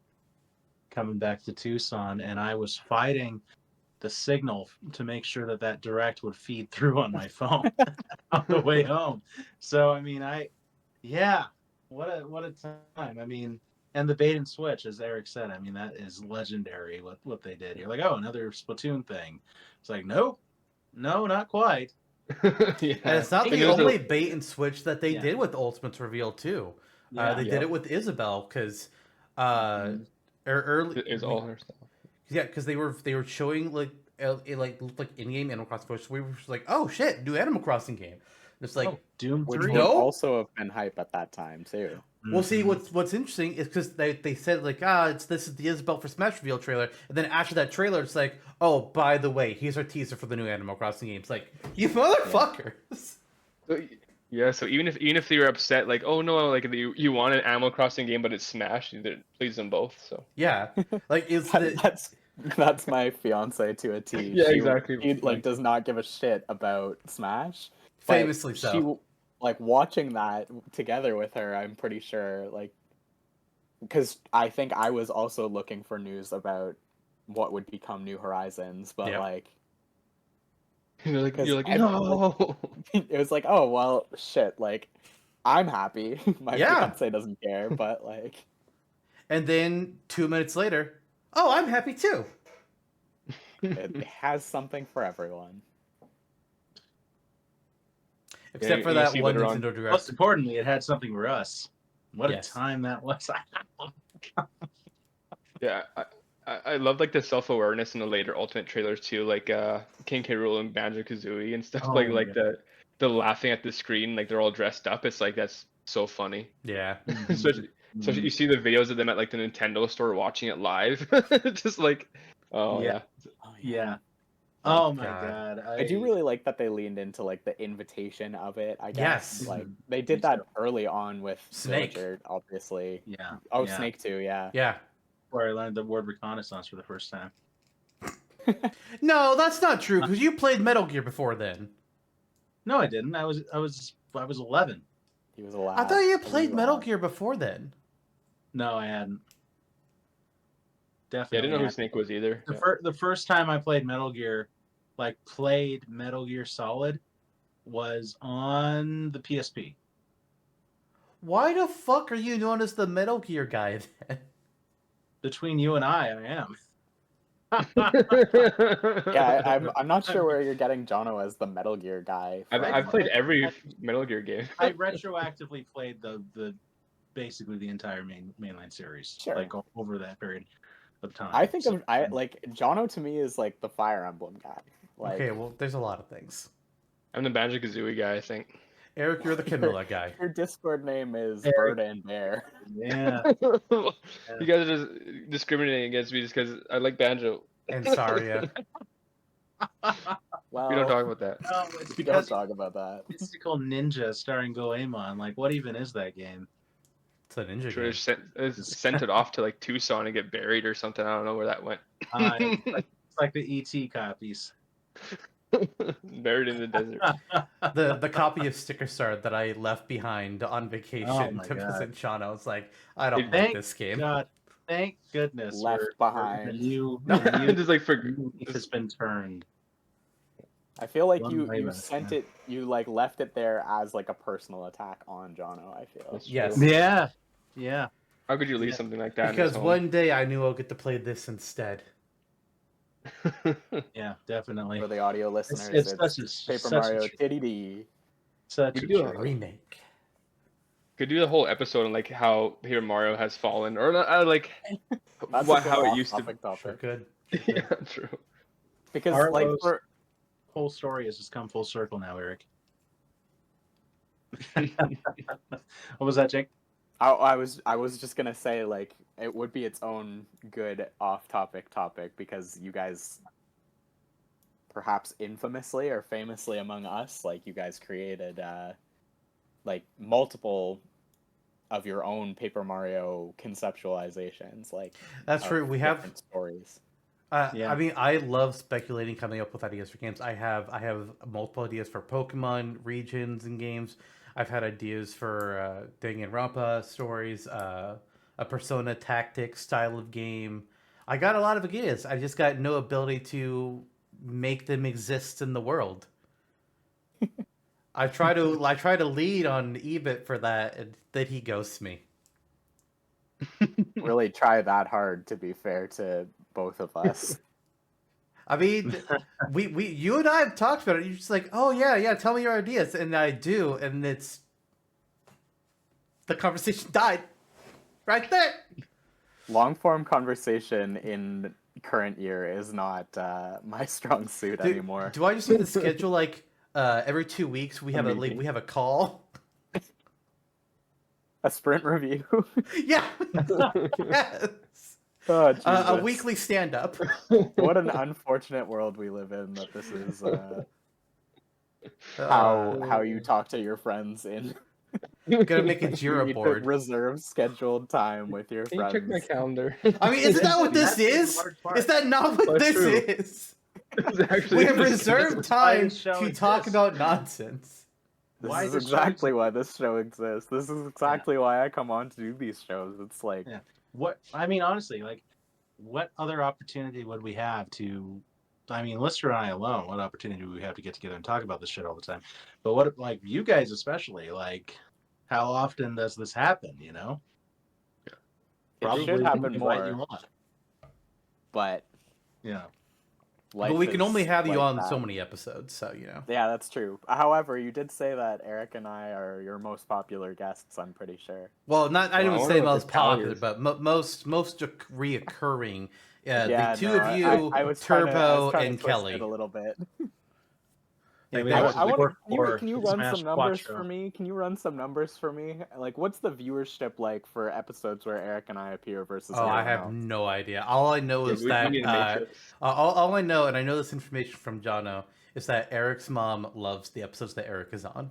coming back to Tucson, and I was fighting the signal to make sure that direct would feed through on my phone on the way home. So I mean, what a time. I mean, And the bait and switch, as Eric said, I mean, that is legendary what they did. You're like, oh, another Splatoon thing. It's like, nope, no, not quite. Yeah. And it's not I think the it was only bait and switch that they Yeah. did with Ultimate's reveal too. Yeah. They did it with Isabel because early Is all her stuff. yeah, because they were showing like it like looked like in-game Animal Crossing footage. So we were just like, oh shit, new Animal Crossing game. It's like Doom Which 3. would also have been hype at that time too. Well, see, what's interesting is because they said like, this is the Isabel for Smash reveal trailer, and then after that trailer, it's like, oh, by the way, here's our teaser for the new Animal Crossing games. Like, you motherfuckers. Yeah, so even if they were upset, like, oh no, like you want an Animal Crossing game, but it's Smash, it please them both. So yeah, like that's my fiance to a T. Yeah, exactly. She like does not give a shit about Smash. Famously so. She, like watching that together with her, I'm pretty sure, like, because I think I was also looking for news about what would become New Horizons, but like, you're like no. It was like, oh well, shit. Like, I'm happy. My Yeah. fiance doesn't care, but like, and then 2 minutes later, oh, I'm happy too. it has something for everyone. Except for that one Nintendo Direct. Most importantly, it had something for us. What Yes. a time that was. Yeah, I love like the self-awareness in the later Ultimate trailers too, like King K. Rool and Banjo-Kazooie and stuff. Oh, like yeah. the laughing at the screen, like they're all dressed up. It's like that's so funny. Yeah. Especially you see the videos of them at like the Nintendo store watching it live. Just like, oh yeah. Yeah. Oh my god. I do really like that they leaned into like the invitation of it, I guess. Yes. Like they did that early on with Snake. Villager, obviously. Yeah. Oh, yeah. Snake too, yeah. Yeah. Where I learned the word reconnaissance for the first time. No, that's not true, because you played Metal Gear before then. No, I didn't. I was 11. He was allowed. I thought you played Metal Gear before then. No, I hadn't. Yeah, I Definitely. didn't know who Snake was either. The first time I played Metal Gear, played Metal Gear Solid, was on the PSP. Why the fuck are you known as the Metal Gear guy then? Between you and I am. Yeah, I'm not sure where you're getting Jonno as the Metal Gear guy. I've played every Metal Gear game. I retroactively played the basically the entire mainline series, Sure. like over that period of time. I think like Jonno to me is like the Fire Emblem guy. Like, Okay, well, there's a lot of things. I'm the Banjo-Kazooie guy, I think. Eric, you're the Kimura guy. Your Discord name is Eric. Bird and Bear. Yeah. You guys are just discriminating against me just because I like Banjo. And Saria. Well, We don't talk about that. No, it's we don't because talk about that. Mystical Ninja starring Goemon. Like, what even is that game? It's a ninja Should game. have sent it off to like Tucson and get buried or something. I don't know where that went. It's like the ET copies. Buried in the desert. The copy of Sticker Star that I left behind on vacation Oh my to God. visit Sean. I was like, I don't like Thank this game. God, thank goodness. Left behind. The new Just like for leaf has been turned. I feel like One you way back, sent yeah. it, you like left it there as like a personal attack on Jonno, I feel. Yes. Yeah. Yeah. How could you leave something like that? Because in his one day I knew I'll get to play this instead. home? Yeah, definitely. For the audio listeners, it's it's such a- Paper such a Mario treat. TDD. Such We a do a treat. Remake. Could do the whole episode on like how Paper Mario has fallen, or like That's how it used to. topic. Sure could. Yeah, true. Because Arlo's like for whole story has just come full circle now, Eric. What was that, Jake? I was just gonna say like it would be its own good off-topic topic because you guys, perhaps infamously or famously among us, like you guys created like multiple of your own Paper Mario conceptualizations. Like That's of true. We have different stories. Yeah. I mean, I love speculating, coming up with ideas for games. I have multiple ideas for Pokemon regions and games. I've had ideas for Danganronpa stories, a Persona Tactics style of game. I got a lot of ideas. I just got no ability to make them exist in the world. I try to lead on Eebit for that, and then he ghosts me. really try that hard, to be fair to both of us. I mean, you and I have talked about it. You're just like, oh yeah, tell me your ideas, and I do, and it's the conversation died right there. Long form conversation in current year is not my strong suit anymore. Do I just need to schedule like every 2 weeks we have we have a call? A sprint review. Yeah. Yes. Oh, a weekly stand up. What an unfortunate world we live in, that this is how you talk to your friends in. Gonna make a Jira board. Reserve scheduled time with your friends. Check my calendar. I mean, isn't that what this is? Is that not what this is? We have reserved time to talk about nonsense. This is exactly why this show exists. This is exactly why I come on to do these shows. It's like, what I mean, honestly, like, what other opportunity would we have to? I mean, Lister and I alone, what opportunity do we have to get together and talk about this shit all the time? But what, like, you guys especially, like, how often does this happen? You know, it should happen more. But yeah. But we can only have you on so many episodes, so you know. Yeah, that's true. However, you did say that Eric and I are your most popular guests. I'm pretty sure. Well, not I didn't say most popular, but most reoccurring. The two of you, Turbo and Kelly. A little bit. Yeah, can you run some numbers for me? Can you run some numbers for me? Like, what's the viewership like for episodes where Eric and I appear versus? Oh, I have no idea. All I know is that all I know, and I know this information from Jonno, is that Eric's mom loves the episodes that Eric is on.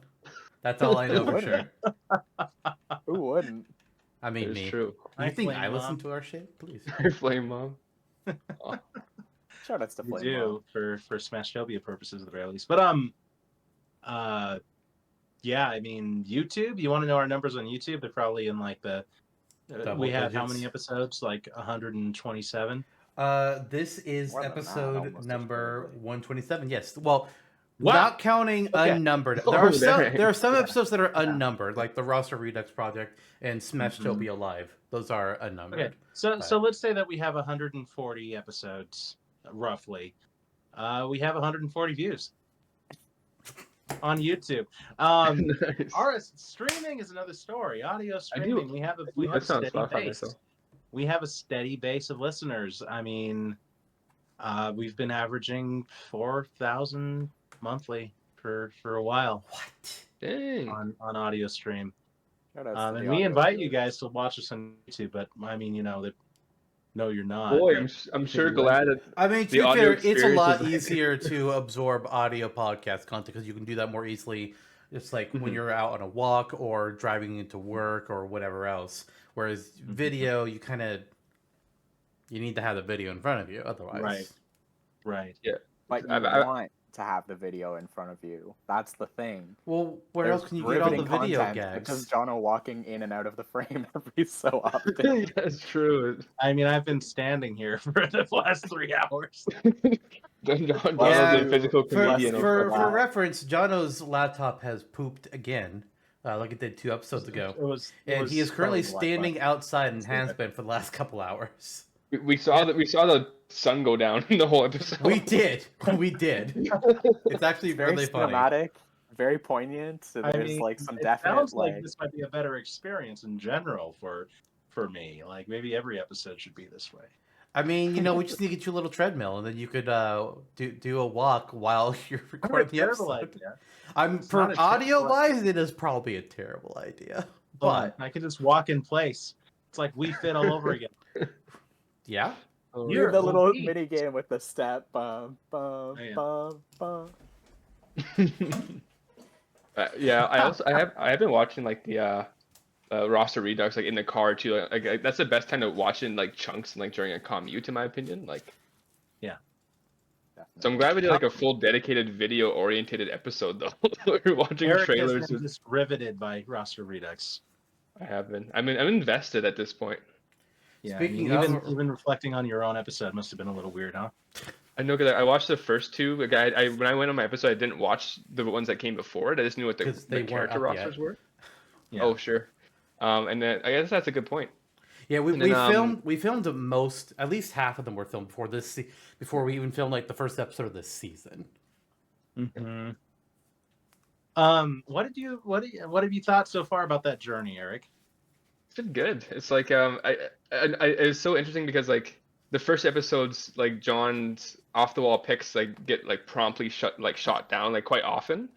That's all I know for sure. Who wouldn't? I mean, me. True. You think I listen to our shit? Please. Flame Mom. Oh. Shout outs to Flame Mom. For Smashtopia purposes at the very least. But yeah, I mean, YouTube. You want to know our numbers on YouTube? They're probably in like the. We have how many episodes? Like 127. This is episode number 127. Yes. Well, not counting unnumbered. There are some episodes that are unnumbered, like the Roster Redux Project and Smashtopia Live. Those are unnumbered. Okay. So let's say that we have 140 episodes, roughly. We have 140 views on YouTube. Nice. Our streaming is another story. Audio streaming. We have a steady base. We have a steady base of listeners. I mean, we've been averaging 4,000 monthly for a while. What? Dang. On audio stream. And we invite you guys to watch us on YouTube, but I mean, you know that. No, you're not. Boy, I'm sure glad that. I mean, to be fair, it's a lot easier to absorb audio podcast content because you can do that more easily. It's like when you're out on a walk or driving into work or whatever else. Whereas video, you need to have the video in front of you, otherwise. Right. Yeah. But you want to have the video in front of you. That's the thing. Well, where else can you get all the video gags? Just Jonno walking in and out of the frame every so often. That's true. I mean, I've been standing here for the last 3 hours. Physical comedian. For reference, Jonno's laptop has pooped again, like it did 2 episodes ago. And he is currently standing outside and has been for the last couple hours. We saw the sun go down in the whole episode. We did. It's actually really funny. Cinematic, very poignant. And there's like some definite. Sounds like this might be a better experience in general for me. Like maybe every episode should be this way. I mean, we just need to get you a little treadmill, and then you could do a walk while you're recording the episode. For audio wise, it is probably a terrible idea. But I could just walk in place. It's like We Fit all over again. Yeah. You're the little mini game with the step. Bum, bum, bum, bum. Yeah, I have been watching like the Roster Redux like in the car too. Like that's the best time to watch it in like chunks and like during a commute, in my opinion. Like, yeah. Definitely. So I'm glad we did like a full dedicated video oriented episode though. We're watching trailers. Has been just riveted by Roster Redux. I have been. I'm invested at this point. Yeah, even reflecting on your own episode must have been a little weird, huh? I know because I watched the first 2. Like when I went on my episode, I didn't watch the ones that came before it. I just knew what the character rosters were. Yeah. Oh, sure. And then I guess that's a good point. Yeah, we, And we then, filmed at least half of them were filmed before we even filmed like the first episode of this season. Mm-hmm. What have you thought so far about that journey, Eric? It's been good. It's like it's so interesting because like the first episodes, like John's off the wall picks like get like promptly shot down like quite often,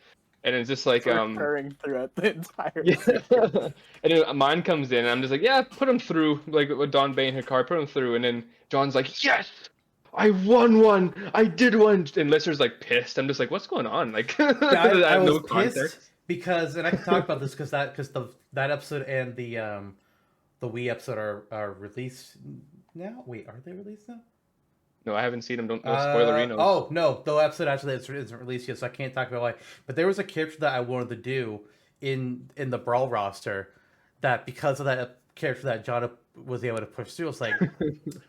and it's just like recurring throughout the entire yeah. And then mine comes in and I'm just like, yeah, put him through, like with Don Bay and Hikari, put him through, and then John's like, yes, I won one, I did one, and Lister's like pissed. I'm just like, what's going on? Like, Yeah, I have was no pissed context. because, and I can talk about this because that episode and the Wii episode are released now. Wait, are they released now? No, I haven't seen them. Don't no spoilerinos. Oh no, the episode actually isn't released yet, so I can't talk about why. But there was a character that I wanted to do in the Brawl roster that because of that character that John was able to push through, I was like,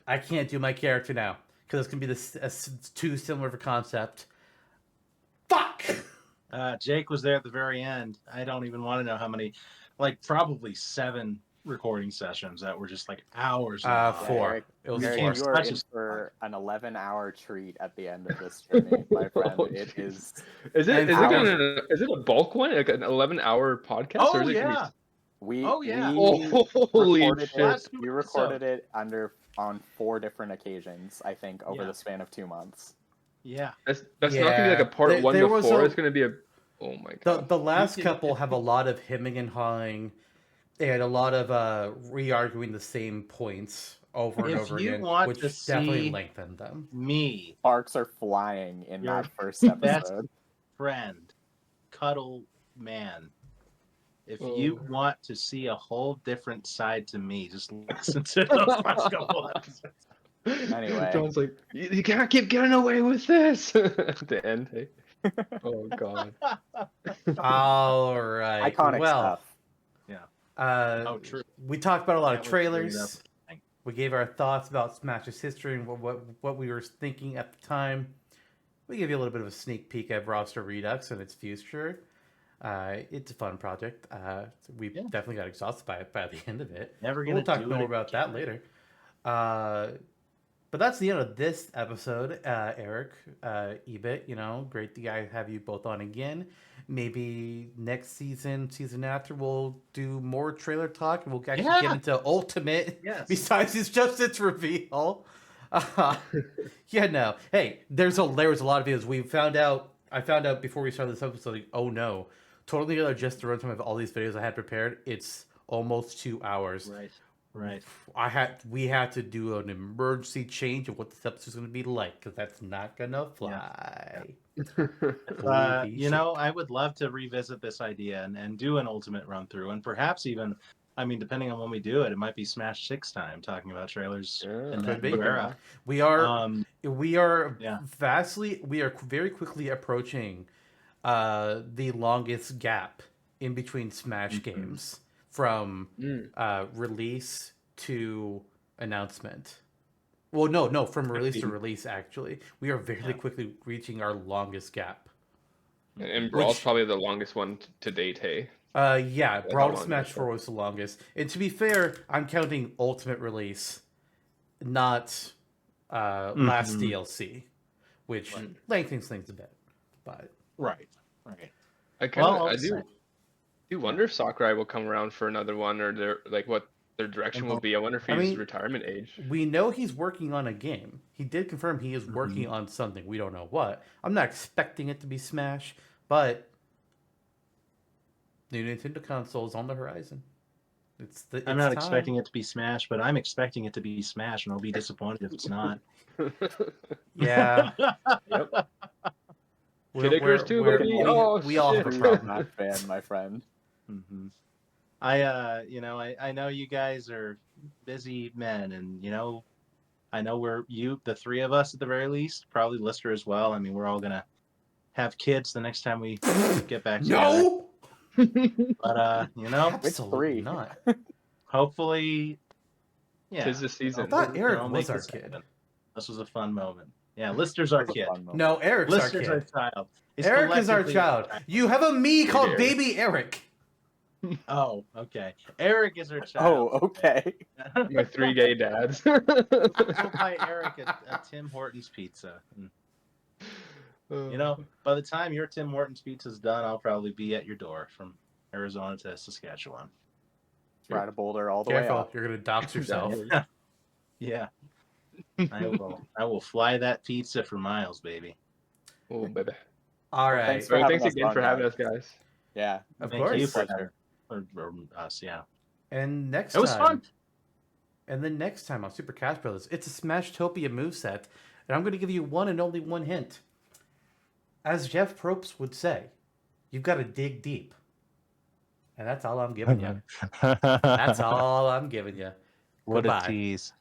I can't do my character now because it's gonna be this too similar of a concept. Fuck. Jake was there at the very end. I don't even want to know how many, like probably 7 recording sessions that were just like hours. 4. It was Eric, 4. you are in for an 11-hour treat at the end of this journey, my friend. It is. Is it a bulk one, like an 11-hour podcast? Oh or is it yeah. We holy recorded shit! We recorded it on 4 different occasions, I think, over the span of 2 months. Yeah, that's not gonna be like a part 1 to 4. It's gonna be a oh my god. The last couple have a lot of hemming and hawing, and a lot of re-arguing the same points over and over again, which definitely lengthened them. Me, sparks are flying in that first episode. Best friend, cuddle man. If you want to see a whole different side to me, just listen to those last couple episodes. Anyway, John's like, you can't keep getting away with this. At the end, hey. Oh god. All right. Iconic stuff. Yeah. True. We talked about a lot of trailers. We gave our thoughts about Smash's history and what we were thinking at the time. We gave you a little bit of a sneak peek at Roster Redux and its future. It's a fun project. We definitely got exhausted by it by the end of it. We'll talk more about that later. But that's the end of this episode, Eric, Eebit. Great to have you both on again. Maybe next season after, we'll do more trailer talk and we'll actually get into Ultimate. Yes. Besides its just its reveal. Hey, there's a lot of videos. I found out before we started this episode, like, oh no, totally together just the runtime of all these videos I had prepared. It's almost 2 hours. Right. We had to do an emergency change of what this episode's going to be like because that's not gonna fly. I would love to revisit this idea and do an Ultimate run through, and perhaps even, depending on when we do it, it might be Smash 6 time talking about trailers in that new era. We are very quickly approaching the longest gap in between Smash games. From release to announcement. Well, no, from release to release, actually. We are very quickly reaching our longest gap. And Brawl's probably the longest one to date, hey? Brawl Smash 4 was the longest. And to be fair, I'm counting Ultimate release, not last DLC, which lengthens things a bit. But Right. I do wonder if Sakurai will come around for another one, or what their direction will be. I wonder if he's retirement age. We know he's working on a game. He did confirm he is working on something. We don't know what. I'm not expecting it to be Smash, but new Nintendo console is on the horizon. I'm not expecting it to be Smash, but I'm expecting it to be Smash, and I'll be disappointed if it's not. Yeah. Yep. Kid Icarus too, baby. We all have a problem. Not fan, my friend. Mm-hmm. I know you guys are busy men, and I know the 3 of us at the very least, probably Lister as well. We're all gonna have kids the next time we get back together. No. But absolutely not. Hopefully, yeah. 'Tis the season. I thought Eric was our kid. This was a fun moment. Yeah, Lister's our kid. No, Eric's our kid. Our child. Eric is our child. You have a me called Eric. Baby Eric. Oh, okay. Eric is her child. Oh, okay. My 3 gay dads. We'll buy Eric a Tim Hortons pizza. You know, by the time your Tim Hortons pizza's done, I'll probably be at your door from Arizona to Saskatchewan. Ride a boulder all the way Careful, up. you're gonna dox yourself. Yeah. I will fly that pizza for miles, baby. Oh, baby. All Well, right. thanks for Well, having thanks us again on, for having guys. us, guys. Yeah, Of Thank you course. for Pleasure. or us, yeah. And next It was time. fun. And then next time on Super Cash Brothers, it's a Smashtopia moveset. And I'm going to give you one and only one hint. As Jeff Probst would say, you've got to dig deep. And that's all I'm giving you. That's all I'm giving you. What Goodbye. a tease.